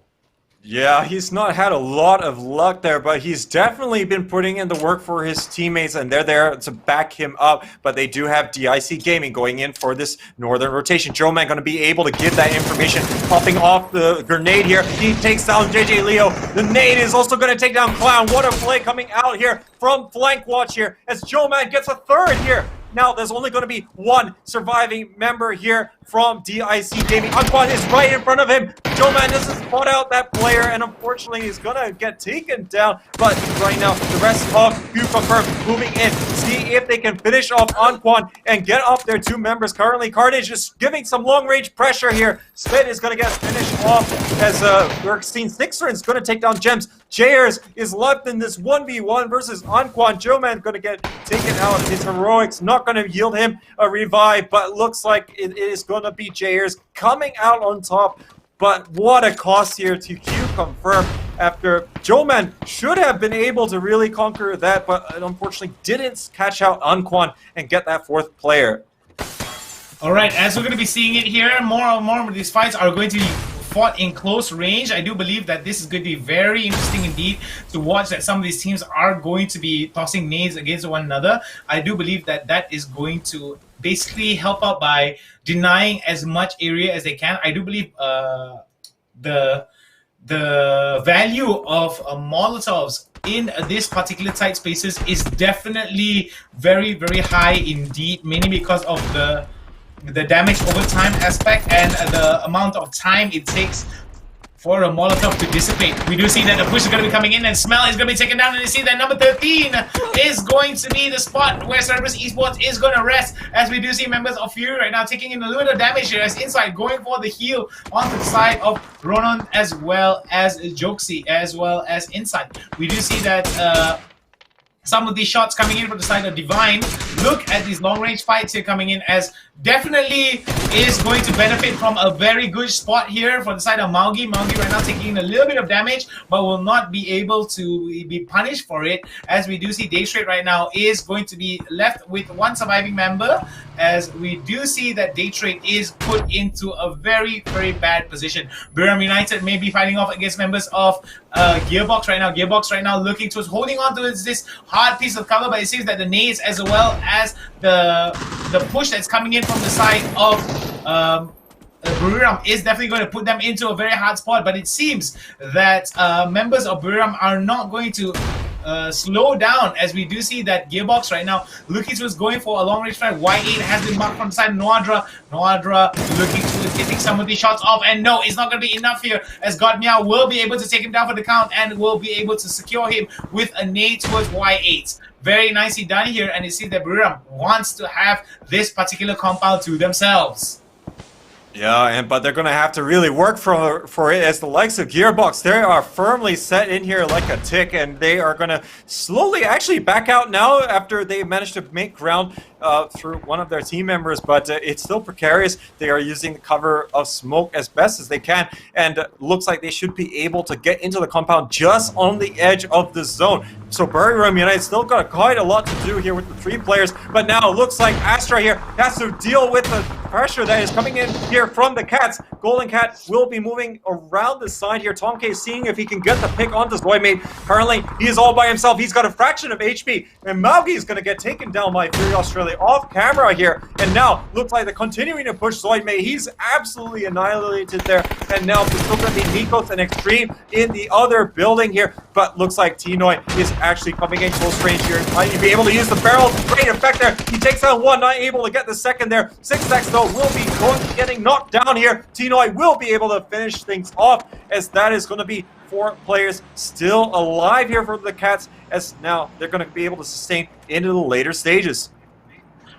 Yeah, he's not had a lot of luck there, but he's definitely been putting in the work for his teammates, and they're there to back him up. But they do have DIC Gaming going in for this northern rotation. Joe Man going to be able to give that information, popping off the grenade here. He takes down JJ Leo. The nade is also going to take down Clown. What a play coming out here from Flank Watch here, as Joe Man gets a third here. Now, there's only going to be one surviving member here from DIC Gaming. Anquan is right in front of him. Joe Man doesn't spot out that player, and unfortunately, he's going to get taken down. But right now, the rest of Q Confirm moving in. See if they can finish off Anquan and get up their 2 members. Currently, Carnage is giving some long-range pressure here. Spit is going to get finished off, as we're seeing Sixer is going to take down Gems. Jayers is left in this 1v1 versus Anquan. Joe Man going to get taken out. His heroics not going to yield him a revive, but looks like it is going to be Jayers coming out on top. But what a cost here to Q Confirm, after Joe Man should have been able to really conquer that, but unfortunately didn't catch out Anquan and get that 4th player. All right, as we're going to be seeing it here, more and more of these fights are going to be fought in close range. I do believe that this is going to be very interesting indeed to watch, that some of these teams are going to be tossing nades against one another. I do believe that that is going to basically help out by denying as much area as they can. I do believe the value of Molotovs in this particular tight spaces is definitely very, very high indeed, mainly because of the damage over time aspect and the amount of time it takes for a Molotov to dissipate. We do see that the push is going to be coming in, and Smell is going to be taken down, and you see that number 13 is going to be the spot where Cerberus Esports is going to rest, as we do see members of Fury right now taking in a little bit of damage here, as Inside going for the heal onto the side of Ronan, as well as Jokesy, as well as Inside. We do see that some of these shots coming in from the side of Divine. Look at these long-range fights here coming in, as definitely is going to benefit from a very good spot here for the side of Maugi. Maugi right now taking a little bit of damage, but will not be able to be punished for it, as we do see Daystraight right now is going to be left with 1 surviving member, as we do see that Daytrade is put into a very, very bad position. Biram United may be fighting off against members of Gearbox right now. Gearbox right now looking towards holding on to this hard piece of cover, but it seems that the nades, as well as the push that's coming in from the side of Buriram, is definitely going to put them into a very hard spot. But it seems that members of Buriram are not going to slow down, as we do see that Gearbox right now looking towards going for a long range strike. Y8 has been marked from the side. Noadra looking towards getting some of these shots off, and no, it's not going to be enough here, as God Meow will be able to take him down for the count and will be able to secure him with a nade towards Y8. Very nicely done here, and you see that Buriram wants to have this particular compound to themselves. Yeah, but they're going to have to really work for it, as the likes of Gearbox, they are firmly set in here like a tick, and they are going to slowly actually back out now after they managed to make ground through one of their team members, but it's still precarious. They are using the cover of smoke as best as they can, and looks like they should be able to get into the compound just on the edge of the zone. So Buriram United still got quite a lot to do here with the 3 players, but now it looks like Astra here has to deal with the pressure that is coming in here from the Cats. Golden Cat will be moving around the side here. Tomke seeing if he can get the pick onto Zoidmate. Currently, he is all by himself. He's got a fraction of HP, and Maugi is going to get taken down by Fury Australia off camera here. And now, looks like they're continuing to push Zoidmate. He's absolutely annihilated there. And now, there's still going to be Nikos and Extreme in the other building here. But looks like Tinoy is actually coming in close range here. Might be able to use the barrel. Great effect there. He takes down one, not able to get the second there. 6x though will be getting knocked down here. Tinoy will be able to finish things off, as that is going to be 4 players still alive here for the Cats, as now they're going to be able to sustain into the later stages.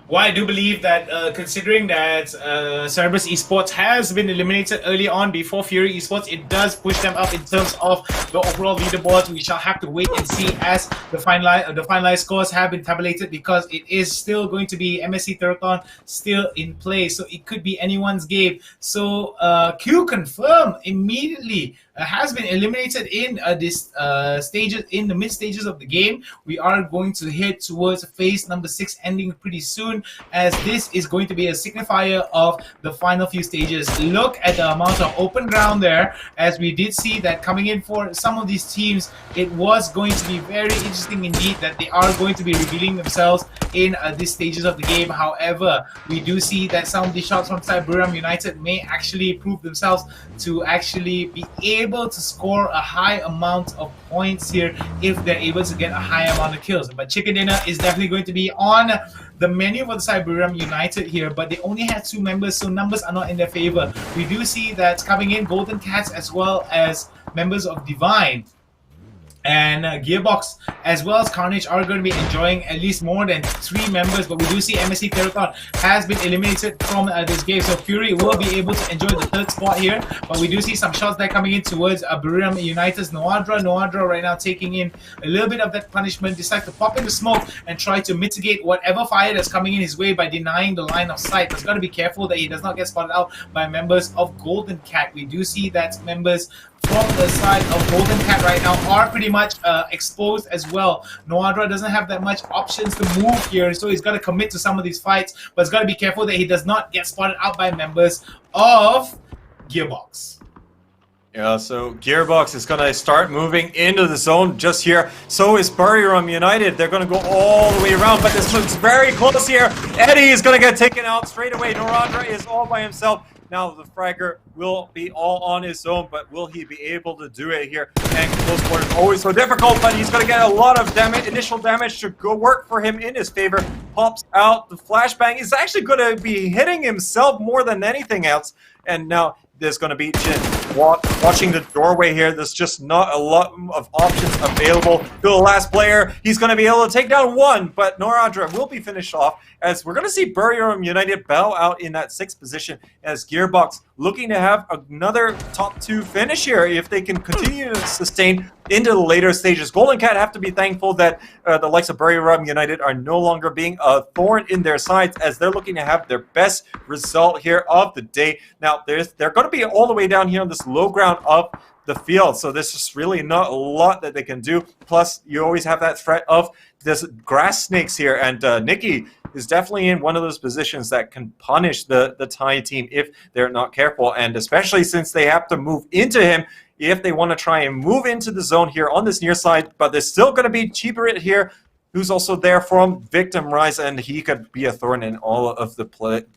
Well, I do believe that considering that Cerberus Esports has been eliminated early on before Fury Esports, it does push them up in terms of the overall leaderboards. We shall have to wait and see as the finalized scores have been tabulated, because it is still going to be MSC Therathon still in play, so it could be anyone's game. So Q confirm immediately has been eliminated in this stages, in the mid stages of the game. We are going to head towards phase number 6 ending pretty soon, as this is going to be a signifier of the final few stages. Look at the amount of open ground there, as we did see that coming in for some of these teams, it was going to be very interesting indeed that they are going to be revealing themselves in these stages of the game. However, we do see that some of the shots from Buriram United may actually prove themselves to actually be able to score a high amount of points here if they're able to get a high amount of kills. But Chicken Dinner is definitely going to be on the menu for the Buriram United here, but they only had 2 members, so numbers are not in their favor. We do see that coming in Golden Cats as well as members of Divine and Gearbox as well as Carnage are going to be enjoying at least more than 3 members, but we do see MSC Therathon has been eliminated from this game, so Fury will be able to enjoy the 3rd spot here. But we do see some shots there coming in towards Buriram United's Noadra right now taking in a little bit of that punishment, decides to pop in the smoke and try to mitigate whatever fire that's coming in his way by denying the line of sight. He's got to be careful that he does not get spotted out by members of Golden Cat. We do see that members from the side of Golden Cat right now are pretty much exposed as well. Noadra doesn't have that much options to move here, so he's got to commit to some of these fights, but he's got to be careful that he does not get spotted out by members of Gearbox. Yeah, so Gearbox is going to start moving into the zone just here. So is Buriram United. They're going to go all the way around, but this looks very close here. Eddie is going to get taken out straight away. Noadra is all by himself. Now the fragger will be all on his own, but will he be able to do it here? And close quarters always so difficult, but he's going to get a lot of damage, initial damage to go work for him in his favor. Pops out the flashbang. He's actually going to be hitting himself more than anything else. And now there's going to be Jin watching the doorway here. There's just not a lot of options available to the last player. He's going to be able to take down 1, but Noradra will be finished off, as we're going to see Buriram United bow out in that 6th position, as Gearbox looking to have another top 2 finish here if they can continue to sustain into the later stages. Golden Cat have to be thankful that the likes of Buriram United are no longer being a thorn in their sides, as they're looking to have their best result here of the day. Now, they're going to be all the way down here on this low ground of the field, so there's just really not a lot that they can do. Plus, you always have that threat of this grass snakes here, and Nikki is definitely in one of those positions that can punish the Thai team if they're not careful, and especially since they have to move into him if they want to try and move into the zone here on this near side. But there's still going to be Cheaper here, who's also there from Victim Rise, and he could be a thorn in all of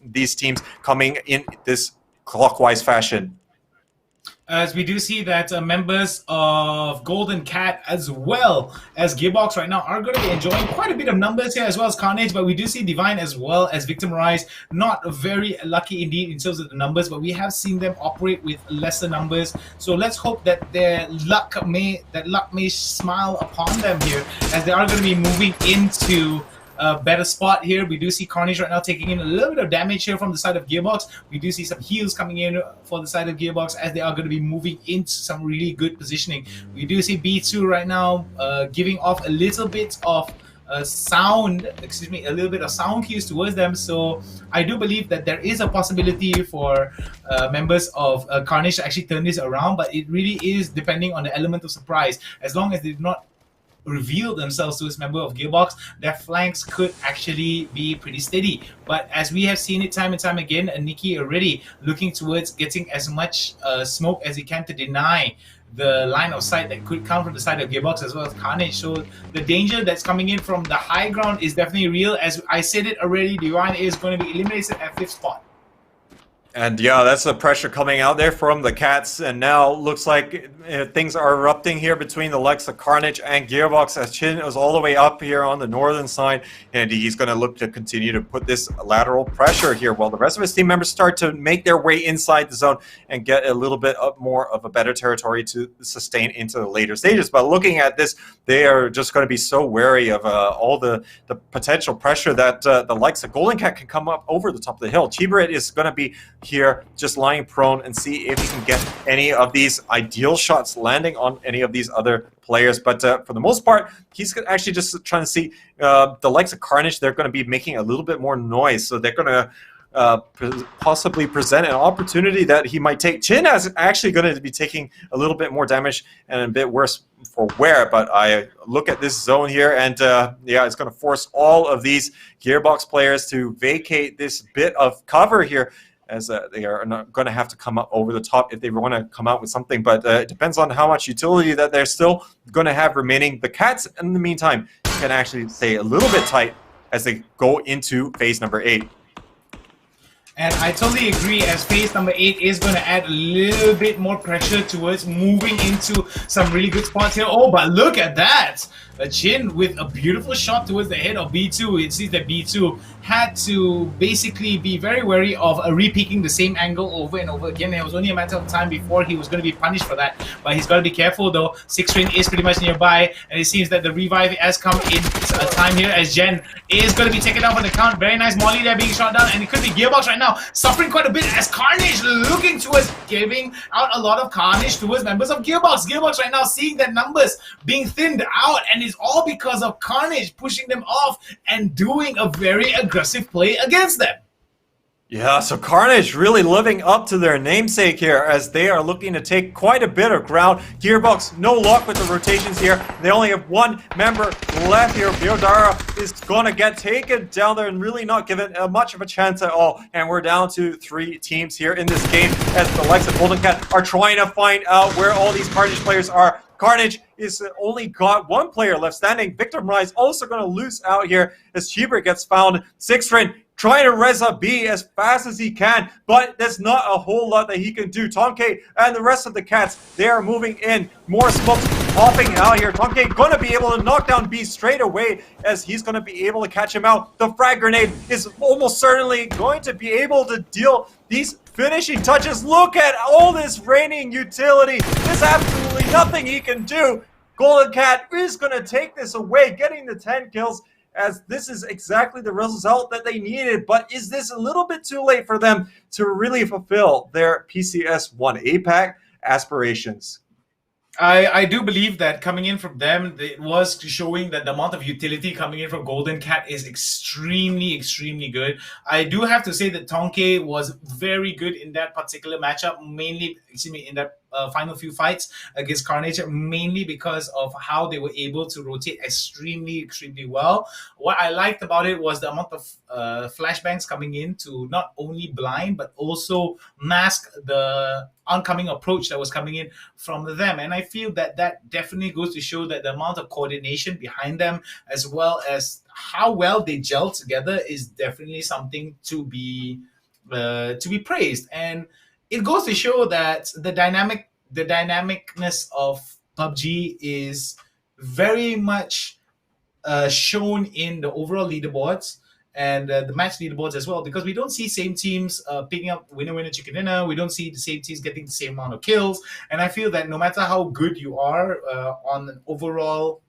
these teams coming in this clockwise fashion. As we do see that members of Golden Cat as well as Gearbox right now are going to be enjoying quite a bit of numbers here, as well as Carnage, but we do see Divine as well as Victim Rise not very lucky indeed in terms of the numbers, but we have seen them operate with lesser numbers. So let's hope that their luck may smile upon them here, as they are going to be moving into a better spot here. We do see Carnage right now taking in a little bit of damage here from the side of Gearbox. We do see some heals coming in for the side of Gearbox, as they are going to be moving into some really good positioning. We do see B2 right now giving off a little bit of sound cues towards them. So I do believe that there is a possibility for members of Carnage to actually turn this around, but it really is depending on the element of surprise. As long as they do not reveal themselves to this member of Gearbox, their flanks could actually be pretty steady. But as we have seen it time and time again, Nikki already looking towards getting as much smoke as he can to deny the line of sight that could come from the side of Gearbox as well as Carnage. So the danger that's coming in from the high ground is definitely real. As I said it already, Divine is going to be eliminated at 5th spot. And yeah, that's the pressure coming out there from the Cats, and now looks like things are erupting here between the likes of Carnage and Gearbox, as Chin is all the way up here on the northern side, and he's going to look to continue to put this lateral pressure here while the rest of his team members start to make their way inside the zone and get a little bit more of a better territory to sustain into the later stages. But looking at this, they are just going to be so wary of all the potential pressure that the likes of Golden Cat can come up over the top of the hill. Chibarit is going to be here just lying prone and see if he can get any of these ideal shots landing on any of these other players. But for the most part, he's actually just trying to see the likes of Carnage. They're going to be making a little bit more noise, so they're going to possibly present an opportunity that he might take. Chin is actually going to be taking a little bit more damage and a bit worse for wear, but I look at this zone here, and yeah, it's going to force all of these Gearbox players to vacate this bit of cover here, as they are not going to have to come up over the top if they want to come out with something. But it depends on how much utility that they're still going to have remaining. The Cats, in the meantime, can actually stay a little bit tight as they go into phase number 8. And I totally agree, as phase number 8 is going to add a little bit more pressure towards moving into some really good spots here. Oh, but look at that! A Chin with a beautiful shot towards the head of B2. It seems that B2 had to basically be very wary of re-peeking the same angle over and over again. It was only a matter of time before he was going to be punished for that. But he's got to be careful though. 6th Rain is pretty much nearby, and it seems that the revive has come in time here, as Jen is going to be taken off on the count. Very nice Molly there being shot down, and it could be Gearbox right now suffering quite a bit, as Carnage looking towards giving out a lot of carnage towards members of Gearbox. Gearbox right now seeing their numbers being thinned out, and it's all because of Carnage pushing them off and doing a very aggressive play against them. Yeah, so Carnage really living up to their namesake here, as they are looking to take quite a bit of ground. Gearbox, no luck with the rotations here. They only have one member left here. Biodara is going to get taken down there and really not given much of a chance at all. And we're down to 3 teams here in this game, as the likes of Golden Cat are trying to find out where all these Carnage players are. Carnage is only got 1 player left standing. Victim Rise also going to lose out here as Chiber gets found. 6th Rain trying to res up B as fast as he can, but there's not a whole lot that he can do. Tonke and the rest of the Cats, they are moving in. More smokes popping out here. Tonke going to be able to knock down B straight away, as he's going to be able to catch him out. The frag grenade is almost certainly going to be able to deal these finishing touches. Look at all this raining utility. There's absolutely nothing he can do. Golden Cat is going to take this away, getting the 10 kills, as this is exactly the result that they needed. But is this a little bit too late for them to really fulfill their PCS1 APAC aspirations? I do believe that coming in from them, it was showing that the amount of utility coming in from Golden Cat is extremely good. I do have to say that Tonke was very good in that particular matchup, mainly in that final few fights against Carnage, mainly because of how they were able to rotate extremely well. What I liked about it was the amount of flashbangs coming in to not only blind but also mask the oncoming approach that was coming in from them. And I feel that that definitely goes to show that the amount of coordination behind them, as well as how well they gel together, is definitely something to be praised. And it goes to show that the dynamicness of PUBG is very much shown in the overall leaderboards and the match leaderboards as well, because we don't see same teams picking up winner chicken dinner. We don't see the same teams getting the same amount of kills, and I feel that no matter how good you are on an overall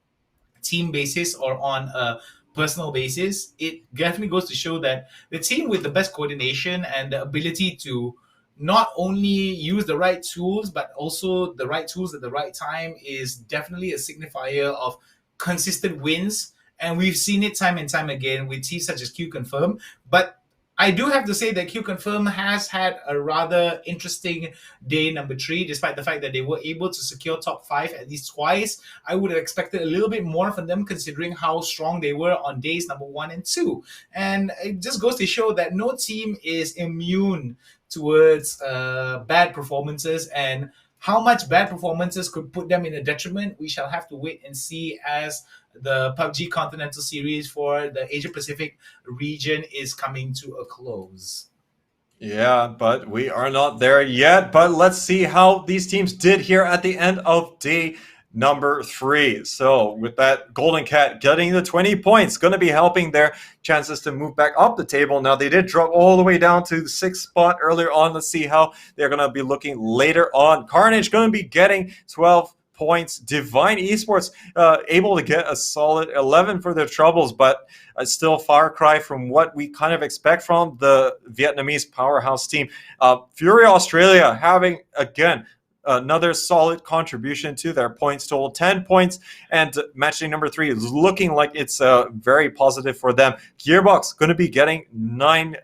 team basis or on a personal basis, it definitely goes to show that the team with the best coordination and the ability to not only use the right tools but also the right tools at the right time is definitely a signifier of consistent wins. And we've seen it time and time again with teams such as Q Confirm. But I do have to say that Q Confirm has had a rather interesting day number 3, despite the fact that they were able to secure top 5 at least twice. I would have expected a little bit more from them considering how strong they were on days number 1 and 2. And it just goes to show that no team is immune towards bad performances, and how much bad performances could put them in a detriment, we shall have to wait and see as the PUBG Continental Series for the Asia Pacific region is coming to a close. Yeah, but we are not there yet. But let's see how these teams did here at the end of day number 3. So with that, Golden Cat getting the 20 points, going to be helping their chances to move back up the table. Now, they did drop all the way down to the 6th spot earlier on. Let's see how they're going to be looking later on. Carnage going to be getting 12 points. Divine Esports able to get a solid 11 for their troubles, but still far cry from what we kind of expect from the Vietnamese powerhouse team. Fury Australia having, again, another solid contribution to their points total, 10 points, and matching number 3 is looking like it's very positive for them. Gearbox going to be getting 9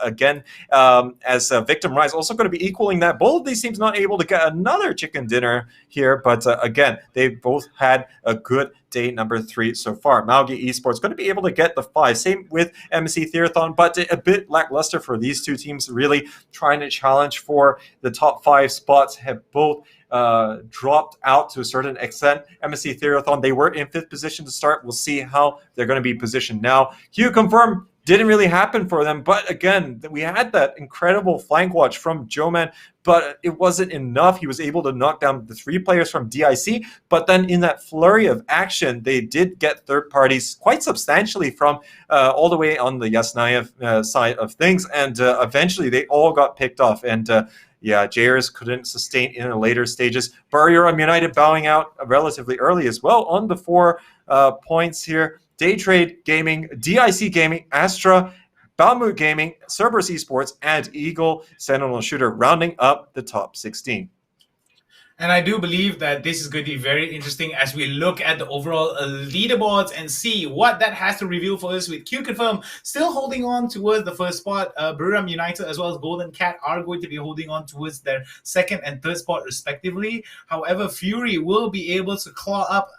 again, as Victim Rise also going to be equaling that. Both of these teams not able to get another chicken dinner here, but again, they both had a good day number 3 so far. Maugi Esports going to be able to get the 5. Same with MSC Theathon, but a bit lackluster for these two teams, really trying to challenge for the top 5 spots. Have both dropped out to a certain extent. MSC Theathon, they were in 5th position to start. We'll see how they're going to be positioned now. Q Confirm didn't really happen for them, but again, we had that incredible flank watch from Joeman, but it wasn't enough. He was able to knock down the 3 players from DIC, but then in that flurry of action, they did get third parties quite substantially from all the way on the Yasnayev side of things, and eventually they all got picked off, and yeah, Jayers couldn't sustain in the later stages. Buriram United bowing out relatively early as well on the 4 points here. Daytrade Gaming, DIC Gaming, Astra, Balmut Gaming, Cerberus Esports, and Eagle Sentinel Shooter rounding up the top 16. And I do believe that this is going to be very interesting as we look at the overall leaderboards and see what that has to reveal for us, with Q Confirm still holding on towards the 1st spot. Buriram United as well as Golden Cat are going to be holding on towards their 2nd and 3rd spot respectively. However, Fury will be able to claw up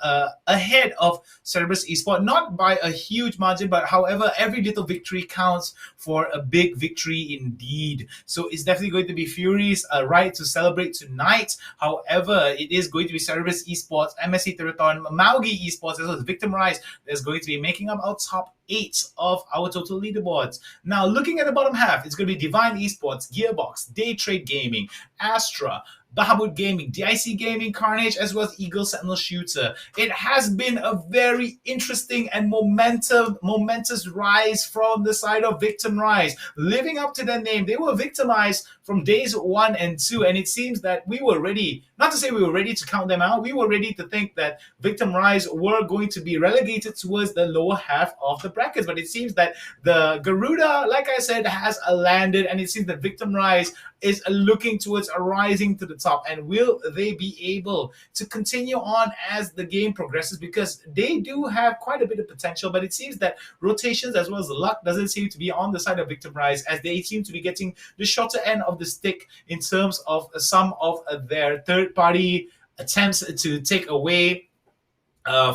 ahead of Cerberus Esports, not by a huge margin, but however, every little victory counts for a big victory indeed. So it's definitely going to be Fury's right to celebrate tonight. However, it is going to be Cerberus Esports, MSC Theathon, Maugi Esports, as well as Victim Rise that's going to be making up our top 8 of our total leaderboards. Now, looking at the bottom half, it's going to be Divine Esports, Gearbox, Daytrade Gaming, Astra, Bahamut Gaming, DIC Gaming, Carnage, as well as Eagle Sentinel Shooter. It has been a very interesting and momentous rise from the side of Victim Rise. Living up to their name, they were victimized from days 1 and 2, and it seems that we were ready, not to say we were ready to count them out, we were ready to think that Victim Rise were going to be relegated towards the lower half of the brackets, but it seems that the Garuda, like I said, has landed, and it seems that Victim Rise is looking towards a rising to the top. And will they be able to continue on as the game progresses? Because they do have quite a bit of potential, but it seems that rotations as well as luck doesn't seem to be on the side of Victim Rise, as they seem to be getting the shorter end of the stick in terms of some of their third-party attempts to take away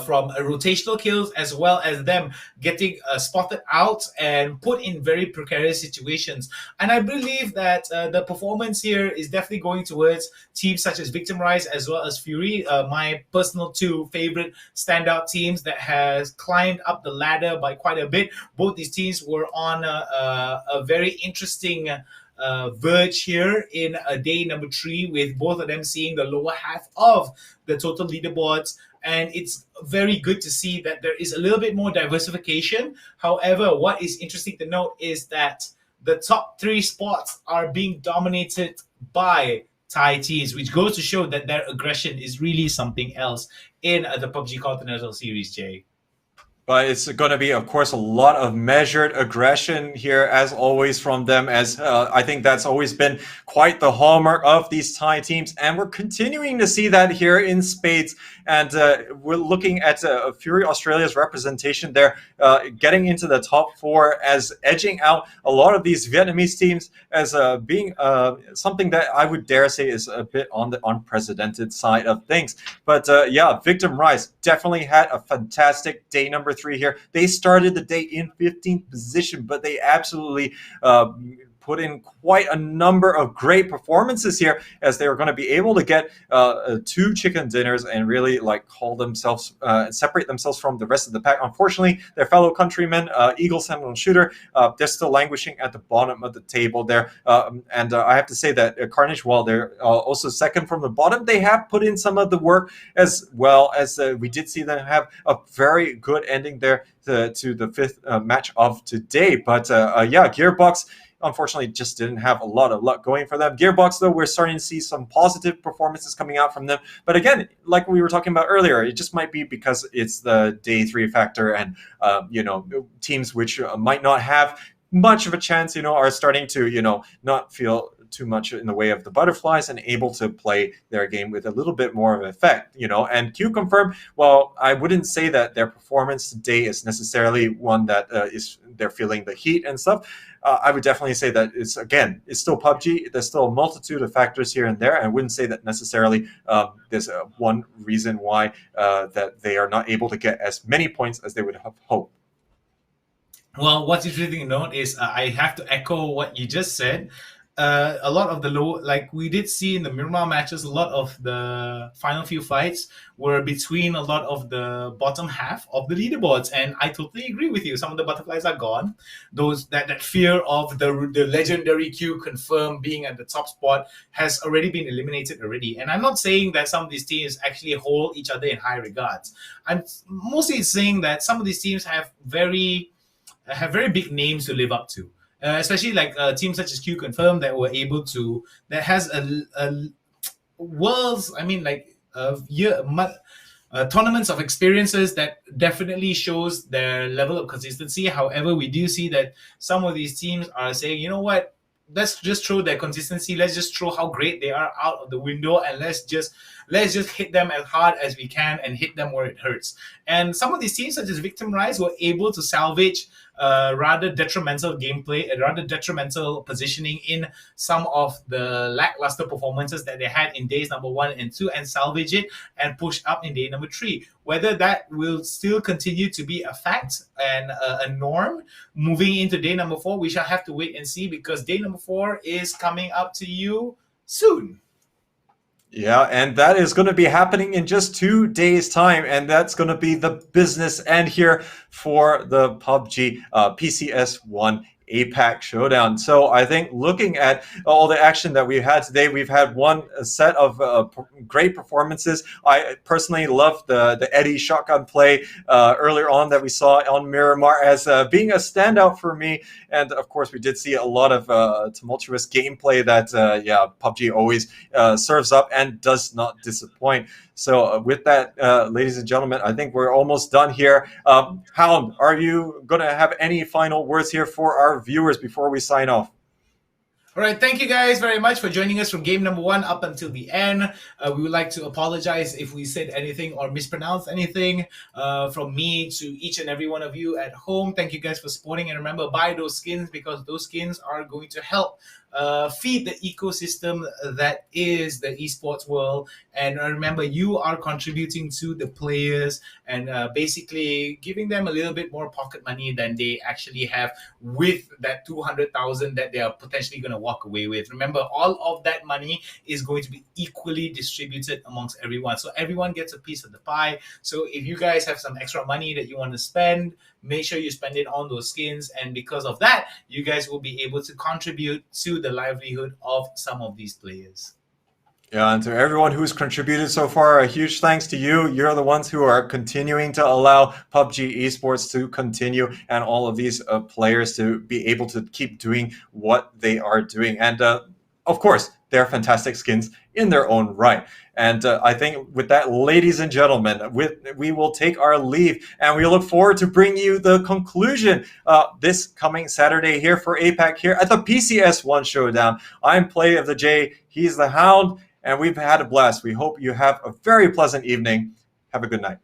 from rotational kills, as well as them getting spotted out and put in very precarious situations. And I believe that the performance here is definitely going towards teams such as Victim Rise as well as Fury, my personal 2 favorite standout teams that has climbed up the ladder by quite a bit. Both these teams were on a very interesting verge here in day number 3, with both of them seeing the lower half of the total leaderboards. And it's very good to see that there is a little bit more diversification. However, what is interesting to note is that the top 3 spots are being dominated by Thai teams, which goes to show that their aggression is really something else in the PUBG Continental Series, Jay. But it's going to be, of course, a lot of measured aggression here, as always, from them, as I think that's always been quite the hallmark of these Thai teams. And we're continuing to see that here in spades. And we're looking at Fury Australia's representation there, getting into the top 4, as edging out a lot of these Vietnamese teams as being something that I would dare say is a bit on the unprecedented side of things. But yeah, Victim Rise definitely had a fantastic day number 3 here. They started the day in 15th position, but they absolutely put in quite a number of great performances here, as they were going to be able to get 2 chicken dinners and really call themselves separate themselves from the rest of the pack. Unfortunately, their fellow countrymen, Eagle Sentinel Shooter, they're still languishing at the bottom of the table there. And I have to say that Carnage, while they're also second from the bottom, they have put in some of the work, as well as we did see them have a very good ending there to the 5th match of today. But yeah, Gearbox unfortunately just didn't have a lot of luck going for them. Gearbox, though, we're starting to see some positive performances coming out from them. But again, like we were talking about earlier, it just might be because it's the day 3 factor, and teams which might not have much of a chance, are starting to, not feel too much in the way of the butterflies and able to play their game with a little bit more of effect, And Q Confirm, well, I wouldn't say that their performance today is necessarily one that they're feeling the heat and stuff. I would definitely say that it's still PUBG. There's still a multitude of factors here and there. I wouldn't say that necessarily there's one reason why that they are not able to get as many points as they would have hoped. Well, what's interesting to note is I have to echo what you just said. A lot of the we did see in the Miramar matches, a lot of the final few fights were between a lot of the bottom half of the leaderboards, and I totally agree with you. Some of the butterflies are gone. Those that fear of the legendary Q Confirm being at the top spot has already been eliminated already. And I'm not saying that some of these teams actually hold each other in high regards. I'm mostly saying that some of these teams have very big names to live up to. Especially teams such as Q Confirm that were able to, that has a world's, tournaments of experiences that definitely shows their level of consistency. However, we do see that some of these teams are saying, you know what, let's just throw their consistency, let's just throw how great they are out of the window, and let's just hit them as hard as we can and hit them where it hurts. And some of these teams, such as Victim Rise, were able to salvage rather detrimental gameplay, rather detrimental positioning in some of the lackluster performances that they had in days number 1 and 2, and salvage it and push up in day number 3. Whether that will still continue to be a fact and a norm moving into day number 4, we shall have to wait and see, because day number 4 is coming up to you soon. Yeah, and that is going to be happening in just 2 days' time, and that's going to be the business end here for the PUBG PCS1 APAC showdown. So I think looking at all the action that we've had today, we've had one set of great performances. I personally love the Eddie shotgun play earlier on that we saw on Miramar as being a standout for me. And of course, we did see a lot of tumultuous gameplay that, PUBG always serves up and does not disappoint. So with that, ladies and gentlemen, I think we're almost done here. Hound, are you going to have any final words here for our viewers before we sign off? All right, thank you guys very much for joining us from game number 1 up until the end. We would like to apologize if we said anything or mispronounced anything. From me to each and every one of you at home, thank you guys for supporting, and remember, buy those skins, because those skins are going to help feed the ecosystem that is the esports world. And remember, you are contributing to the players and basically giving them a little bit more pocket money than they actually have with that 200,000 that they are potentially going to walk away with. Remember, all of that money is going to be equally distributed amongst everyone, so everyone gets a piece of the pie. So if you guys have some extra money that you want to spend, make sure you spend it on those skins, and because of that, you guys will be able to contribute to the livelihood of some of these players. Yeah, and to everyone who's contributed so far, a huge thanks to you. You're the ones who are continuing to allow PUBG esports to continue, and all of these players to be able to keep doing what they are doing. And of course, they're fantastic skins in their own right. And I think with that, ladies and gentlemen, we will take our leave, and we look forward to bringing you the conclusion this coming Saturday here for APAC here at the PCS1 Showdown. I'm Play of the Jay, he's the Hound, and we've had a blast. We hope you have a very pleasant evening. Have a good night.